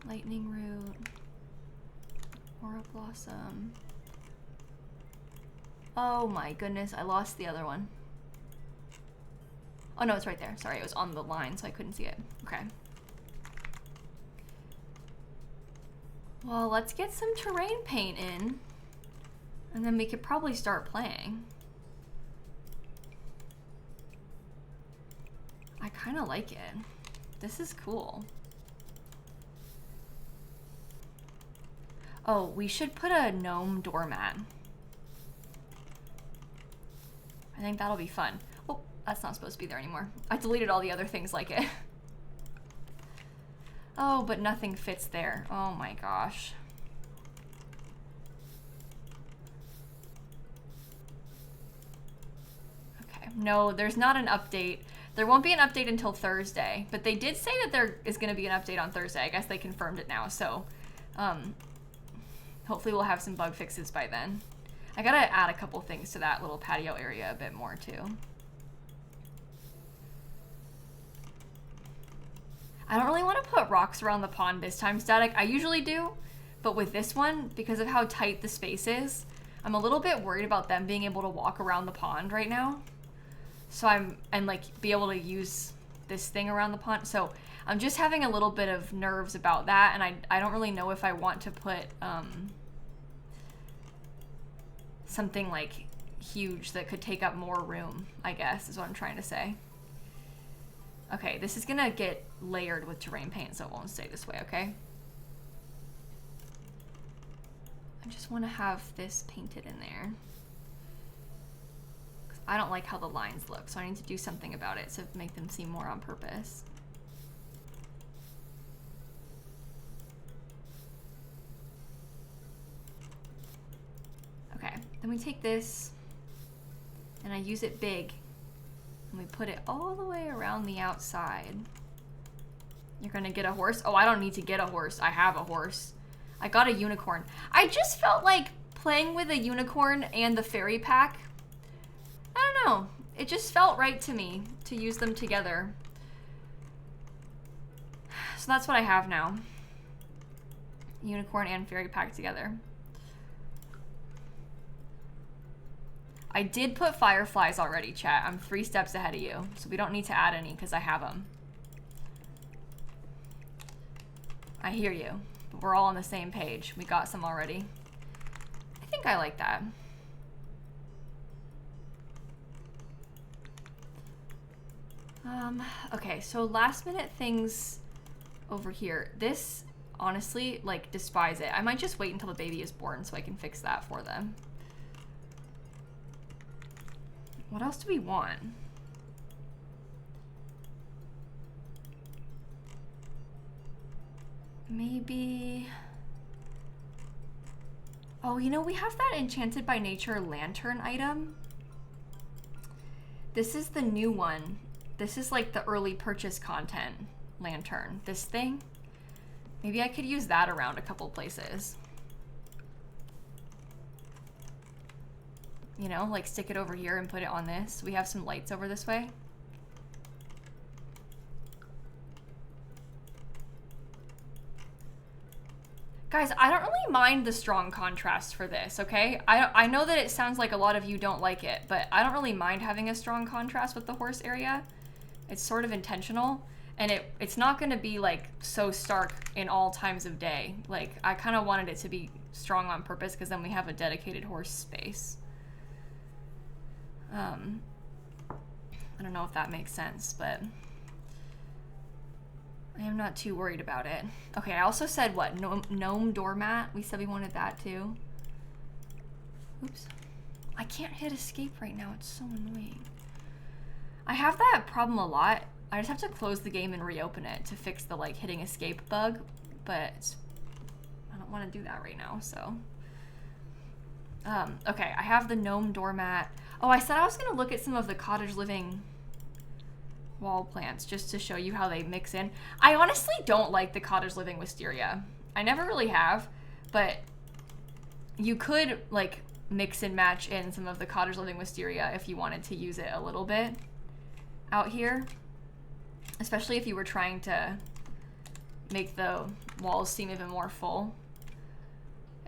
S1: Lightning root, Aura blossom. Oh my goodness, I lost the other one. Oh no, it's right there. Sorry, it was on the line, so I couldn't see it. Okay. Well, let's get some terrain paint in, and then we could probably start playing. I kind of like it. This is cool. Oh, we should put a gnome doormat. I think that'll be fun. Oh, that's not supposed to be there anymore. I deleted all the other things like it. Oh, but nothing fits there. Oh my gosh. Okay, no, there's not an update. There won't be an update until Thursday, but they did say that there is going to be an update on Thursday. I guess they confirmed it now, so hopefully we'll have some bug fixes by then. I gotta add a couple things to that little patio area a bit more too. I don't really want to put rocks around the pond this time, Static. I usually do, but with this one, because of how tight the space is, I'm a little bit worried about them being able to walk around the pond right now. So and like be able to use this thing around the pond. So I'm just having a little bit of nerves about that, and I don't really know if I want to put something like huge that could take up more room, I guess, is what I'm trying to say. Okay, this is gonna get layered with terrain paint, so it won't stay this way, okay? I just want to have this painted in there. I don't like how the lines look, so I need to do something about it to make them seem more on purpose. Okay, then we take this and I use it big and we put it all the way around the outside. You're gonna get a horse? Oh, I don't need to get a horse. I have a horse. I got a unicorn. I just felt like playing with a unicorn and the fairy pack. I don't know. It just felt right to me to use them together. So that's what I have now. Unicorn and fairy pack together. I did put fireflies already, chat. I'm 3 steps ahead of you. So we don't need to add any because I have them. I hear you. But we're all on the same page. We got some already. I think I like that. Okay, so last minute things over here. This, honestly, like, despise it. I might just wait until the baby is born so I can fix that for them. What else do we want? Maybe... Oh, you know, we have that Enchanted by Nature lantern item. This is the new one. This is like the early purchase content lantern. This thing. Maybe I could use that around a couple places. You know, like stick it over here and put it on this. We have some lights over this way. Guys, I don't really mind the strong contrast for this, okay? I know that it sounds like a lot of you don't like it, but I don't really mind having a strong contrast with the horse area. It's sort of intentional, and it's not gonna be like so stark in all times of day. Like, I kind of wanted it to be strong on purpose because then we have a dedicated horse space. I don't know if that makes sense, but I am not too worried about it. Okay, I also said what? Gnome doormat? We said we wanted that too. Oops. I can't hit escape right now. It's so annoying. I have that problem a lot. I just have to close the game and reopen it to fix the like hitting escape bug, but I don't want to do that right now, so. Okay, I have the gnome doormat. Oh, I said I was gonna look at some of the cottage living wall plants just to show you how they mix in. I honestly don't like the cottage living wisteria. I never really have, but you could like mix and match in some of the cottage living wisteria if you wanted to use it a little bit out here, especially if you were trying to make the walls seem even more full.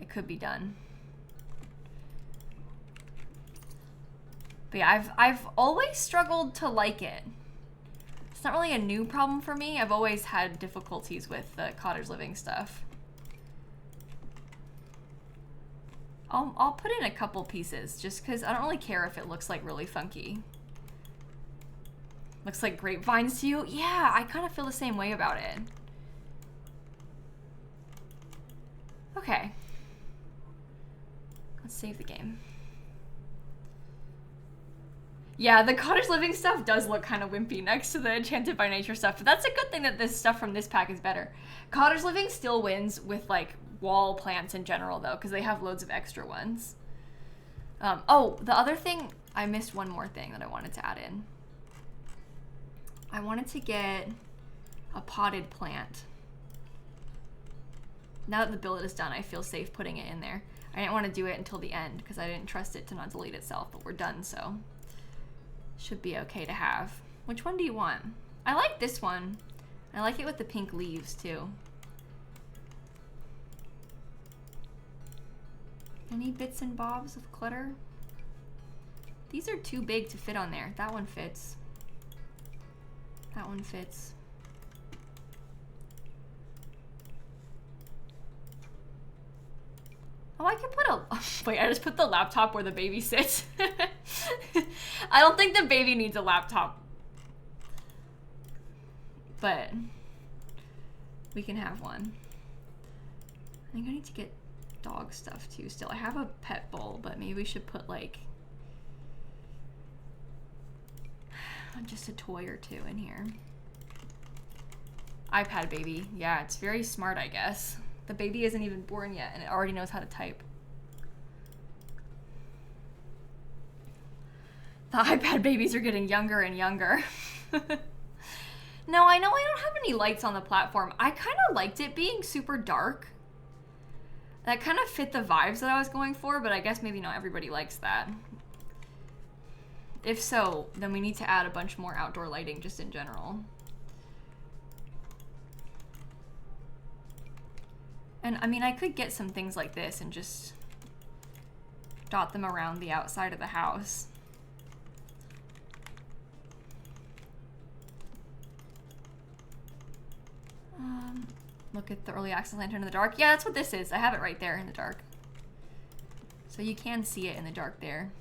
S1: It could be done. But yeah, I've always struggled to like it. It's not really a new problem for me. I've always had difficulties with the cottage living stuff. I'll put in a couple pieces just because I don't really care if it looks like really funky. Looks like grapevines to you? Yeah, I kind of feel the same way about it. Okay. Let's save the game. Yeah, the cottage living stuff does look kind of wimpy next to the Enchanted by Nature stuff, but that's a good thing that this stuff from this pack is better. Cottage living still wins with like wall plants in general though, because they have loads of extra ones. Oh, the other thing, I missed one more thing that I wanted to add in. I wanted to get a potted plant. Now that the billet is done, I feel safe putting it in there. I didn't want to do it until the end because I didn't trust it to not delete itself, but we're done, so should be okay to have. Which one do you want? I like this one. I like it with the pink leaves too. Any bits and bobs of clutter? These are too big to fit on there. That one fits. That one fits. Oh, I could put a... Wait, I just put the laptop where the baby sits. I don't think the baby needs a laptop. But we can have one. I think I need to get dog stuff too still. I have a pet bowl, but maybe we should put like just a toy or two in here. iPad baby. Yeah, it's very smart, I guess. The baby isn't even born yet and it already knows how to type. The iPad babies are getting younger and younger. No, I know I don't have any lights on the platform. I kind of liked it being super dark. That kind of fit the vibes that I was going for, but I guess maybe not everybody likes that. If so, then we need to add a bunch more outdoor lighting just in general. And I mean, I could get some things like this and just dot them around the outside of the house. Look at the early access lantern in the dark. Yeah, that's what this is. I have it right there in the dark. So you can see it in the dark there.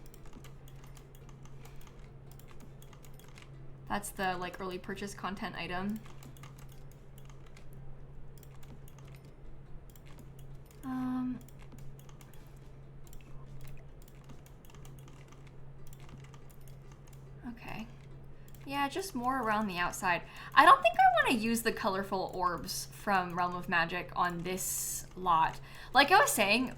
S1: That's the like early purchase content item. Okay. Yeah, just more around the outside. I don't think I want to use the colorful orbs from Realm of Magic on this lot. Like I was saying,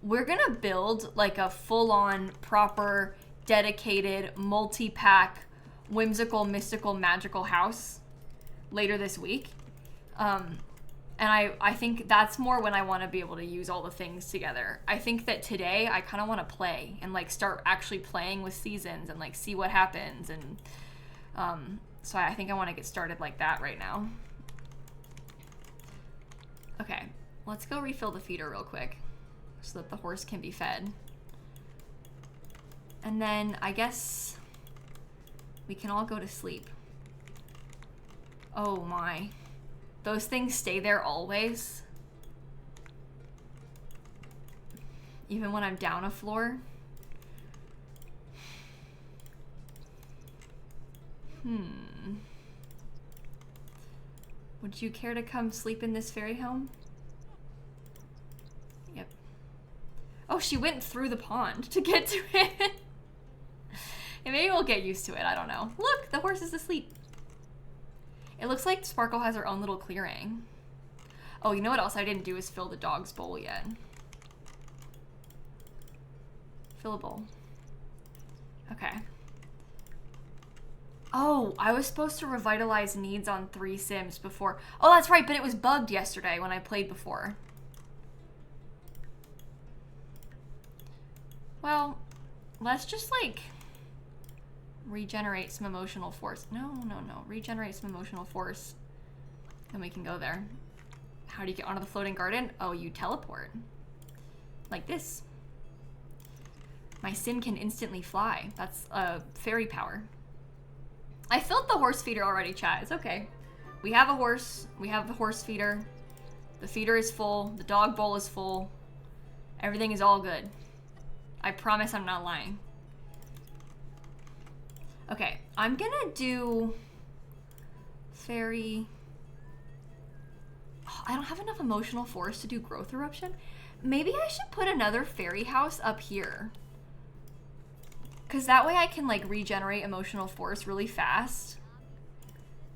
S1: we're gonna build like a full-on, proper, dedicated, multi-pack, whimsical, mystical, magical house later this week. And I think that's more when I want to be able to use all the things together. I think that today I kind of want to play and like start actually playing with seasons and like see what happens, and so I think I want to get started like that right now. Okay, let's go refill the feeder real quick so that the horse can be fed. And then I guess we can all go to sleep. Oh my. Those things stay there always? Even when I'm down a floor? Would you care to come sleep in this fairy home? Yep. Oh, she went through the pond to get to it. And maybe we'll get used to it, I don't know. Look, the horse is asleep. It looks like Sparkle has her own little clearing. Oh, you know what else I didn't do is fill the dog's bowl yet. Fill a bowl. Okay. Oh, I was supposed to revitalize needs on 3 Sims before. Oh, that's right, but it was bugged yesterday when I played before. Well, let's just like regenerate some emotional force. No. Regenerate some emotional force. Then we can go there. How do you get onto the floating garden? Oh, you teleport. Like this. My sim can instantly fly. That's fairy power. I filled the horse feeder already, chat. It's okay. We have a horse. We have the horse feeder. The feeder is full. The dog bowl is full. Everything is all good. I promise I'm not lying. Okay, I'm gonna do fairy. Oh, I don't have enough emotional force to do growth eruption. Maybe I should put another fairy house up here. Because that way I can like regenerate emotional force really fast.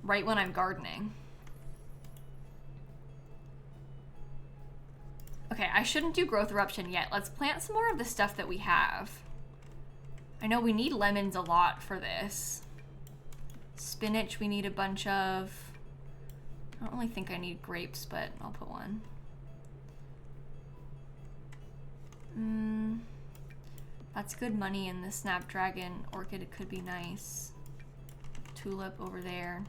S1: Right when I'm gardening. Okay, I shouldn't do growth eruption yet. Let's plant some more of the stuff that we have. I know we need lemons a lot for this. Spinach we need a bunch of. I don't really think I need grapes, but I'll put one. That's good money in the Snapdragon. Orchid, it could be nice. Tulip over there.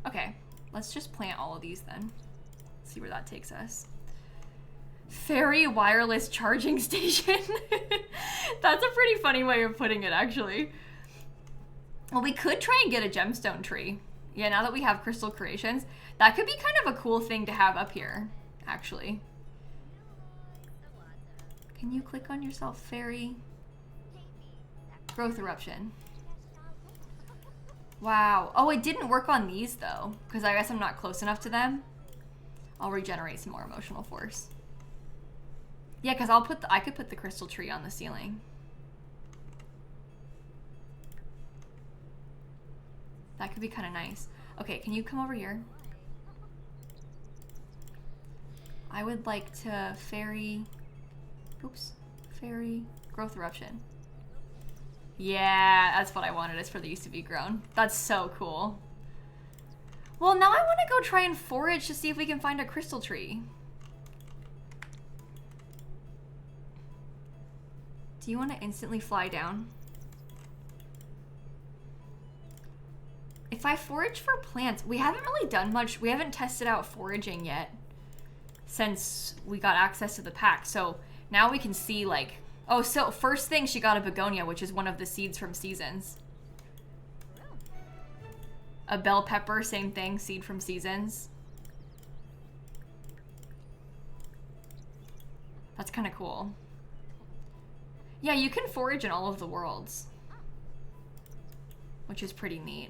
S1: Okay, let's just plant all of these then. See where that takes us. Fairy wireless charging station. That's a pretty funny way of putting it, actually. Well, we could try and get a gemstone tree. Yeah, now that we have crystal creations, that could be kind of a cool thing to have up here, actually. Can you click on yourself, fairy? Growth eruption. Wow. Oh, it didn't work on these though, because I guess I'm not close enough to them. I'll regenerate some more emotional force. Yeah, because I could put the crystal tree on the ceiling. That could be kind of nice. Okay, can you come over here? I would like to fairy, growth eruption. Yeah, that's what I wanted, is for these to be grown. That's so cool. Well, now I want to go try and forage to see if we can find a crystal tree. Do you want to instantly fly down? If I forage for plants, we haven't really done much. We haven't tested out foraging yet since we got access to the pack. So now we can see like, oh, so first thing she got a begonia, which is one of the seeds from seasons. A bell pepper, same thing, seed from seasons. That's kind of cool. Yeah, you can forage in all of the worlds, which is pretty neat.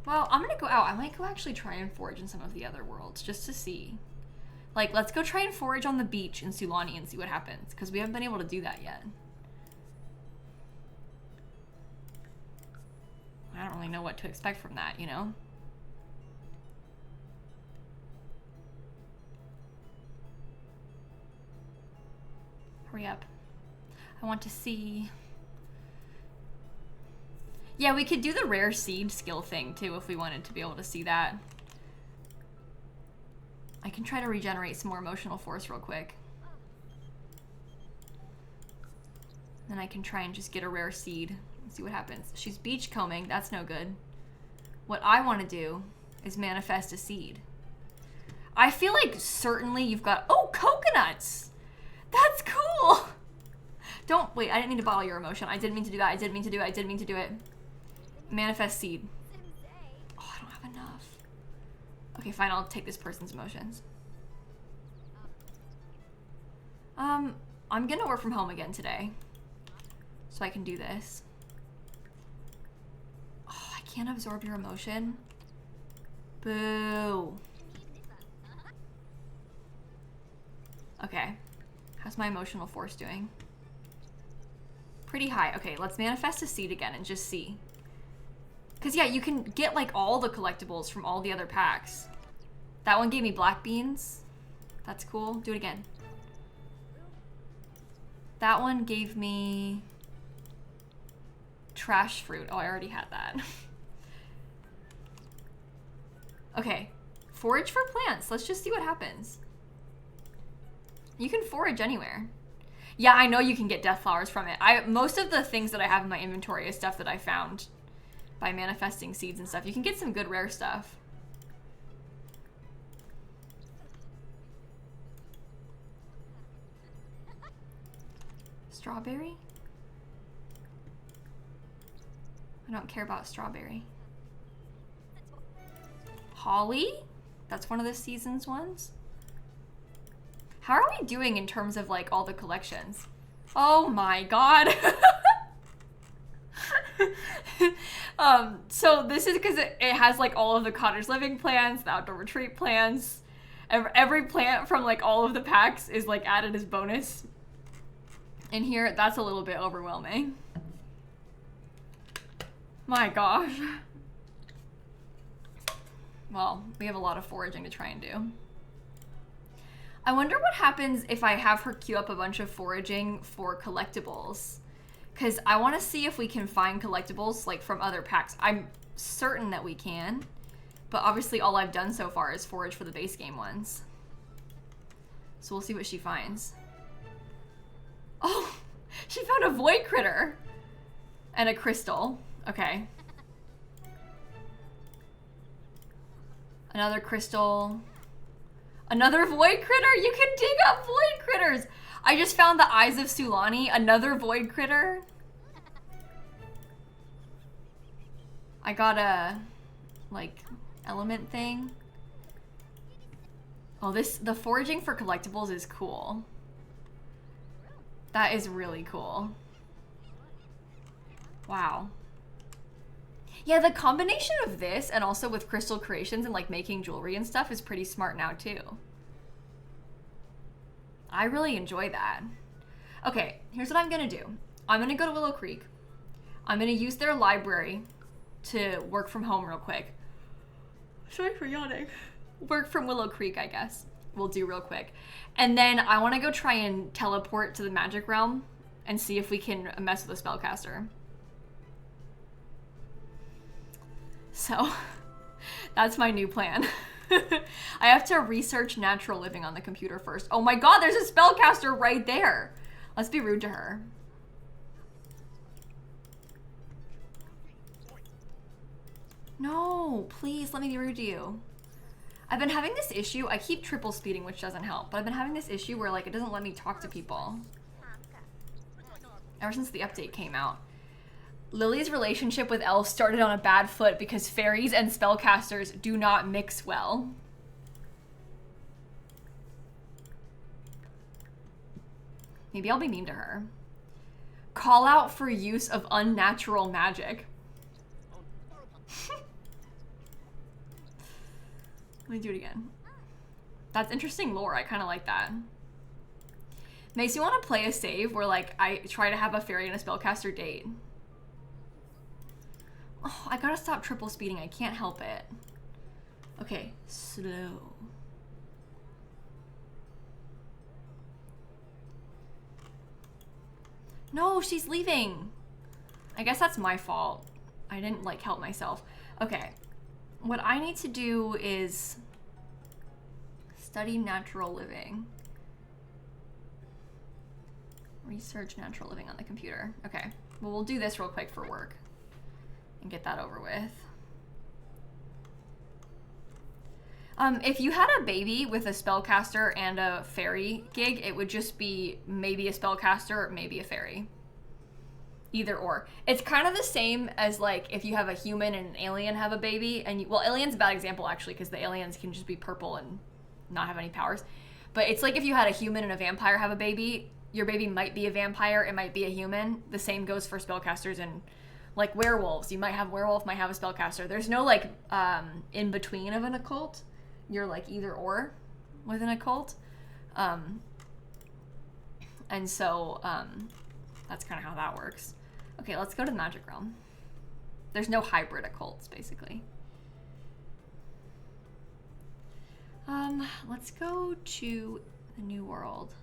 S1: Well, I'm gonna go out. I might go actually try and forage in some of the other worlds just to see. Like, let's go try and forage on the beach in Sulani and see what happens, because we haven't been able to do that yet. I don't really know what to expect from that, you know? Hurry up. I want to see. Yeah, we could do the rare seed skill thing too if we wanted to be able to see that. I can try to regenerate some more emotional force real quick. Then I can try and just get a rare seed and see what happens. She's beachcombing, that's no good. What I want to do is manifest a seed. I feel like certainly you've got, oh, coconuts! That's cool! Don't, wait, I didn't mean to bottle your emotion. I didn't mean to do that, I didn't mean to do it, I didn't mean to do it. Manifest seed. Oh, I don't have enough. Okay, fine, I'll take this person's emotions. I'm gonna work from home again today, so I can do this. Oh, I can't absorb your emotion. Boo. Okay, how's my emotional force doing? Pretty high. Okay, let's manifest a seed again and just see. Because, yeah, you can get, like, all the collectibles from all the other packs. That one gave me black beans. That's cool. Do it again. That one gave me trash fruit. Oh, I already had that. Okay. Forage for plants. Let's just see what happens. You can forage anywhere. Yeah, I know you can get death flowers from it. Most of the things that I have in my inventory is stuff that I found by manifesting seeds and stuff. You can get some good rare stuff. Strawberry? I don't care about strawberry. Holly? That's one of the season's ones. How are we doing in terms of like all the collections? Oh my god. So this is because it has like all of the cottage living plans, the outdoor retreat plans. Every plant from like all of the packs is like added as bonus. In here, that's a little bit overwhelming. My gosh. Well, we have a lot of foraging to try and do. I wonder what happens if I have her queue up a bunch of foraging for collectibles. Because I want to see if we can find collectibles like from other packs. I'm certain that we can. But obviously all I've done so far is forage for the base game ones. So we'll see what she finds. Oh, she found a void critter. And a crystal. Okay. Another crystal. Another void critter? You can dig up void critters! I just found the Eyes of Sulani, another void critter. I got a, like, element thing. Oh, the foraging for collectibles is cool. That is really cool. Wow. Yeah, the combination of this and also with crystal creations and like making jewelry and stuff is pretty smart now too. I really enjoy that. Okay, here's what I'm gonna do. I'm gonna go to Willow Creek. I'm gonna use their library to work from home real quick. Sorry for yawning. Work from Willow Creek, I guess. We'll do real quick. And then I want to go try and teleport to the magic realm and see if we can mess with a spellcaster. So, that's my new plan. I have to research natural living on the computer first. Oh my god, there's a spellcaster right there. Let's be rude to her. No, please let me be rude to you. I've been having this issue. I keep triple speeding, which doesn't help, but I've been having this issue where like it doesn't let me talk to people ever since the update came out. Lily's relationship with elves started on a bad foot because fairies and spellcasters do not mix well. Maybe I'll be mean to her. Call out for use of unnatural magic. Let me do it again. That's interesting lore. I kind of like that. Makes me want to play a save where like I try to have a fairy and a spellcaster date. Oh, I gotta stop triple speeding. I can't help it. Okay, slow. No, she's leaving. I guess that's my fault. I didn't like help myself. Okay. What I need to do is study natural living. Research natural living on the computer. Okay. Well, we'll do this real quick for work and get that over with. If you had a baby with a spellcaster and a fairy gig, it would just be maybe a spellcaster, maybe a fairy. Either or. It's kind of the same as like if you have a human and an alien have a baby, and well, alien's a bad example actually because the aliens can just be purple and not have any powers. But it's like if you had a human and a vampire have a baby, your baby might be a vampire, it might be a human. The same goes for spellcasters and like werewolves. You might have a werewolf, might have a spellcaster. There's no like in between of an occult. You're like either or with an occult. And so that's kind of how that works. Okay, let's go to the magic realm. There's no hybrid occults, basically. Let's go to the New World.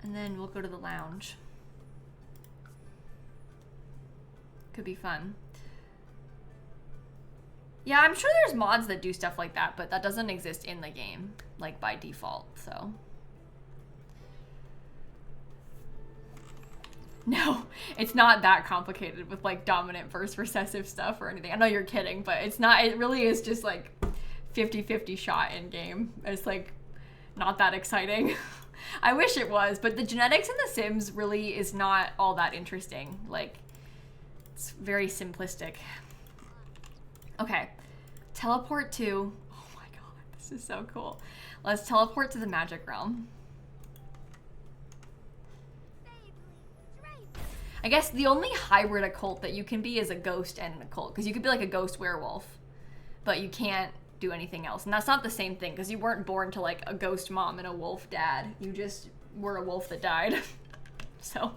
S1: And then we'll go to the lounge. Could be fun. Yeah, I'm sure there's mods that do stuff like that, but that doesn't exist in the game, like by default, so. No, it's not that complicated with like dominant versus recessive stuff or anything. I know you're kidding, but it's not, it really is just like 50-50 shot in game. It's like not that exciting. I wish it was, but the genetics in The Sims really is not all that interesting. Like, it's very simplistic. Okay, teleport to, oh my god, this is so cool. Let's teleport to the magic realm. I guess the only hybrid occult that you can be is a ghost and an occult, because you could be like a ghost werewolf, but you can't do anything else. And that's not the same thing, because you weren't born to like a ghost mom and a wolf dad. You just were a wolf that died. So.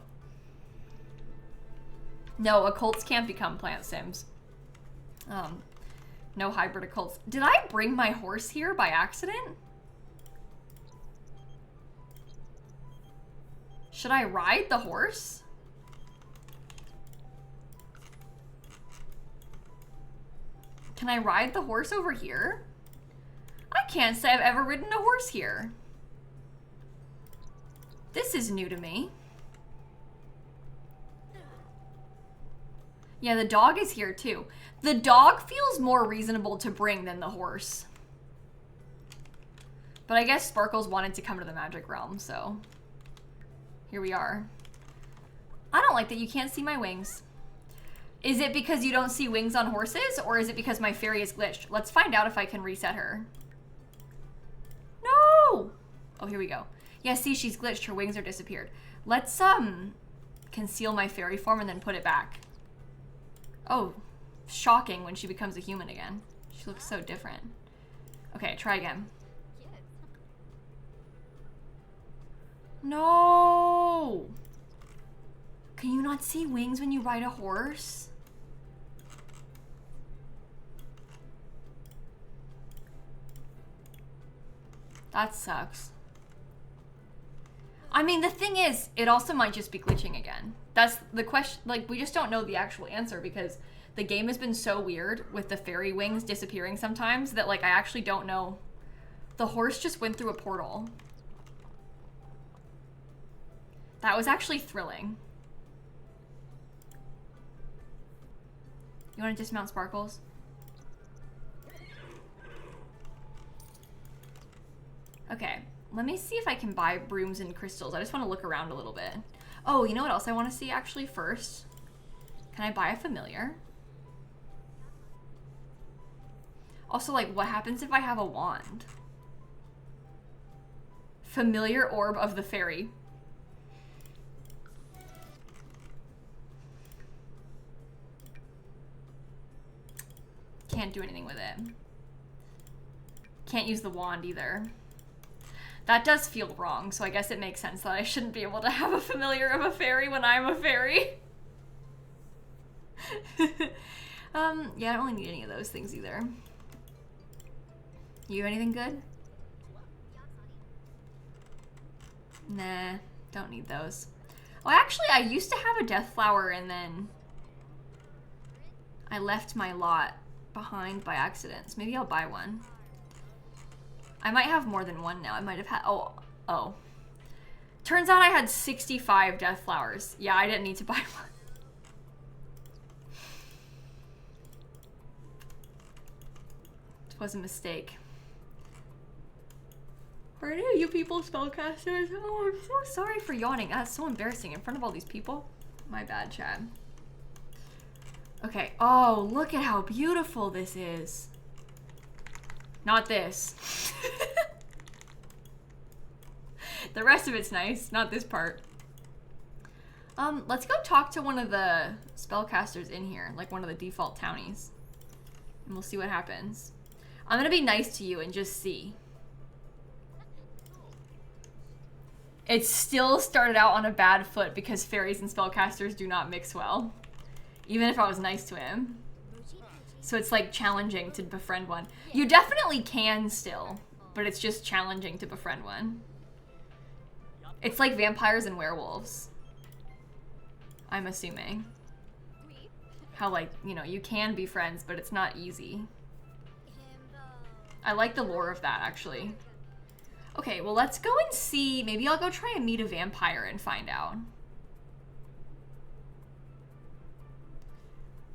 S1: No, occults can't become plant sims. No hybrid occults. Did I bring my horse here by accident? Should I ride the horse? Can I ride the horse over here? I can't say I've ever ridden a horse here. This is new to me. Yeah, the dog is here too. The dog feels more reasonable to bring than the horse. But I guess Sparkles wanted to come to the magic realm, so. here we are. I don't like that you can't see my wings. Is it because you don't see wings on horses, or is it because my fairy is glitched? Let's find out if I can reset her. No! Oh, here we go. Yeah, see, she's glitched. Her wings are disappeared. Let's, conceal my fairy form and then put it back. Oh, shocking when she becomes a human again. She looks so different. Okay, try again. No! Can you not see wings when you ride a horse? That sucks. I mean, the thing is, it also might just be glitching again. That's the question. Like, we just don't know the actual answer because the game has been so weird with the fairy wings disappearing sometimes that, like, I actually don't know. The horse just went through a portal. That was actually thrilling. You want to dismount Sparkles? Okay, let me see if I can buy brooms and crystals. I just want to look around a little bit. Oh, you know what else I want to see actually first? Can I buy a familiar? Also, like, what happens if I have a wand? Familiar orb of the fairy. Can't do anything with it. Can't use the wand either. That does feel wrong, so I guess it makes sense that I shouldn't be able to have a familiar of a fairy when I'm a fairy. Yeah, I don't really need any of those things either. You have anything good? Nah, don't need those. Oh, actually, I used to have a death flower and then I left my lot behind by accident. So maybe I'll buy one. I might have more than one now. I might have had, oh. Turns out I had 65 death flowers. Yeah, I didn't need to buy one. It was a mistake. Where are you people, spellcasters? Oh, I'm so sorry for yawning. That's so embarrassing in front of all these people. My bad, Chad. Okay. Oh, look at how beautiful this is. Not this. The rest of it's nice, not this part. Let's go talk to one of the spellcasters in here, like one of the default townies. And we'll see what happens. I'm gonna be nice to you and just see. It still started out on a bad foot because fairies and spellcasters do not mix well. Even if I was nice to him. So it's like challenging to befriend one. You definitely can still, but it's just challenging to befriend one. It's like vampires and werewolves. I'm assuming. How, like, you know, you can be friends, but it's not easy. I like the lore of that, actually. Okay, well, let's go and see. Maybe I'll go try and meet a vampire and find out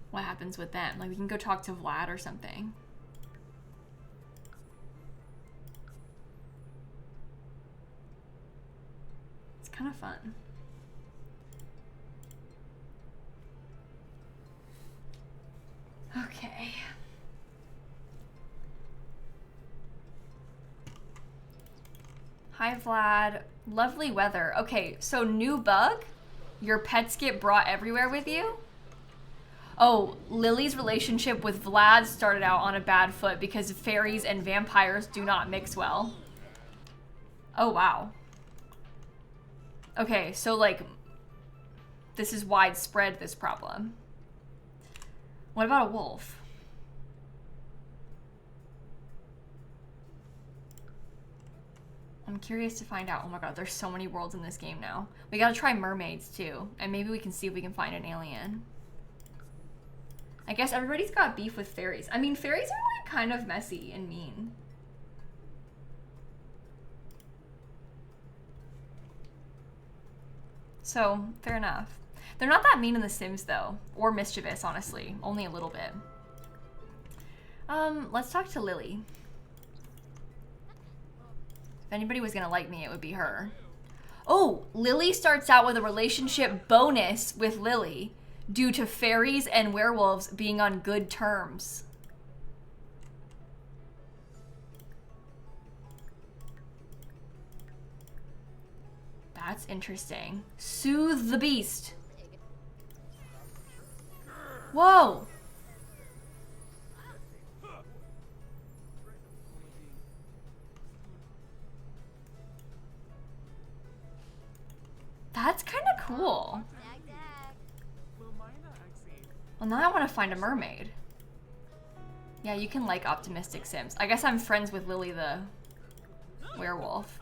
S1: what happens with them. Like, we can go talk to Vlad or something. It's kind of fun. Okay. Hi, Vlad. Lovely weather. Okay, so new bug? Your pets get brought everywhere with you? Oh, Lily's relationship with Vlad started out on a bad foot because fairies and vampires do not mix well. Oh, wow. Okay, so, like, this is widespread, this problem. What about a wolf? I'm curious to find out. Oh my god, there's so many worlds in this game now. We gotta try mermaids, too. And maybe we can see if we can find an alien. I guess everybody's got beef with fairies. I mean, fairies are, like, kind of messy and mean. So, fair enough. They're not that mean in The Sims, though. Or mischievous, honestly. Only a little bit. Let's talk to Lily. If anybody was gonna like me, it would be her. Oh, Lily starts out with a relationship bonus with Lily due to fairies and werewolves being on good terms. That's interesting. Soothe the beast. Whoa. That's kind of cool. Well, now I want to find a mermaid. Yeah, you can like optimistic Sims. I guess I'm friends with Lily the werewolf.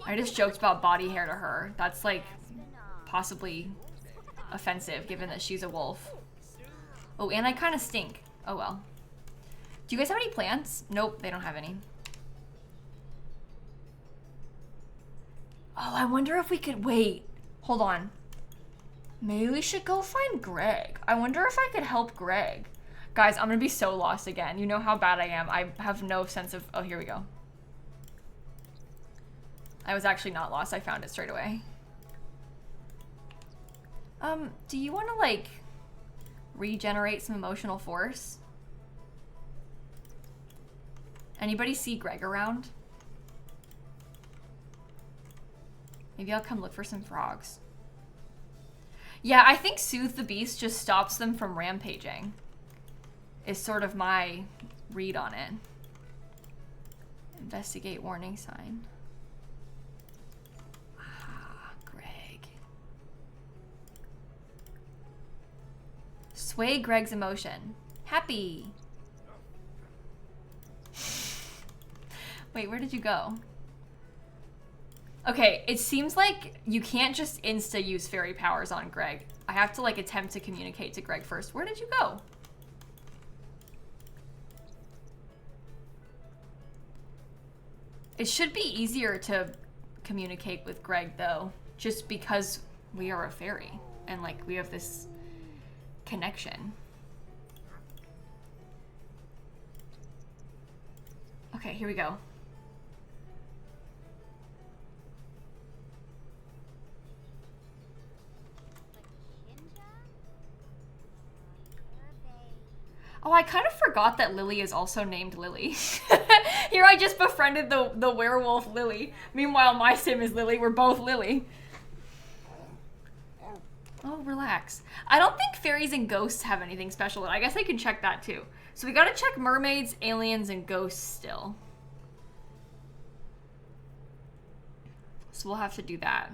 S1: I just joked about body hair to her. That's like possibly offensive given that she's a wolf. Oh, and I kind of stink. Oh well. Do you guys have any plants? Nope, they don't have any. Oh, I wonder if we could wait. Hold on. Maybe we should go find Greg. I wonder if I could help Greg. Guys, I'm gonna be so lost again. You know how bad I am. I have no sense of... Oh, here we go. I was actually not lost. I found it straight away. Do you want to, like, regenerate some emotional force? Anybody see Greg around? Maybe I'll come look for some frogs. Yeah, I think Soothe the Beast just stops them from rampaging. Is sort of my read on it. Investigate warning sign. Ah, Greg. Sway Greg's emotion. Happy. Wait, where did you go? Okay, it seems like you can't just insta-use fairy powers on Greg. I have to, like, attempt to communicate to Greg first. Where did you go? It should be easier to communicate with Greg, though, just because we are a fairy. And, like, we have this connection. Okay, here we go. Oh, I kind of forgot that Lily is also named Lily. Here I just befriended the werewolf Lily. Meanwhile, my sim is Lily. We're both Lily. Oh, relax. I don't think fairies and ghosts have anything special. I guess I can check that too. So we gotta check mermaids, aliens, and ghosts still. So we'll have to do that.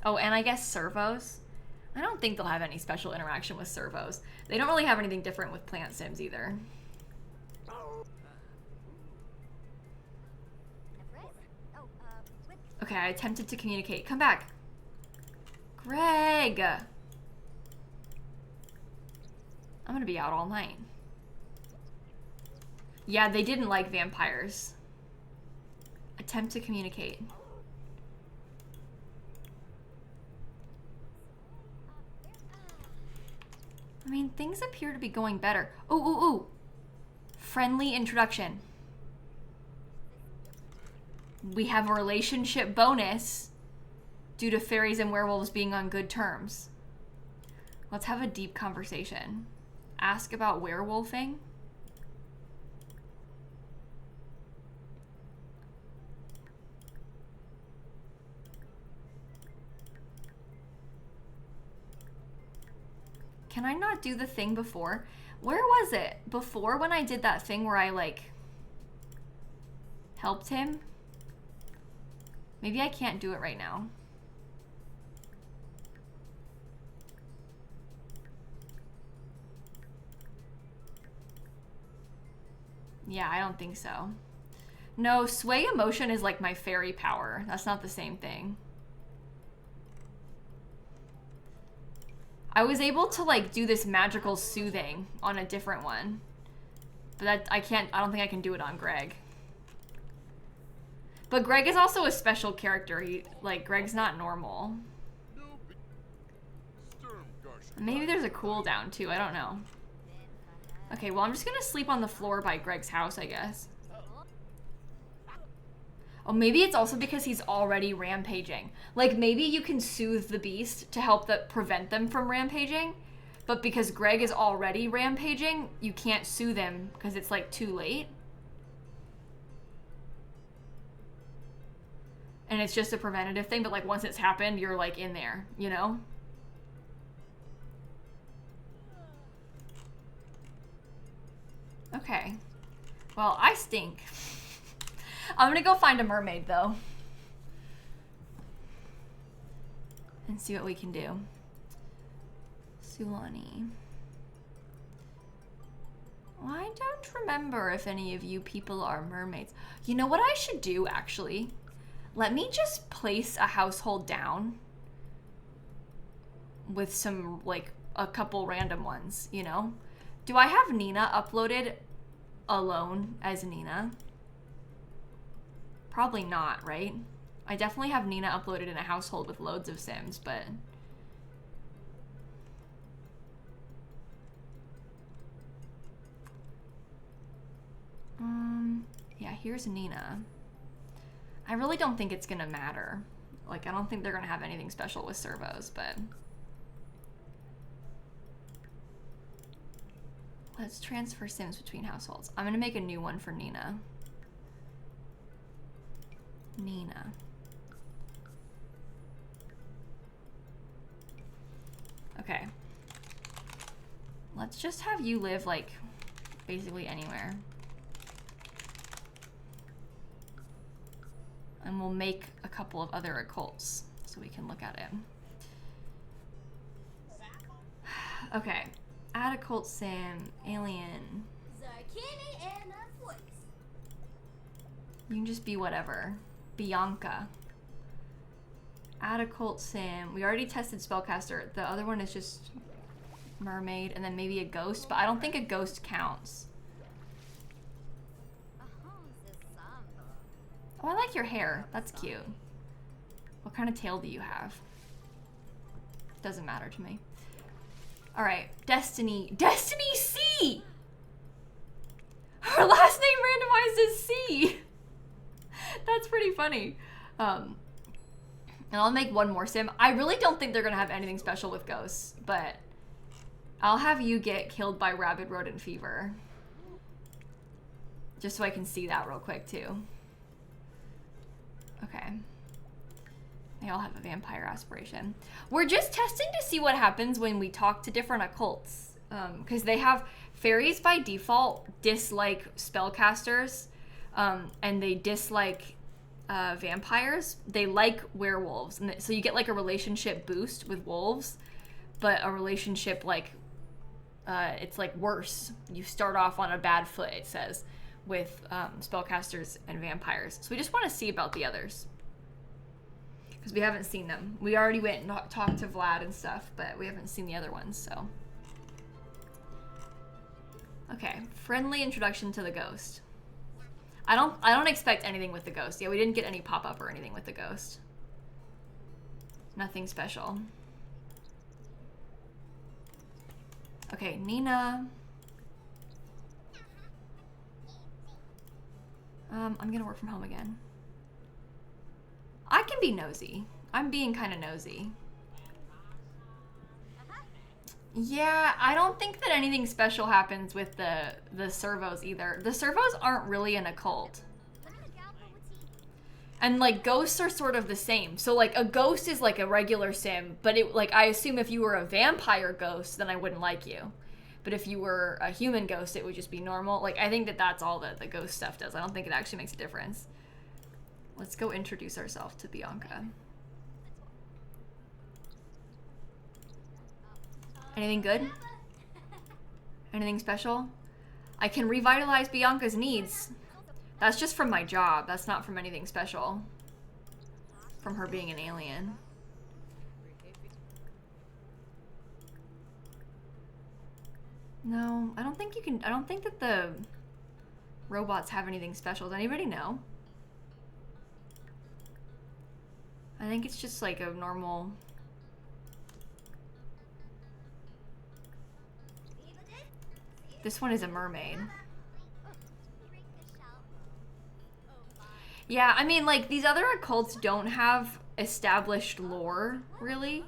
S1: Oh, and I guess servos. I don't think they'll have any special interaction with servos. They don't really have anything different with plant sims either. Okay, I attempted to communicate. Come back. Greg! I'm gonna be out all night. Yeah, they didn't like vampires. Attempt to communicate. I mean, things appear to be going better. Ooh, ooh, ooh. Friendly introduction. We have a relationship bonus due to fairies and werewolves being on good terms. Let's have a deep conversation. Ask about werewolfing. Can I not do the thing before? Where was it? Before when I did that thing where I, like, helped him? Maybe I can't do it right now. Yeah, I don't think so. No, sway emotion is like my fairy power. That's not the same thing. I was able to, like, do this magical soothing on a different one. But that, I don't think I can do it on Greg. But Greg is also a special character. Greg's not normal. Maybe there's a cooldown too, I don't know. Okay, well, I'm just gonna sleep on the floor by Greg's house, I guess. Oh, maybe it's also because he's already rampaging. Like, maybe you can soothe the beast to help prevent them from rampaging, but because Greg is already rampaging, you can't soothe him because it's, like, too late. And it's just a preventative thing, but, like, once it's happened, you're, like, in there, you know? Okay. Well, I stink. I'm gonna go find a mermaid, though. And see what we can do. Sulani. Well, I don't remember if any of you people are mermaids. You know what I should do, actually? Let me just place a household down with some, like, a couple random ones, you know? Do I have Nina uploaded alone as Nina? Probably not, right? I definitely have Nina uploaded in a household with loads of Sims, but... yeah, here's Nina. I really don't think it's gonna matter. Like, I don't think they're gonna have anything special with servos, but... let's transfer Sims between households. I'm gonna make a new one for Nina. Nina. Okay. Let's just have you live, like, basically anywhere. And we'll make a couple of other occults so we can look at it. Okay. Add occult sim, alien. You can just be whatever. Bianca. Add occult sim. We already tested spellcaster. The other one is just mermaid and then maybe a ghost, but I don't think a ghost counts. Oh, I like your hair. That's cute. What kind of tail do you have? Doesn't matter to me. All right, Destiny. Destiny C! Her last name randomized as C! That's pretty funny. And I'll make one more sim. I really don't think they're gonna have anything special with ghosts, but I'll have you get killed by rabid rodent fever. Just so I can see that real quick too. Okay. They all have a vampire aspiration. We're just testing to see what happens when we talk to different occults. Because they have fairies by default dislike spellcasters, and they dislike vampires. They like werewolves, and so you get like a relationship boost with wolves, but a relationship like it's like worse. You start off on a bad foot, it says, with spellcasters and vampires. So we just want to see about the others, because we haven't seen them. We already went and talked to Vlad and stuff, but we haven't seen the other ones, so. Okay, friendly introduction to the ghost. I don't expect anything with the ghost. Yeah, we didn't get any pop-up or anything with the ghost. Nothing special. Okay, Nina. I'm gonna work from home again. I can be nosy. I'm being kind of nosy. Yeah, I don't think that anything special happens with the servos either. The servos aren't really an occult. And like ghosts are sort of the same. So like a ghost is like a regular sim, but it like I assume if you were a vampire ghost, then I wouldn't like you. But if you were a human ghost, it would just be normal. Like I think that that's all that the ghost stuff does. I don't think it actually makes a difference. Let's go introduce ourselves to Bianca. Anything good? Anything special? I can revitalize Bianca's needs. That's just from my job. That's not from anything special. From her being an alien. No, I don't think you can. I don't think that the robots have anything special. Does anybody know? I think it's just like a normal... This one is a mermaid. Yeah, I mean, like, these other occults don't have established lore, really.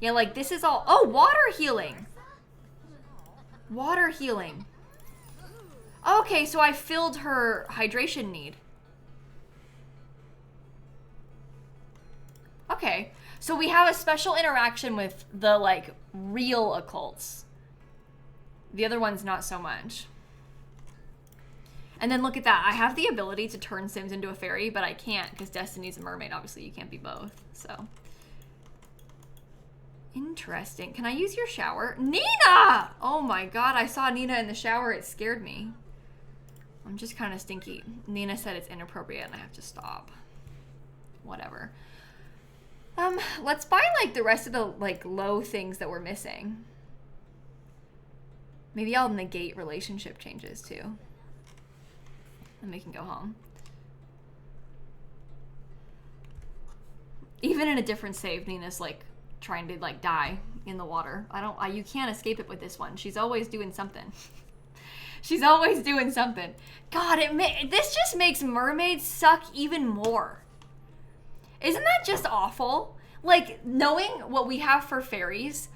S1: Yeah, like, this is all... Oh, water healing! Water healing. Okay, so I filled her hydration need. Okay, so we have a special interaction with the, like, real occults. The other ones, not so much. And then look at that. I have the ability to turn Sims into a fairy, but I can't because Destiny's a mermaid. Obviously, you can't be both, so. Interesting. Can I use your shower? Nina! Oh my god, I saw Nina in the shower. It scared me. I'm just kind of stinky. Nina said it's inappropriate and I have to stop. Whatever. Let's buy, like, the rest of the, like, low things that we're missing. Maybe I'll negate relationship changes, too. And we can go home. Even in a different save, Nina's, like, trying to, like, die in the water. You can't escape it with this one. She's always doing something. She's always doing something. God, this just makes mermaids suck even more. Isn't that just awful? Like, knowing what we have for fairies,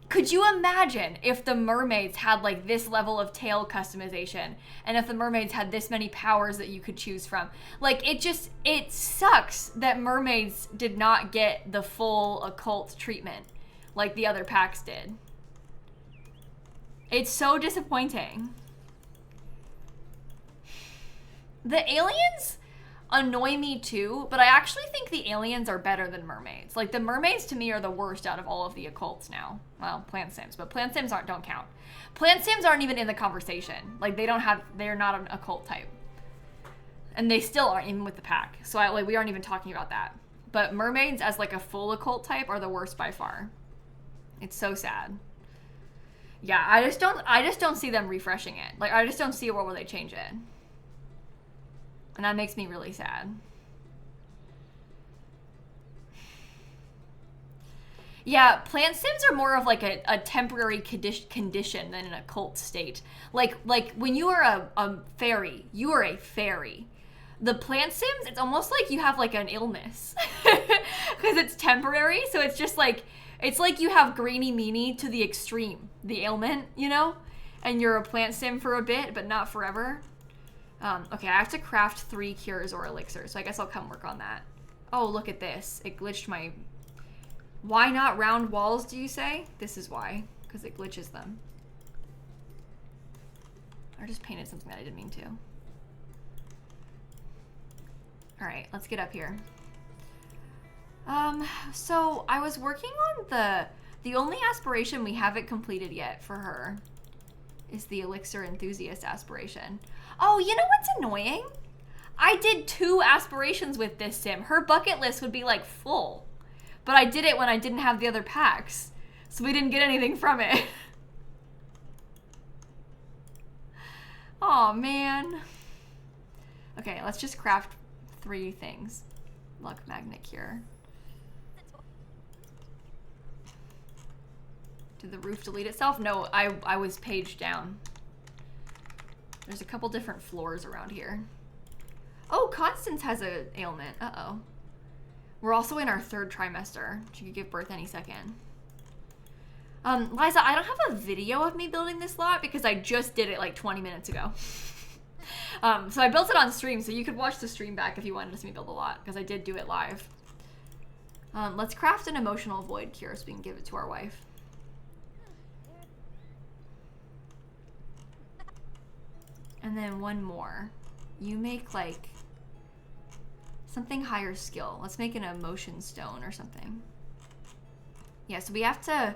S1: could you imagine if the mermaids had, like, this level of tail customization, and if the mermaids had this many powers that you could choose from? Like, it sucks that mermaids did not get the full occult treatment like the other packs did. It's so disappointing. The aliens annoy me too, but I actually think the aliens are better than mermaids. Like, the mermaids to me are the worst out of all of the occults now. Well, plant sims, but plant sims don't count. Plant sims aren't even in the conversation. Like, they're not an occult type. And they still aren't even with the pack. So we aren't even talking about that. But mermaids as, like, a full occult type are the worst by far. It's so sad. Yeah, I just don't see them refreshing it. Like, I just don't see a world where they change it. And that makes me really sad. Yeah, plant sims are more of like a temporary condition than an occult state. Like when you are a fairy, you are a fairy. The plant sims, it's almost like you have like an illness. Because it's temporary, so it's just like, it's like you have grainy meanie to the extreme. The ailment, you know? And you're a plant sim for a bit, but not forever. Okay, I have to craft 3 cures or elixirs, so I guess I'll come work on that. Oh, look at this. It glitched my... Why not round walls, do you say? This is why, because it glitches them. I just painted something that I didn't mean to. Alright, let's get up here. So I was working on the only aspiration we haven't completed yet for her is the elixir enthusiast aspiration. Oh, you know what's annoying? I did 2 aspirations with this sim. Her bucket list would be like full. But I did it when I didn't have the other packs. So we didn't get anything from it. Aw, man. Okay, let's just craft 3 things. Luck magnet cure. Did the roof delete itself? No, I was paged down. There's a couple different floors around here. Oh, Constance has an ailment. Uh-oh. We're also in our 3rd trimester. She could give birth any second. Liza, I don't have a video of me building this lot because I just did it like 20 minutes ago. So I built it on stream, so you could watch the stream back if you wanted to see me build a lot, because I did do it live. Let's craft an emotional void cure so we can give it to our wife. And then 1 more. You make, like, something higher skill. Let's make an emotion stone or something. Yeah, so we have to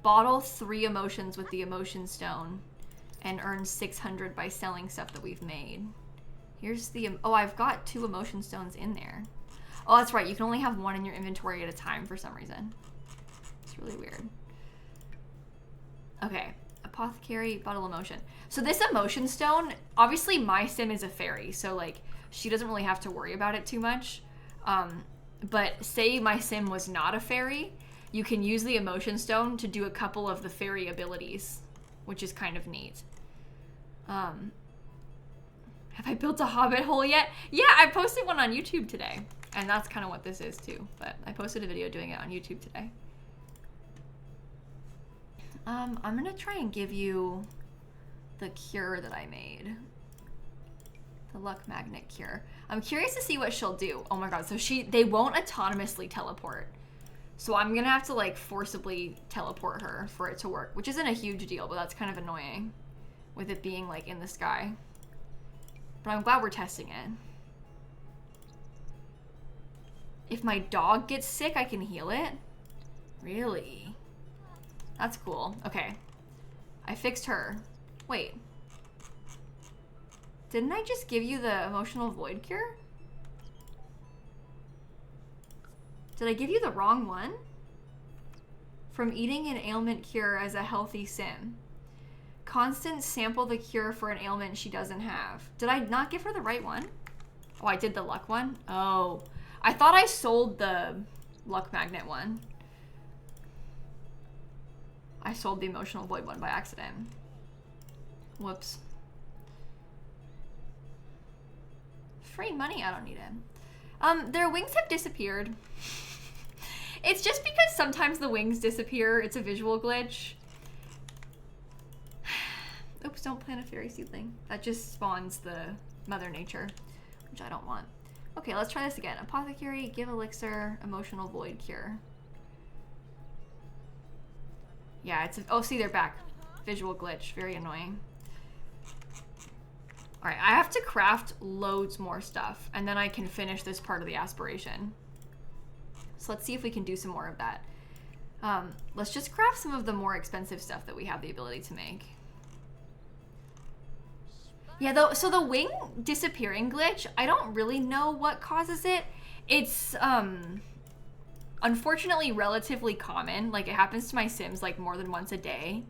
S1: bottle 3 emotions with the emotion stone and earn 600 by selling stuff that we've made. Here's the... Oh, I've got 2 emotion stones in there. Oh, that's right. You can only have 1 in your inventory at a time for some reason. It's really weird. Okay. Apothecary, bottle emotion. So this emotion stone, obviously my sim is a fairy, so like she doesn't really have to worry about it too much. But say my sim was not a fairy, you can use the emotion stone to do a couple of the fairy abilities, which is kind of neat. Have I built a hobbit hole yet? Yeah, I posted one on YouTube today. And that's kind of what this is too. But I posted a video doing it on YouTube today. I'm gonna try and give you the cure that I made. The luck magnet cure. I'm curious to see what she'll do. Oh my god, so they won't autonomously teleport. So I'm gonna have to like forcibly teleport her for it to work, which isn't a huge deal, but that's kind of annoying with it being like in the sky. But I'm glad we're testing it. If my dog gets sick, I can heal it? Really? That's cool. Okay. I fixed her. Wait. Didn't I just give you the emotional void cure? Did I give you the wrong one? From eating an ailment cure as a healthy sim. Constant sample the cure for an ailment she doesn't have. Did I not give her the right one? Oh, I did the luck one? Oh. I thought I sold the luck magnet one. I sold the emotional void one by accident. Whoops. Free money? I don't need it. Their wings have disappeared. It's just because sometimes the wings disappear. It's a visual glitch. Oops, don't plant a fairy seedling. That just spawns the Mother Nature, which I don't want. Okay, let's try this again. Apothecary, give elixir, emotional void cure. Yeah, it's oh, see, they're back. Visual glitch, very annoying. All right, I have to craft loads more stuff, and then I can finish this part of the aspiration. So let's see if we can do some more of that. Let's just craft some of the more expensive stuff that we have the ability to make. Yeah, though, so the wing disappearing glitch, I don't really know what causes it. It's, unfortunately relatively common. Like, it happens to my Sims, like, more than once a day.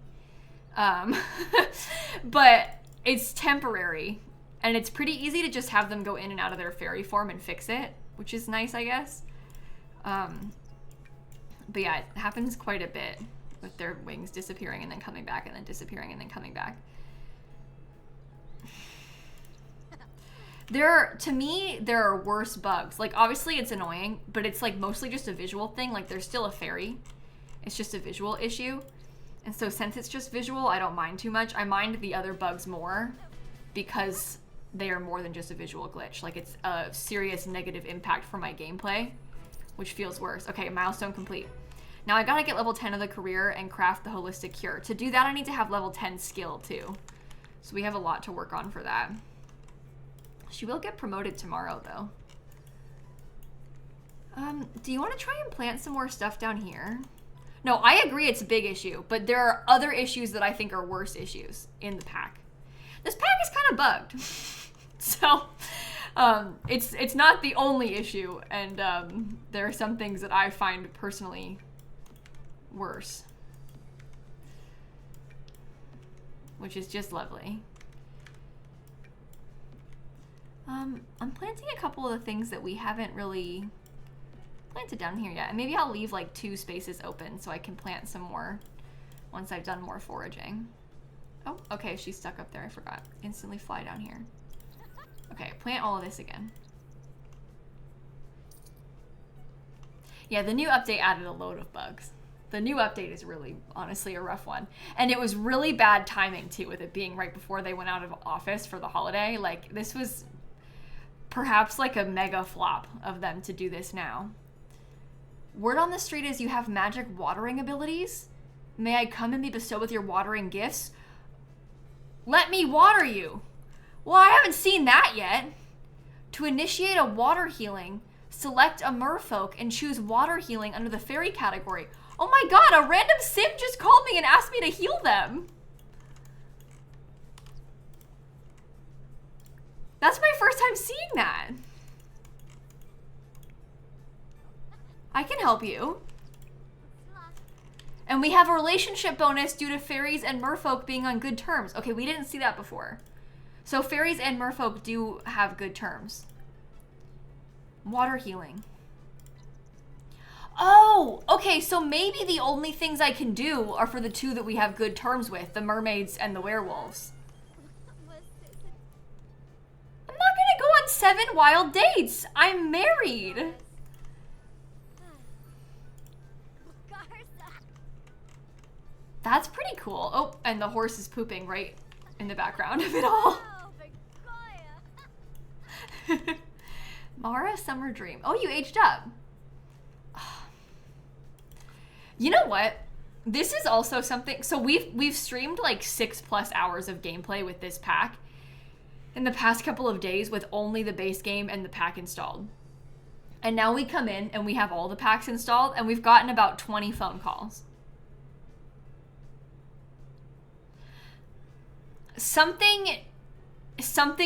S1: But it's temporary. And it's pretty easy to just have them go in and out of their fairy form and fix it, which is nice, I guess. But yeah, it happens quite a bit with their wings disappearing and then coming back and then disappearing and then coming back. To me, there are worse bugs. Like, obviously it's annoying, but it's like mostly just a visual thing. Like, there's still a fairy. It's just a visual issue. And so since it's just visual, I don't mind too much. I mind the other bugs more because they are more than just a visual glitch. Like, it's a serious negative impact for my gameplay, which feels worse. Okay, milestone complete. Now I gotta get level 10 of the career and craft the holistic cure. To do that, I need to have level 10 skill too. So we have a lot to work on for that. She will get promoted tomorrow though. Do you want to try and plant some more stuff down here? No, I agree it's a big issue, but there are other issues that I think are worse issues in the pack. This pack is kind of bugged. So, it's not the only issue, and there are some things that I find personally worse. Which is just lovely. I'm planting a couple of the things that we haven't really planted down here yet. And maybe I'll leave like 2 spaces open so I can plant some more once I've done more foraging. Oh, okay, she's stuck up there, I forgot. Instantly fly down here. Okay, plant all of this again. Yeah, the new update added a load of bugs. The new update is really, honestly, a rough one. And it was really bad timing, too, with it being right before they went out of office for the holiday. Like, this was perhaps like a mega flop of them to do this now. Word on the street is you have magic watering abilities. May I come and be bestowed with your watering gifts? Let me water you. Well, I haven't seen that yet. To initiate a water healing, select a merfolk and choose water healing under the fairy category. Oh my god, a random sim just called me and asked me to heal them. That's my first time seeing that. I can help you. And we have a relationship bonus due to fairies and merfolk being on good terms. Okay, we didn't see that before. So fairies and merfolk do have good terms. Water healing. Oh, okay, so maybe the only things I can do are for the 2 that we have good terms with, the mermaids and the werewolves. 7 wild dates. I'm married. That's pretty cool. Oh, and the horse is pooping right in the background of it all. Mara Summer Dream. Oh, you aged up. You know what? This is also something. So we've streamed like 6+ hours of gameplay with this pack in the past couple of days with only the base game and the pack installed. And now we come in and we have all the packs installed and we've gotten about 20 phone calls. Something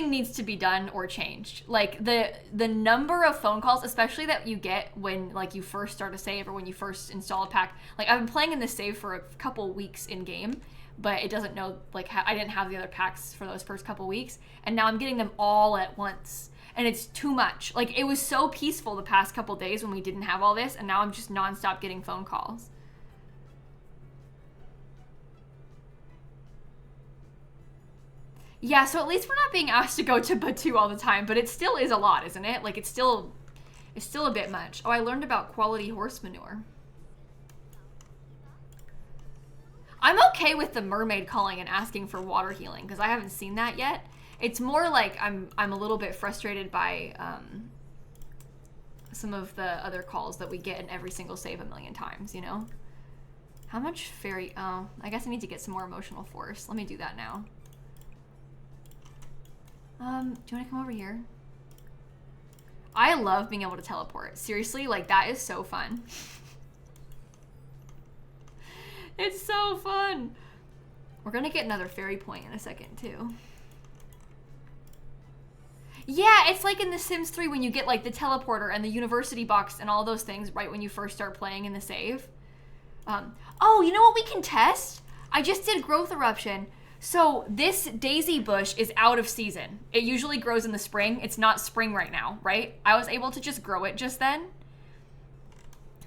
S1: needs to be done or changed. Like the number of phone calls, especially that you get when like you first start a save or when you first install a pack. Like I've been playing in this save for a couple weeks in game, but it doesn't know like I didn't have the other packs for those first couple weeks, and now I'm getting them all at once, and it's too much. Like it was so peaceful the past couple days when we didn't have all this, and now I'm just nonstop getting phone calls. Yeah, so at least we're not being asked to go to Batu all the time, but it still is a lot, isn't it? Like it's still a bit much. Oh, I learned about quality horse manure. I'm okay with the mermaid calling and asking for water healing because I haven't seen that yet. It's more like I'm a little bit frustrated by some of the other calls that we get in every single save a million times, you know? How much fairy? Oh, I guess I need to get some more emotional force. Let me do that now. Do you want to come over here? I love being able to teleport. Seriously, like that is so fun. It's so fun. We're gonna get another fairy point in a second too. Yeah, it's like in The Sims 3 when you get like the teleporter and the university box and all those things right when you first start playing in the save. Oh, you know what we can test? I just did growth eruption. So this daisy bush is out of season. It usually grows in the spring. It's not spring right now, right? I was able to just grow it just then.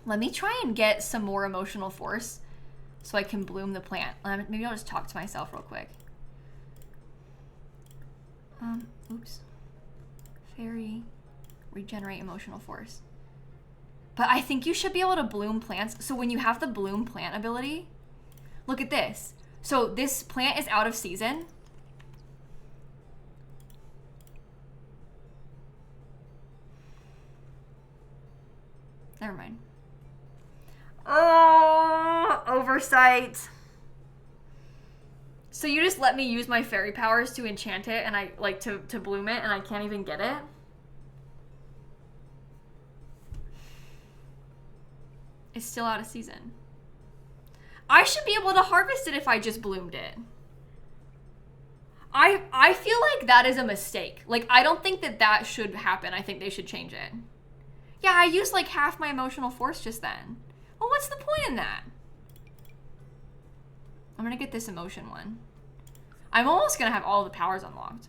S1: Let me try and get some more emotional force so I can bloom the plant. Maybe I'll just talk to myself real quick. Oops. Fairy, regenerate emotional force. But I think you should be able to bloom plants. So when you have the bloom plant ability, look at this. So this plant is out of season. Never mind. Oh, oversight. So you just let me use my fairy powers to enchant it and I like to bloom it and I can't even get it? It's still out of season. I should be able to harvest it if I just bloomed it. I feel like that is a mistake. Like, I don't think that that should happen. I think they should change it. Yeah, I used like half my emotional force just then. Well, what's the point in that? I'm gonna get this emotion one. I'm almost gonna have all the powers unlocked.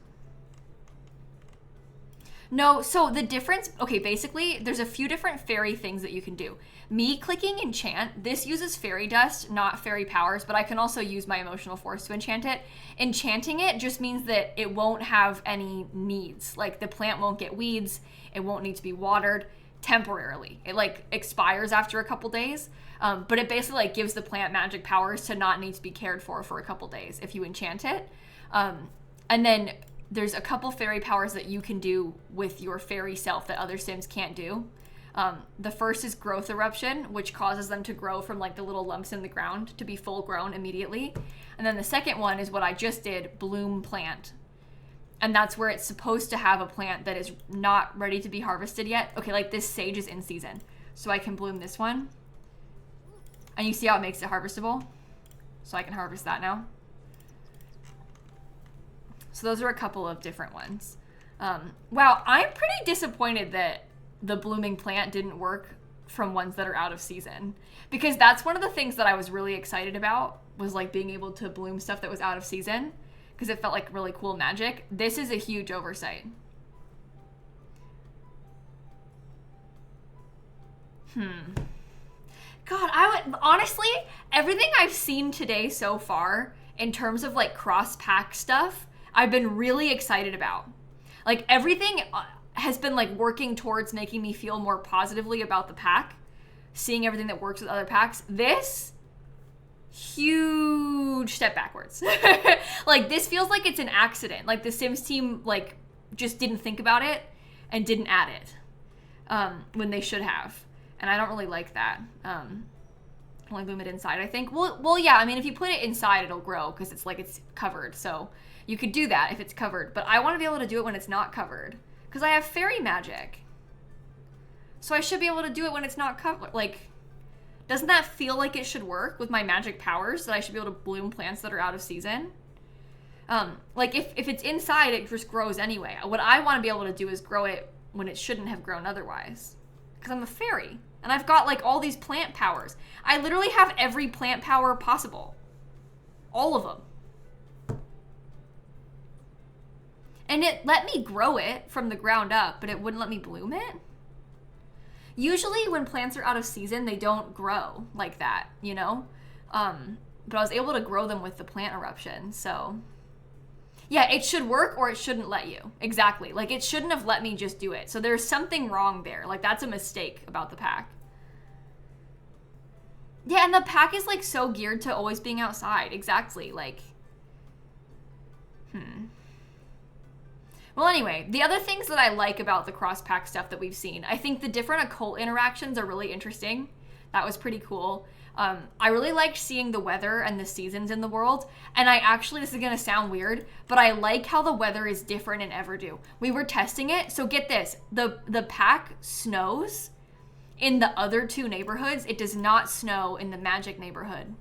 S1: No, so the difference, okay, basically, there's a few different fairy things that you can do. Me clicking enchant, this uses fairy dust, not fairy powers, but I can also use my emotional force to enchant it. Enchanting it just means that it won't have any needs. Like, the plant won't get weeds, it won't need to be watered temporarily. It, like, expires after a couple days, but it basically, like, gives the plant magic powers to not need to be cared for a couple days if you enchant it. And then there's a couple fairy powers that you can do with your fairy self that other Sims can't do. The first is growth eruption, which causes them to grow from like the little lumps in the ground to be full grown immediately. And then the second one is what I just did, bloom plant. And that's where it's supposed to have a plant that is not ready to be harvested yet. Okay, like this sage is in season. So I can bloom this one. And you see how it makes it harvestable? So I can harvest that now. So those are a couple of different ones. Wow, I'm pretty disappointed that the blooming plant didn't work from ones that are out of season. Because that's one of the things that I was really excited about, was like being able to bloom stuff that was out of season. Because it felt like really cool magic. This is a huge oversight. God, honestly, everything I've seen today so far in terms of like cross-pack stuff, I've been really excited about. Like everything has been like working towards making me feel more positively about the pack, seeing everything that works with other packs. This, huge step backwards. Like, this feels like it's an accident. Like, the Sims team, like, just didn't think about it and didn't add it when they should have. And I don't really like that. Only bloom it inside, I think. Well, yeah, I mean, if you put it inside, it'll grow because it's like it's covered. So you could do that if it's covered. But I want to be able to do it when it's not covered because I have fairy magic. So I should be able to do it when it's not covered. Like, doesn't that feel like it should work with my magic powers, that I should be able to bloom plants that are out of season? Like, if it's inside, it just grows anyway. What I want to be able to do is grow it when it shouldn't have grown otherwise. Because I'm a fairy. And I've got, like, all these plant powers. I literally have every plant power possible. All of them. And it let me grow it from the ground up, but it wouldn't let me bloom it. Usually when plants are out of season, they don't grow like that, you know? But I was able to grow them with the plant eruption, so... Yeah, it should work or it shouldn't let you. Exactly. Like, it shouldn't have let me just do it. So there's something wrong there. Like, that's a mistake about the pack. Yeah, and the pack is, like, so geared to always being outside. Exactly. Like, Well, anyway, the other things that I like about the cross-pack stuff that we've seen, I think the different occult interactions are really interesting. That was pretty cool. I really liked seeing the weather and the seasons in the world. And I actually, this is going to sound weird, but I like how the weather is different in Everdew. We were testing it. So get this, the pack snows in the other two neighborhoods. It does not snow in the magic neighborhood.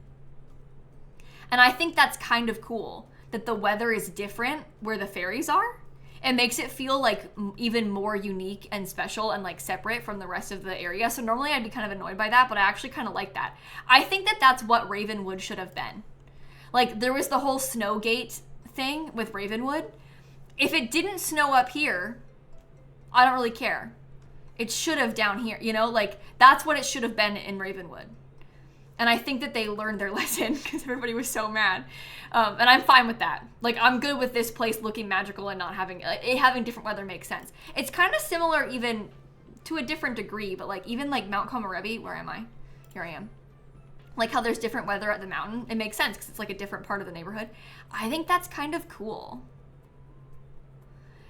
S1: And I think that's kind of cool that the weather is different where the fairies are. It makes it feel like even more unique and special and like separate from the rest of the area. So normally I'd be kind of annoyed by that, but I actually kind of like that. I think that that's what Ravenwood should have been. Like, there was the whole Snowgate thing with Ravenwood. If it didn't snow up here, I don't really care. It should have down here, you know? Like, that's what it should have been in Ravenwood. And I think that they learned their lesson because everybody was so mad. And I'm fine with that. Like, I'm good with this place looking magical and not having, it having different weather makes sense. It's kind of similar even to a different degree, but like even like Mount Komorebi, where am I? Here I am. Like how there's different weather at the mountain. It makes sense because it's like a different part of the neighborhood. I think that's kind of cool.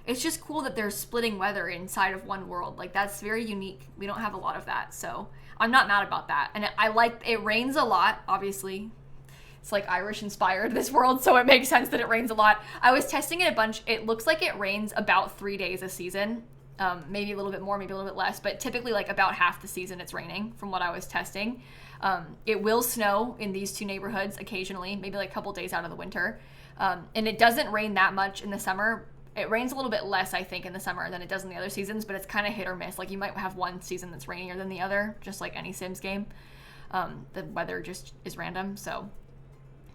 S1: It's just cool that they're splitting weather inside of one world. Like, that's very unique. We don't have a lot of that, so I'm not mad about that. And I like, it rains a lot, obviously. It's like Irish inspired, this world, so it makes sense that it rains a lot. I was testing it a bunch. It looks like it rains about 3 days a season. Maybe a little bit more, maybe a little bit less, but typically like about half the season it's raining from what I was testing. It will snow in these two neighborhoods occasionally, maybe like a couple days out of the winter. And it doesn't rain that much in the summer. It rains a little bit less, I think, in the summer than it does in the other seasons, but it's kind of hit or miss. Like, you might have one season that's rainier than the other, just like any Sims game. The weather just is random, so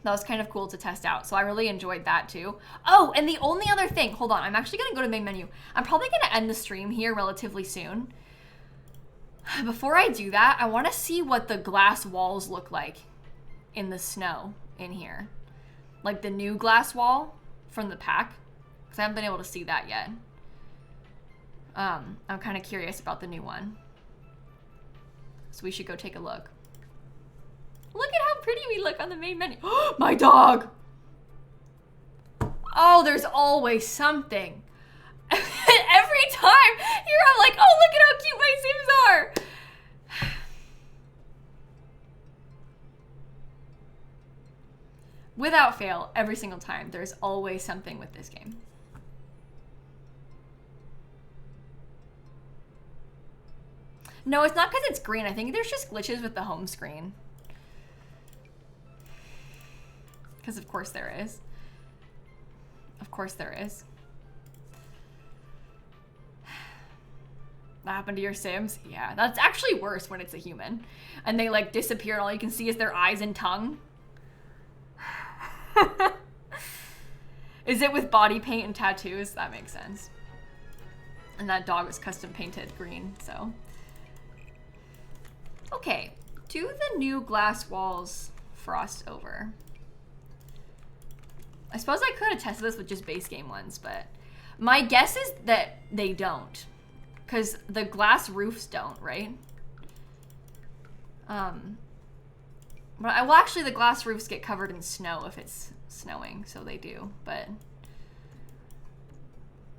S1: that was kind of cool to test out. So I really enjoyed that too. Oh, and the only other thing, hold on, I'm actually going to go to main menu. I'm probably going to end the stream here relatively soon. Before I do that, I want to see what the glass walls look like in the snow in here. Like the new glass wall from the pack. I haven't been able to see that yet. I'm kind of curious about the new one. So we should go take a look. Look at how pretty we look on the main menu. My dog! Oh, there's always something. Every time here I'm like, oh, look at how cute my Sims are. Without fail, every single time, there's always something with this game. No, it's not because it's green. I think there's just glitches with the home screen. Because of course there is. Of course there is. That happened to your Sims? Yeah, that's actually worse when it's a human. And they like disappear and all you can see is their eyes and tongue. Is it with body paint and tattoos? That makes sense. And that dog was custom painted green, so. Okay, do the new glass walls frost over? I suppose I could have tested this with just base game ones, but my guess is that they don't. Because the glass roofs don't, right? Well, actually, the glass roofs get covered in snow if it's snowing, so they do, but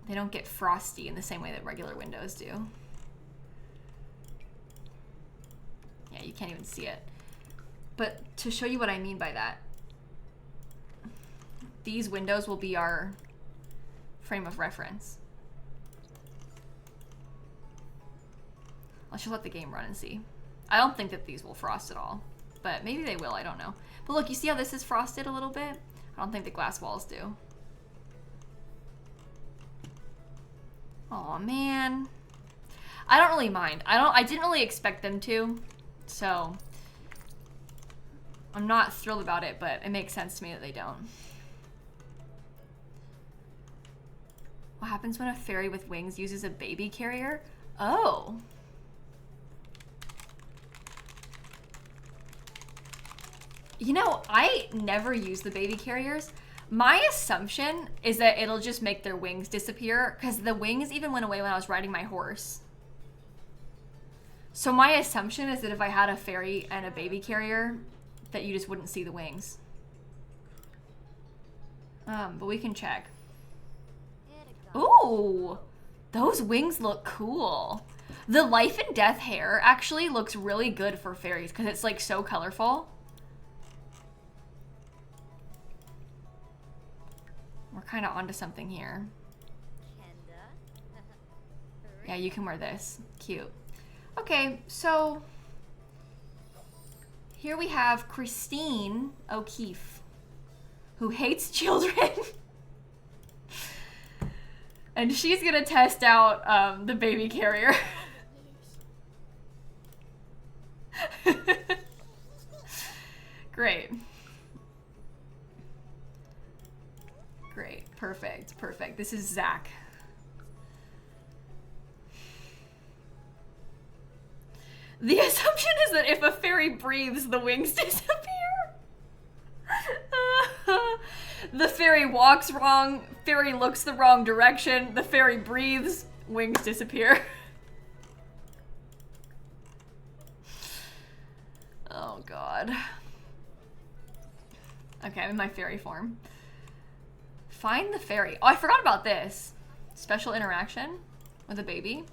S1: they don't get frosty in the same way that regular windows do. Yeah, you can't even see it. But to show you what I mean by that, these windows will be our frame of reference. I should let the game run and see. I don't think that these will frost at all, but maybe they will, I don't know. But look, you see how this is frosted a little bit? I don't think the glass walls do. Aw, man. I don't really mind. I didn't really expect them to, so I'm not thrilled about it, but it makes sense to me that they don't. What happens when a fairy with wings uses a baby carrier? Oh. You know, I never use the baby carriers. My assumption is that it'll just make their wings disappear, because the wings even went away when I was riding my horse. So my assumption is that if I had a fairy and a baby carrier, that you just wouldn't see the wings. But we can check. Ooh, those wings look cool. The life and death hair actually looks really good for fairies because it's like so colorful. We're kind of onto something here. Yeah, you can wear this. Cute. Okay, so here we have Christine O'Keefe, who hates children. And she's gonna test out the baby carrier. Great. Great, perfect, perfect. This is Zach. The assumption is that if a fairy breathes, the wings disappear. The fairy walks wrong, fairy looks the wrong direction, the fairy breathes, wings disappear. Oh god. Okay, I'm in my fairy form. Find the fairy. Oh, I forgot about this. Special interaction with a baby.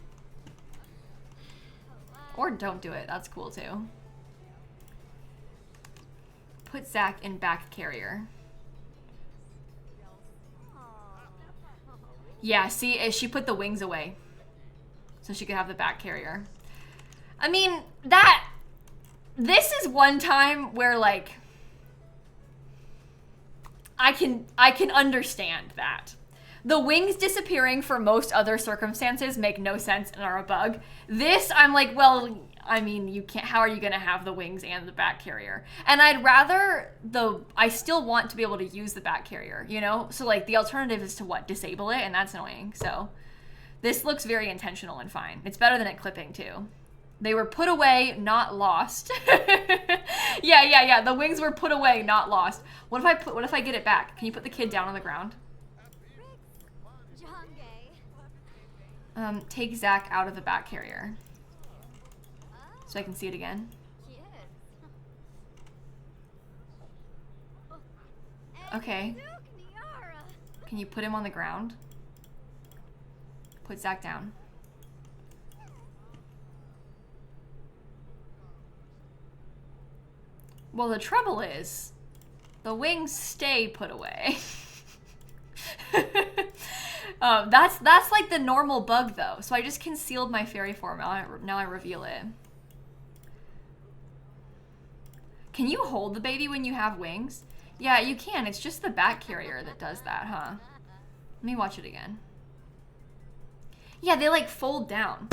S1: Or don't do it, that's cool too. Put Zach in back carrier. Yeah, see, she put the wings away so she could have the back carrier. I mean, this is one time where like I can understand that. The wings disappearing for most other circumstances make no sense and are a bug. This, I'm like, well, I mean, you can't, how are you gonna have the wings and the back carrier? And I'd rather I still want to be able to use the back carrier, you know? So like the alternative is to what? Disable it, and that's annoying. So this looks very intentional and fine. It's better than it clipping too. They were put away, not lost. Yeah. The wings were put away, not lost. What if I get it back? Can you put the kid down on the ground? Take Zach out of the back carrier so I can see it again. Okay. Can you put him on the ground? Put Zach down. Well, the trouble is, the wings stay put away. That's like the normal bug though. So I just concealed my fairy form. Now I reveal it. Can you hold the baby when you have wings? Yeah, you can. It's just the back carrier that does that, huh? Let me watch it again. Yeah, they like fold down.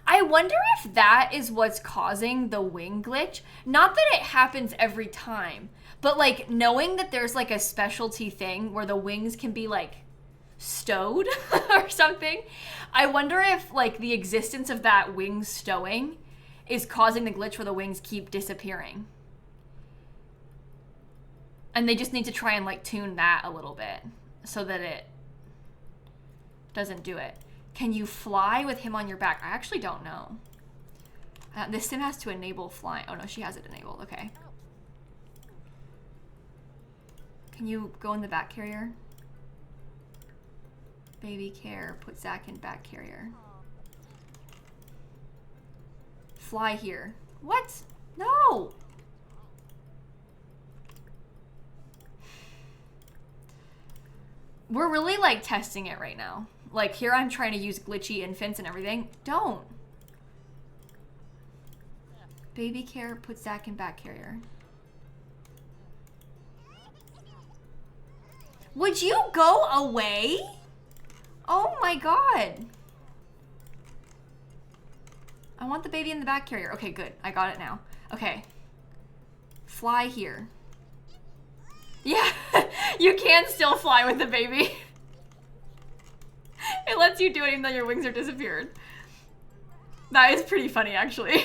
S1: I wonder if that is what's causing the wing glitch. Not that it happens every time, but like knowing that there's like a specialty thing where the wings can be like stowed or something. I wonder if like the existence of that wing stowing is causing the glitch where the wings keep disappearing. And they just need to try and like tune that a little bit so that it doesn't do it. Can you fly with him on your back? I actually don't know. This sim has to enable flying. Oh no, she has it enabled. Okay. Can you go in the back carrier? Baby care. Put Zach in back carrier. Fly here. What? No! We're really like testing it right now. Like here I'm trying to use glitchy infants and everything. Don't. Baby care, put Zach in back carrier. Would you go away? Oh my god. I want the baby in the back carrier. Okay, good. I got it now. Okay. Fly here. Yeah, you can still fly with the baby. It lets you do it even though your wings are disappeared. That is pretty funny, actually.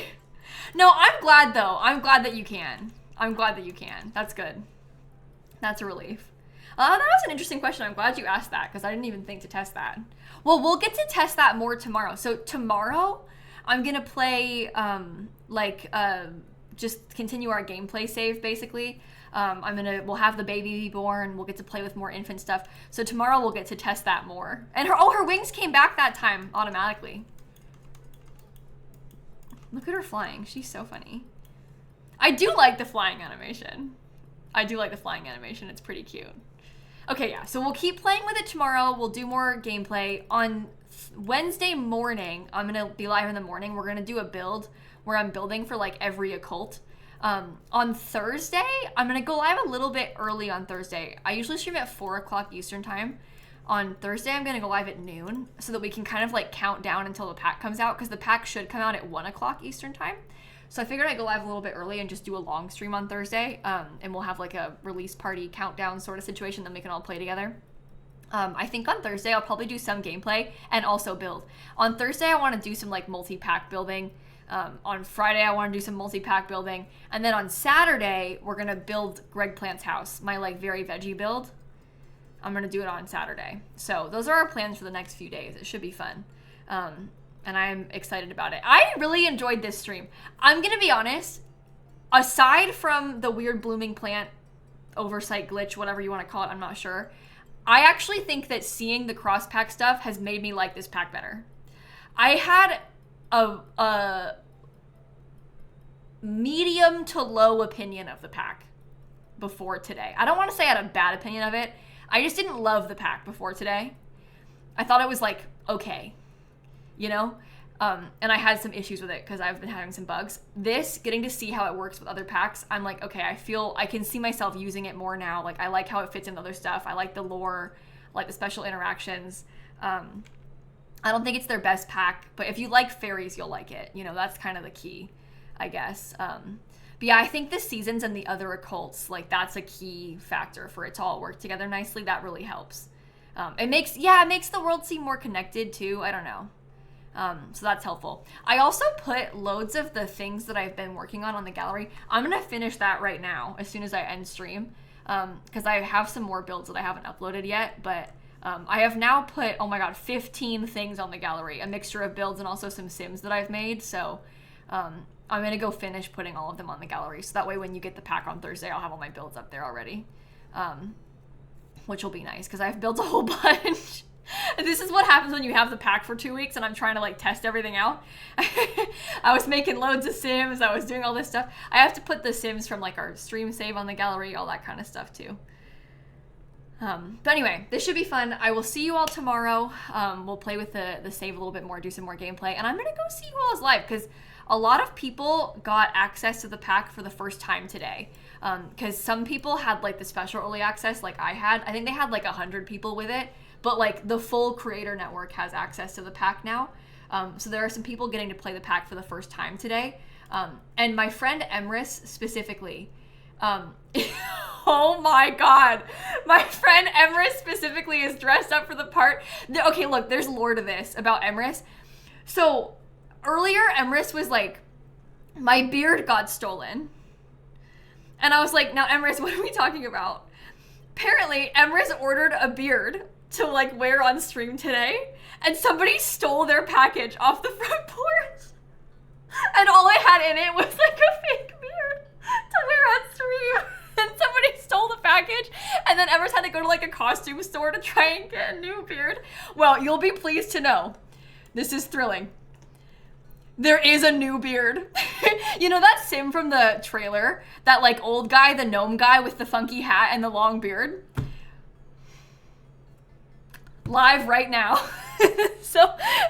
S1: No, I'm glad though. I'm glad that you can. I'm glad that you can. That's good. That's a relief. That was an interesting question. I'm glad you asked that because I didn't even think to test that. Well, we'll get to test that more tomorrow. So tomorrow, I'm gonna play just continue our gameplay save basically. We'll have the baby be born. We'll get to play with more infant stuff. So tomorrow we'll get to test that more. And her wings came back that time automatically. Look at her flying. She's so funny. I do like the flying animation. It's pretty cute. Okay, yeah, so we'll keep playing with it tomorrow. We'll do more gameplay. On Wednesday morning, I'm gonna be live in the morning. We're gonna do a build where I'm building for like every occult. On Thursday, I'm gonna go live a little bit early on Thursday. I usually stream at 4 o'clock Eastern time. On Thursday, I'm gonna go live at noon so that we can kind of like count down until the pack comes out because the pack should come out at 1 o'clock Eastern time. So I figured I'd go live a little bit early and just do a long stream on Thursday, and we'll have like a release party countdown sort of situation, then we can all play together. I think on Thursday I'll probably do some gameplay and also build. On Thursday I want to do some like multi-pack building. On Friday I want to do some multi-pack building, and then on Saturday we're gonna build Greg Plant's house, my like very veggie build. I'm gonna do it on Saturday. So those are our plans for the next few days. It should be fun. And I'm excited about it. I really enjoyed this stream. I'm gonna be honest, aside from the weird blooming plant oversight glitch, whatever you want to call it, I'm not sure. I actually think that seeing the cross pack stuff has made me like this pack better. I had a medium to low opinion of the pack before today. I don't want to say I had a bad opinion of it. I just didn't love the pack before today. I thought it was like, okay, you know? And I had some issues with it because I've been having some bugs. Getting to see how it works with other packs, I'm like, okay, I can see myself using it more now. Like, I like how it fits into other stuff. I like the lore, I like the special interactions. I don't think it's their best pack, but if you like fairies, you'll like it. You know, that's kind of the key, I guess. But yeah, I think the seasons and the other occults, like, that's a key factor for it to all work together nicely. That really helps. It makes the world seem more connected too. I don't know. So that's helpful. I also put loads of the things that I've been working on the gallery. I'm going to finish that right now as soon as I end stream, because I have some more builds that I haven't uploaded yet, but I have now put, oh my god, 15 things on the gallery, a mixture of builds and also some sims that I've made. So I'm going to go finish putting all of them on the gallery. So that way when you get the pack on Thursday, I'll have all my builds up there already, which will be nice because I've built a whole bunch. This is what happens when you have the pack for 2 weeks and I'm trying to like test everything out. I was making loads of sims. I was doing all this stuff. I have to put the sims from like our stream save on the gallery, all that kind of stuff too. But anyway, this should be fun. I will see you all tomorrow. We'll play with the save a little bit more, do some more gameplay, and I'm gonna go see who all is live because a lot of people got access to the pack for the first time today. Because some people had like the special early access like I had. I think they had like 100 people with it. But like the full creator network has access to the pack now. So there are some people getting to play the pack for the first time today. And my friend Emrys specifically, oh my god, my friend Emrys specifically is dressed up for the part. Okay, look, there's lore to this about Emrys. So earlier Emrys was like, my beard got stolen. And I was like, now Emrys, what are we talking about? Apparently Emrys ordered a beard to like wear on stream today, and somebody stole their package off the front porch. And all I had in it was like a fake beard to wear on stream. And somebody stole the package, and then Emrys had to go to like a costume store to try and get a new beard. Well, you'll be pleased to know, this is thrilling. There is a new beard. You know that sim from the trailer? That like old guy, the gnome guy with the funky hat and the long beard? Live right now. So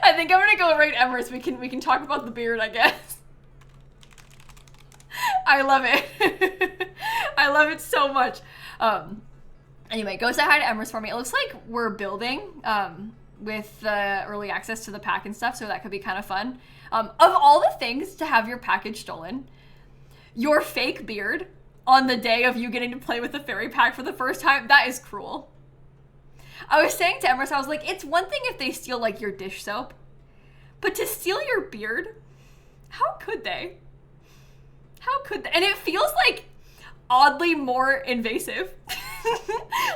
S1: I think I'm gonna go rate Emrys. We can talk about the beard, I guess. I love it. I love it so much. Anyway, go say hi to Emrys for me. It looks like we're building with the early access to the pack and stuff, so that could be kind of fun. Of all the things to have your package stolen, your fake beard on the day of you getting to play with the fairy pack for the first time, that is cruel. I was saying to Emrys, I was like, it's one thing if they steal like your dish soap, but to steal your beard, how could they? How could they? And it feels like oddly more invasive.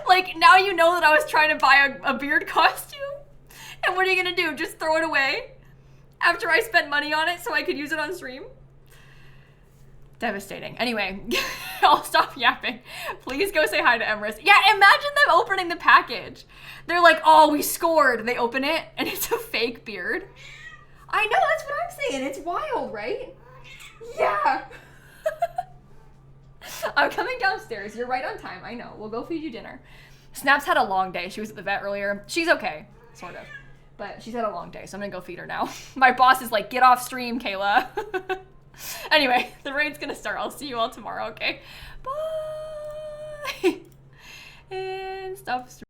S1: Like now you know that I was trying to buy a beard costume, and what are you gonna do? Just throw it away after I spent money on it so I could use it on stream? Devastating. Anyway, I'll stop yapping. Please go say hi to Emrys. Yeah, imagine them opening the package. They're like, oh, we scored. They open it, and it's a fake beard. I know, that's what I'm saying. It's wild, right? Yeah. I'm coming downstairs. You're right on time. I know. We'll go feed you dinner. Snaps had a long day. She was at the vet earlier. She's okay, sort of. But she's had a long day, so I'm gonna go feed her now. My boss is like, get off stream, Kayla. Anyway, the raid's gonna start. I'll see you all tomorrow, okay? Bye! And stop streaming.